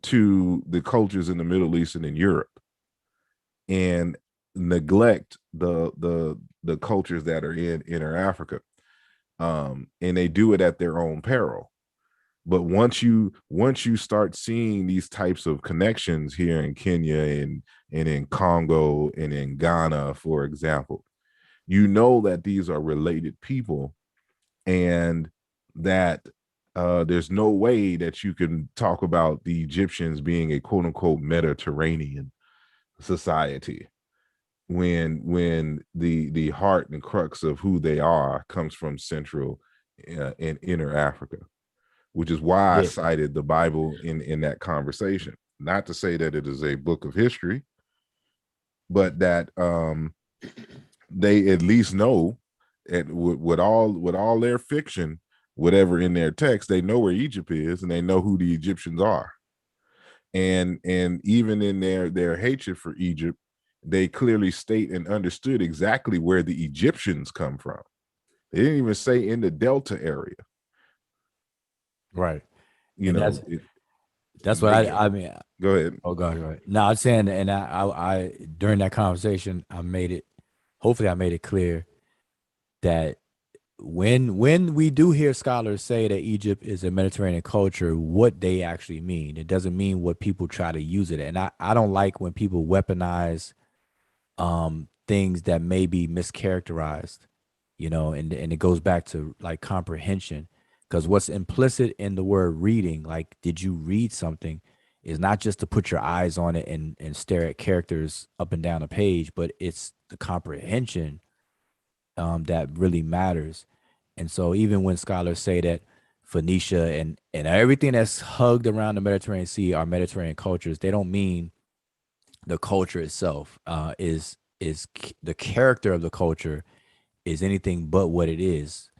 to the cultures in the Middle East and in Europe, and neglect the cultures that are in inner Africa. And they do it at their own peril. But once you start seeing these types of connections here in Kenya and in Congo and in Ghana, for example, you know that these are related people, and that there's no way that you can talk about the Egyptians being a quote unquote Mediterranean society when the heart and crux of who they are comes from Central and Inner Africa, which is why I cited the Bible in that conversation. Not to say that it is a book of history, but that they at least know, and with all their fiction, whatever in their text, they know where Egypt is and they know who the Egyptians are. And even in their hatred for Egypt, they clearly state and understood exactly where the Egyptians come from. They didn't even say in the Delta area. Right. You And know, that's what I mean. Go ahead. Oh, go ahead. No, I'm saying, and I during that conversation, hopefully I made it clear that when we do hear scholars say that Egypt is a Mediterranean culture, what they actually mean. It doesn't mean what people try to use it. And I don't like when people weaponize things that may be mischaracterized, and it goes back to like comprehension, because what's implicit in the word reading, like did you read something, is not just to put your eyes on it and stare at characters up and down a page, but it's the comprehension that really matters. And so even when scholars say that Phoenicia and everything that's hugged around the Mediterranean Sea are Mediterranean cultures, they don't mean the culture itself is the character of the culture is anything but what it is,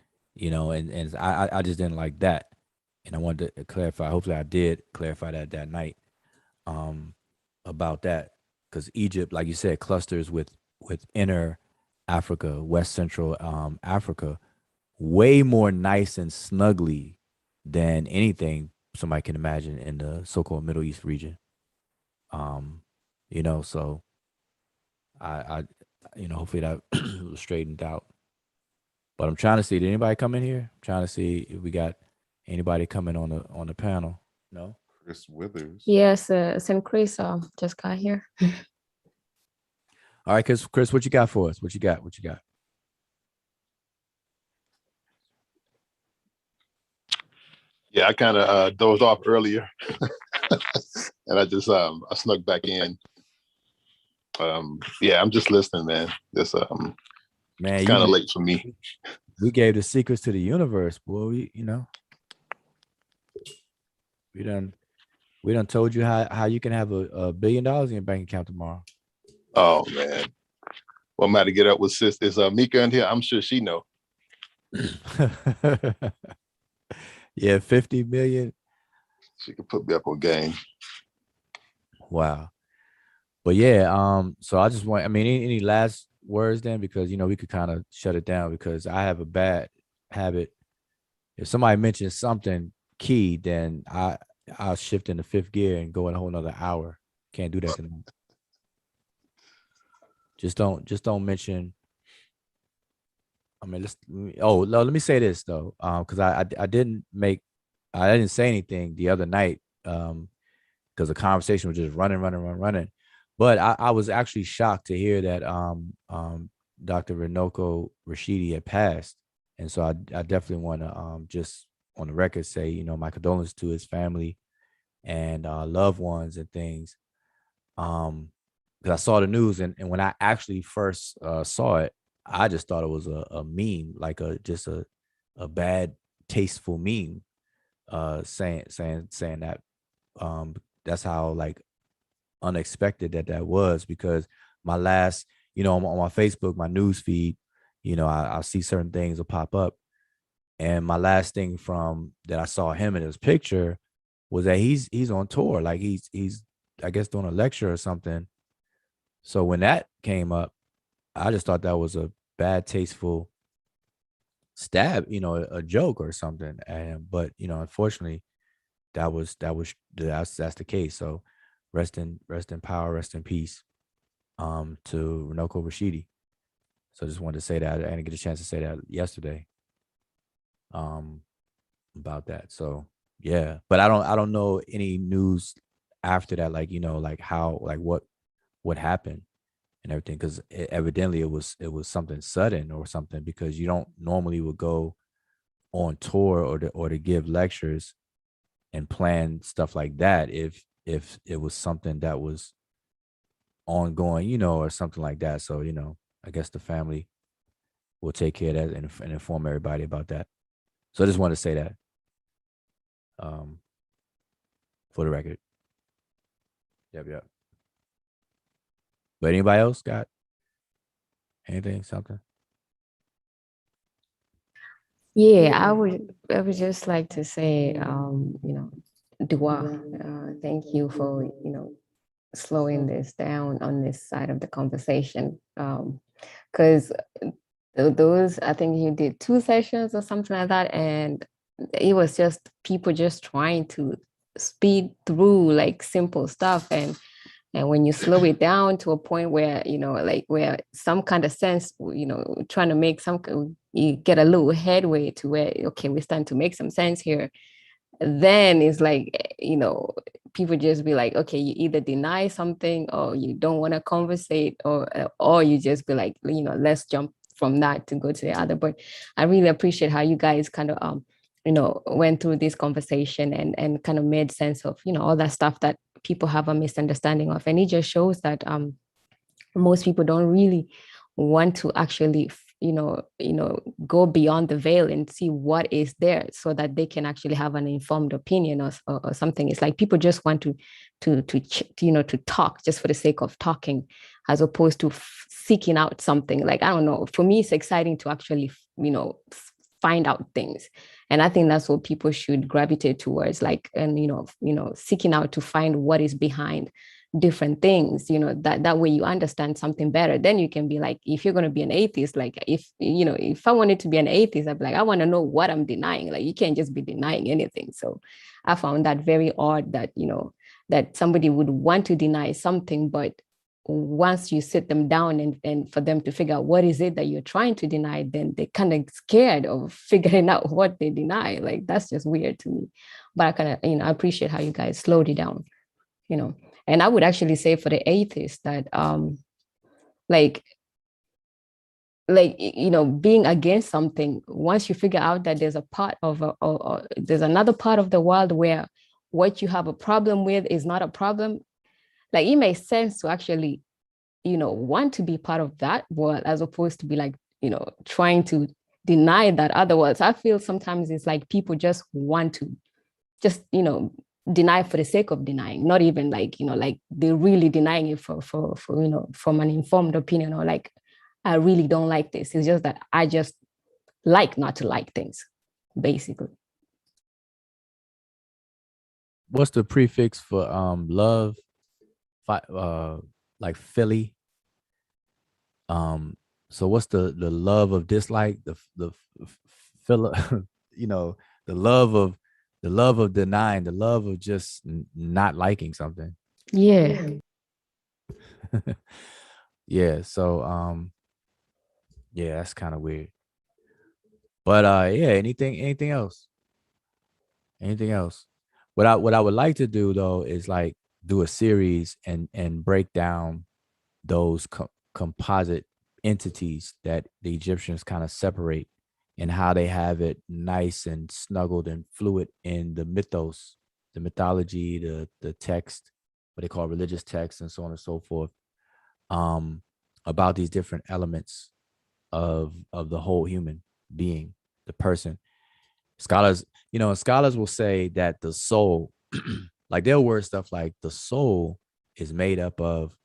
and I just didn't like that. And I wanted to clarify. Hopefully I did clarify that night about that, because Egypt, like you said, clusters with inner Africa, West Central Africa, way more nice and snuggly than anything somebody can imagine in the so-called Middle East region. So I hopefully that was straightened out. But I'm trying to see, did anybody come in here? I'm trying to see if we got anybody coming on the panel. No? Chris Withers. Yes, St. Chris just got here. All right, Chris, what you got for us? What you got? Yeah, I kind of dozed off earlier, and I just I snuck back in. Yeah, I'm just listening, man. This Man, it's kind of late for me. We gave the secrets to the universe, boy. We done told you how you can have $1 billion in your bank account tomorrow. Oh man, well, I'm about to get up with sis. Is Mika in here? I'm sure she know. Yeah, 50 million. She could put me up on game. Wow. But yeah, so I just want, any last words then, because we could kind of shut it down, because I have a bad habit. If somebody mentions something key, then I'll shift into fifth gear and go in a whole nother hour. Can't do that tonight. Just don't mention. Let me say this though, because I didn't say anything the other night, because the conversation was just running. But I was actually shocked to hear that Dr. Renoko Rashidi had passed, and so I definitely want to just on the record say my condolences to his family and loved ones and things. Because I saw the news, and when I actually first saw it, I just thought it was a meme, like just a bad, tasteful meme, saying that. That's how like unexpected that was, because my last, on my Facebook, my news feed, I see certain things will pop up, and my last thing from that I saw him in his picture was that he's on tour, like he's I guess doing a lecture or something. So when that came up, I just thought that was a bad, tasteful stab, a joke or something. But unfortunately, that's the case. So rest in power, rest in peace, to Renoko Rashidi. So just wanted to say that. I didn't get a chance to say that yesterday, about that. So Yeah, but I don't know any news after that, like, like how, like what happened and everything, because evidently it was something sudden or something, because you don't normally would go on tour or to give lectures and plan stuff like that if it was something that was ongoing, or something like that. So, I guess the family will take care of that and inform everybody about that. So I just want to say that, um, for the record. Yep, yep. But anybody else got anything, something? Yeah, I would just like to say, Dua, thank you for, slowing this down on this side of the conversation. Because those, I think you did 2 sessions or something like that, and it was just people just trying to speed through like simple stuff, and when you slow it down to a point where, like where some kind of sense, trying to make you get a little headway to where, okay, we're starting to make some sense here, then it's like, people just be like, okay, you either deny something or you don't want to conversate, or you just be like, let's jump from that to go to the other. But I really appreciate how you guys kind of went through this conversation and kind of made sense of, all that stuff that people have a misunderstanding of. And it just shows that most people don't really want to actually go beyond the veil and see what is there, so that they can actually have an informed opinion, or something. It's like people just want to talk just for the sake of talking, as opposed to seeking out something. Like, I don't know, for me it's exciting to actually find out things, and I think that's what people should gravitate towards, like, and seeking out to find what is behind different things, that way you understand something better. Then you can be like, if you're going to be an atheist, like, if I wanted to be an atheist, I'd be like, I want to know what I'm denying. Like, you can't just be denying anything. So I found that very odd that that somebody would want to deny something, but once you sit them down and for them to figure out what is it that you're trying to deny, then they're kind of scared of figuring out what they deny. Like, that's just weird to me. But I kind of, I appreciate how you guys slowed it down. And I would actually say for the atheists that like being against something, once you figure out that there's a part of or there's another part of the world where what you have a problem with is not a problem, like, it makes sense to actually want to be part of that world, as opposed to be like trying to deny that other worlds. I feel sometimes it's like people just want to just deny for the sake of denying, not even like like they're really denying it for from an informed opinion, or like, I really don't like this. It's just that I just like not to like things, basically. What's the prefix for love? Like Philly. So what's the love of dislike? The Phil, you know, the love of denying, the love of just not liking something. Yeah. Yeah. So yeah, that's kind of weird. But yeah, anything else? Anything else? What I would like to do though is like do a series and break down those composite entities that the Egyptians kind of separate, and how they have it nice and snuggled and fluid in the mythos, the mythology, the text, what they call religious texts, and so on and so forth, um, about these different elements of the whole human being, the person. Scholars will say that the soul, like they'll word stuff like the soul is made up of,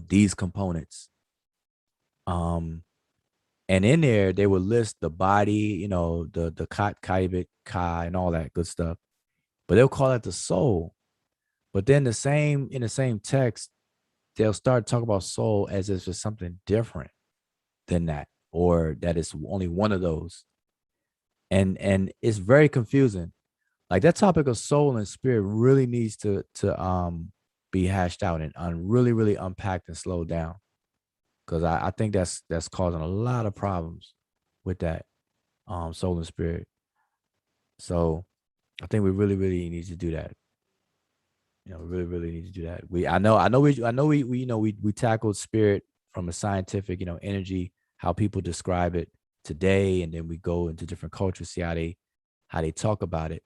these components. And in there they would list the body, the kat kaibit ka and all that good stuff, but they'll call it the soul. But then in the same text, they'll start talking about soul as if it's something different than that, or that it's only one of those. And it's very confusing. Like that topic of soul and spirit really needs to be hashed out and really, really unpacked and slowed down. Because I think that's causing a lot of problems with that soul and spirit. So I think we really, really need to do that. You know, we really, really need to do that. We tackled spirit from a scientific, energy, how people describe it today, and then we go into different cultures, see how they talk about it.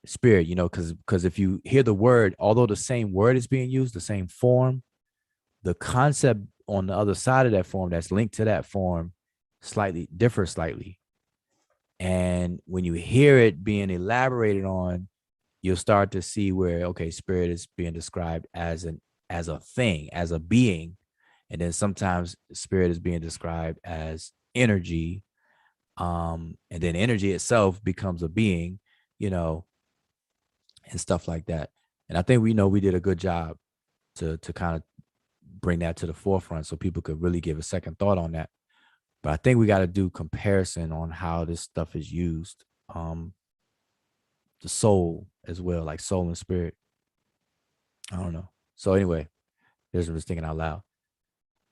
Spirit, because if you hear the word, although the same word is being used, the same form, the concept on the other side of that form that's linked to that form differs slightly. And when you hear it being elaborated on, you'll start to see where, okay, spirit is being described as a thing, as a being. And then sometimes spirit is being described as energy. And then energy itself becomes a being, and stuff like that. And I think we did a good job to kind of bring that to the forefront so people could really give a second thought on that. But I think we got to do comparison on how this stuff is used. The soul as well, like soul and spirit. I don't know. So anyway, there's just thinking out loud.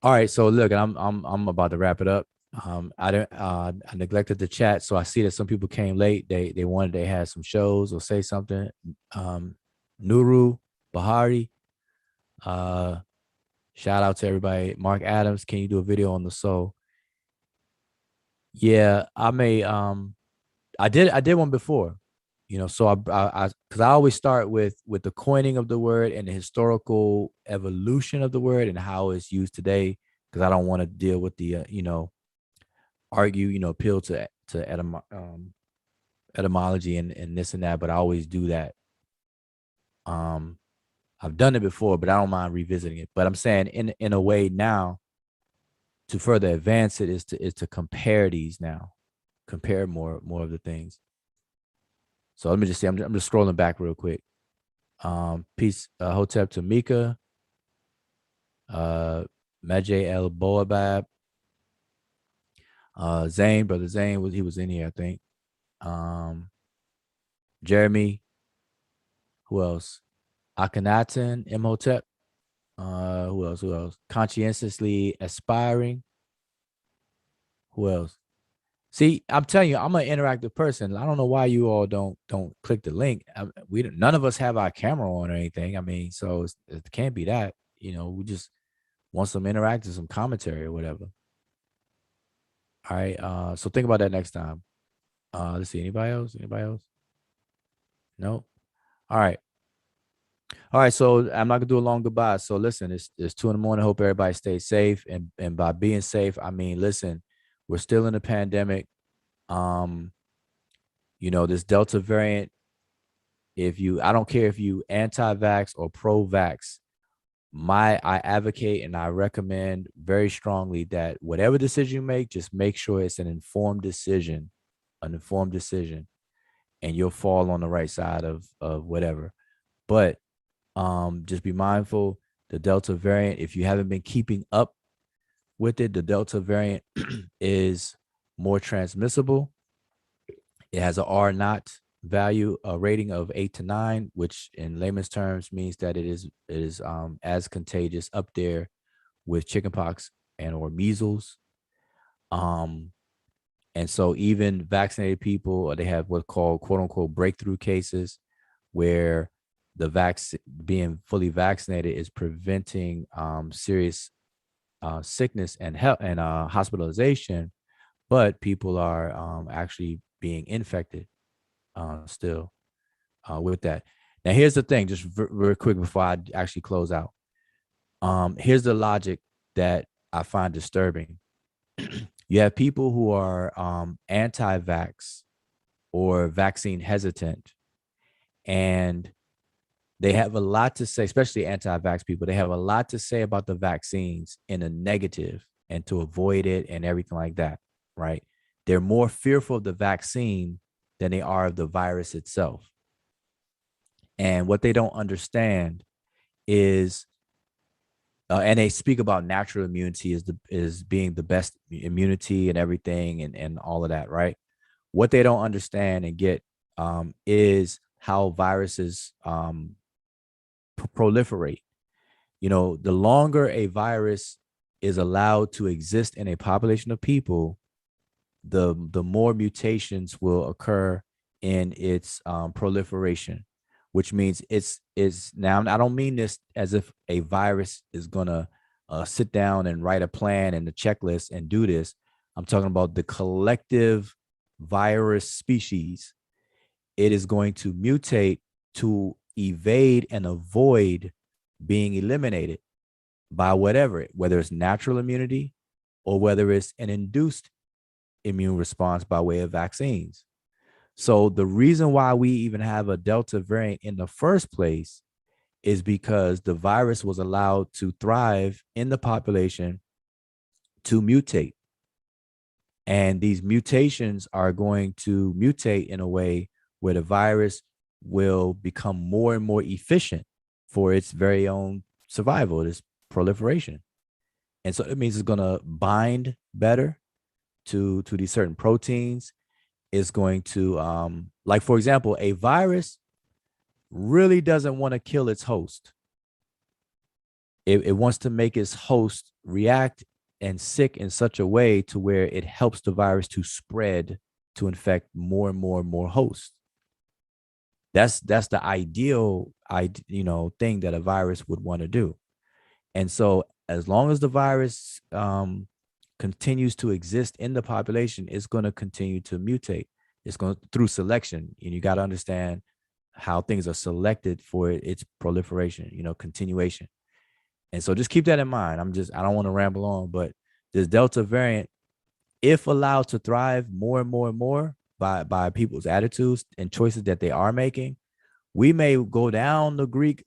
All right, so look, I'm about to wrap it up. I neglected the chat, so I see that some people came late. They had some shows or say something. Nuru Bahari, shout out to everybody. Mark Adams, can you do a video on the soul? Yeah, I may. I did one before. So I because I always start with the coining of the word and the historical evolution of the word and how it's used today, because I don't want to deal with the argue, appeal to etymology and this and that, but I always do that. I've done it before, but I don't mind revisiting it. But I'm saying in a way now, to further advance it is to compare these now, compare more of the things. So let me just see. I'm just scrolling back real quick. Peace, Hotep to Mika, Majay El Boabab, Zane, brother Zane he was in here, I think. Jeremy, who else? Akhenaten, Imhotep. Who else? Conscientiously aspiring. Who else? See, I'm telling you, I'm an interactive person. I don't know why you all don't click the link. None of us have our camera on or anything. I mean, so it can't be that. We just want some interactive, some commentary or whatever. All right. So think about that next time. Let's see. Anybody else? No. All right. So I'm not gonna do a long goodbye. So listen, it's 2 a.m. Hope everybody stays safe. And by being safe, I mean, listen, we're still in a pandemic. This Delta variant, I don't care if you anti-vax or pro-vax, I advocate and I recommend very strongly that whatever decision you make, just make sure it's an informed decision, and you'll fall on the right side of whatever. But just be mindful, the Delta variant, if you haven't been keeping up with it, the Delta variant is more transmissible. It has a R naught value, a rating of 8 to 9, which in layman's terms means that it is as contagious up there with chickenpox or measles. And so even vaccinated people, they have what's called quote unquote breakthrough cases, where the being fully vaccinated is preventing serious sickness and health and hospitalization, but people are actually being infected still with that. Now, here's the thing, just real quick before I actually close out. Here's the logic that I find disturbing. You have people who are anti-vax or vaccine hesitant, and they have a lot to say, especially anti-vax people. They have a lot to say about the vaccines in a negative and to avoid it and everything like that, right? They're more fearful of the vaccine than they are of the virus itself. And what they don't understand is, and they speak about natural immunity is being the best immunity and everything and all of that, right? What they don't understand and get is how viruses proliferate. The longer a virus is allowed to exist in a population of people, the more mutations will occur in its proliferation, which means it's now, I don't mean this as if a virus is gonna sit down and write a plan and a checklist and do this. I'm talking about the collective virus species. It is going to mutate to evade and avoid being eliminated by whatever, whether it's natural immunity or whether it's an induced immune response by way of vaccines. So the reason why we even have a Delta variant in the first place is because the virus was allowed to thrive in the population to mutate. And these mutations are going to mutate in a way where the virus will become more and more efficient for its very own survival, this proliferation. And so it means it's going to bind better to these certain proteins. Is going to, like, for example, a virus really doesn't want to kill its host. It wants to make its host react and sick in such a way to where it helps the virus to spread to infect more and more and more hosts. That's the ideal, thing that a virus would want to do. And so as long as the virus continues to exist in the population, it's going to continue to mutate. It's going through selection, and you got to understand how things are selected for its proliferation, continuation. And so just keep that in mind. I don't want to ramble on, but this Delta variant, if allowed to thrive more and more and more by people's attitudes and choices that they are making, we may go down the Greek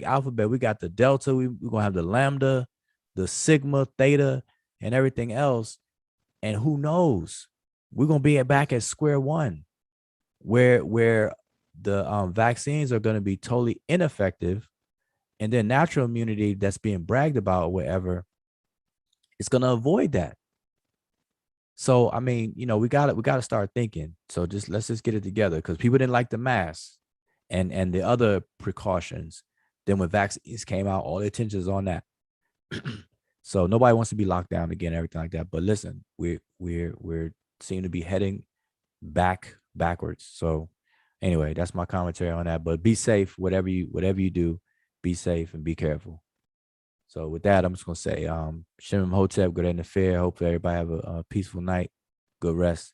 alphabet. We got the Delta, we're going to have the Lambda, the Sigma, Theta, and everything else. And who knows, we're going to be back at square one where the vaccines are going to be totally ineffective. And then natural immunity that's being bragged about or whatever, it's going to avoid that. So, I mean, we got to start thinking. So let's just get it together, because people didn't like the masks and the other precautions. Then when vaccines came out, all the attention is on that. So nobody wants to be locked down again, everything like that. But listen, we're seem to be heading backwards. So anyway, that's my commentary on that. But be safe, whatever you do, be safe and be careful. So with that, I'm just gonna say, Shem Hotep, good night and fair. Hope everybody have a peaceful night, good rest,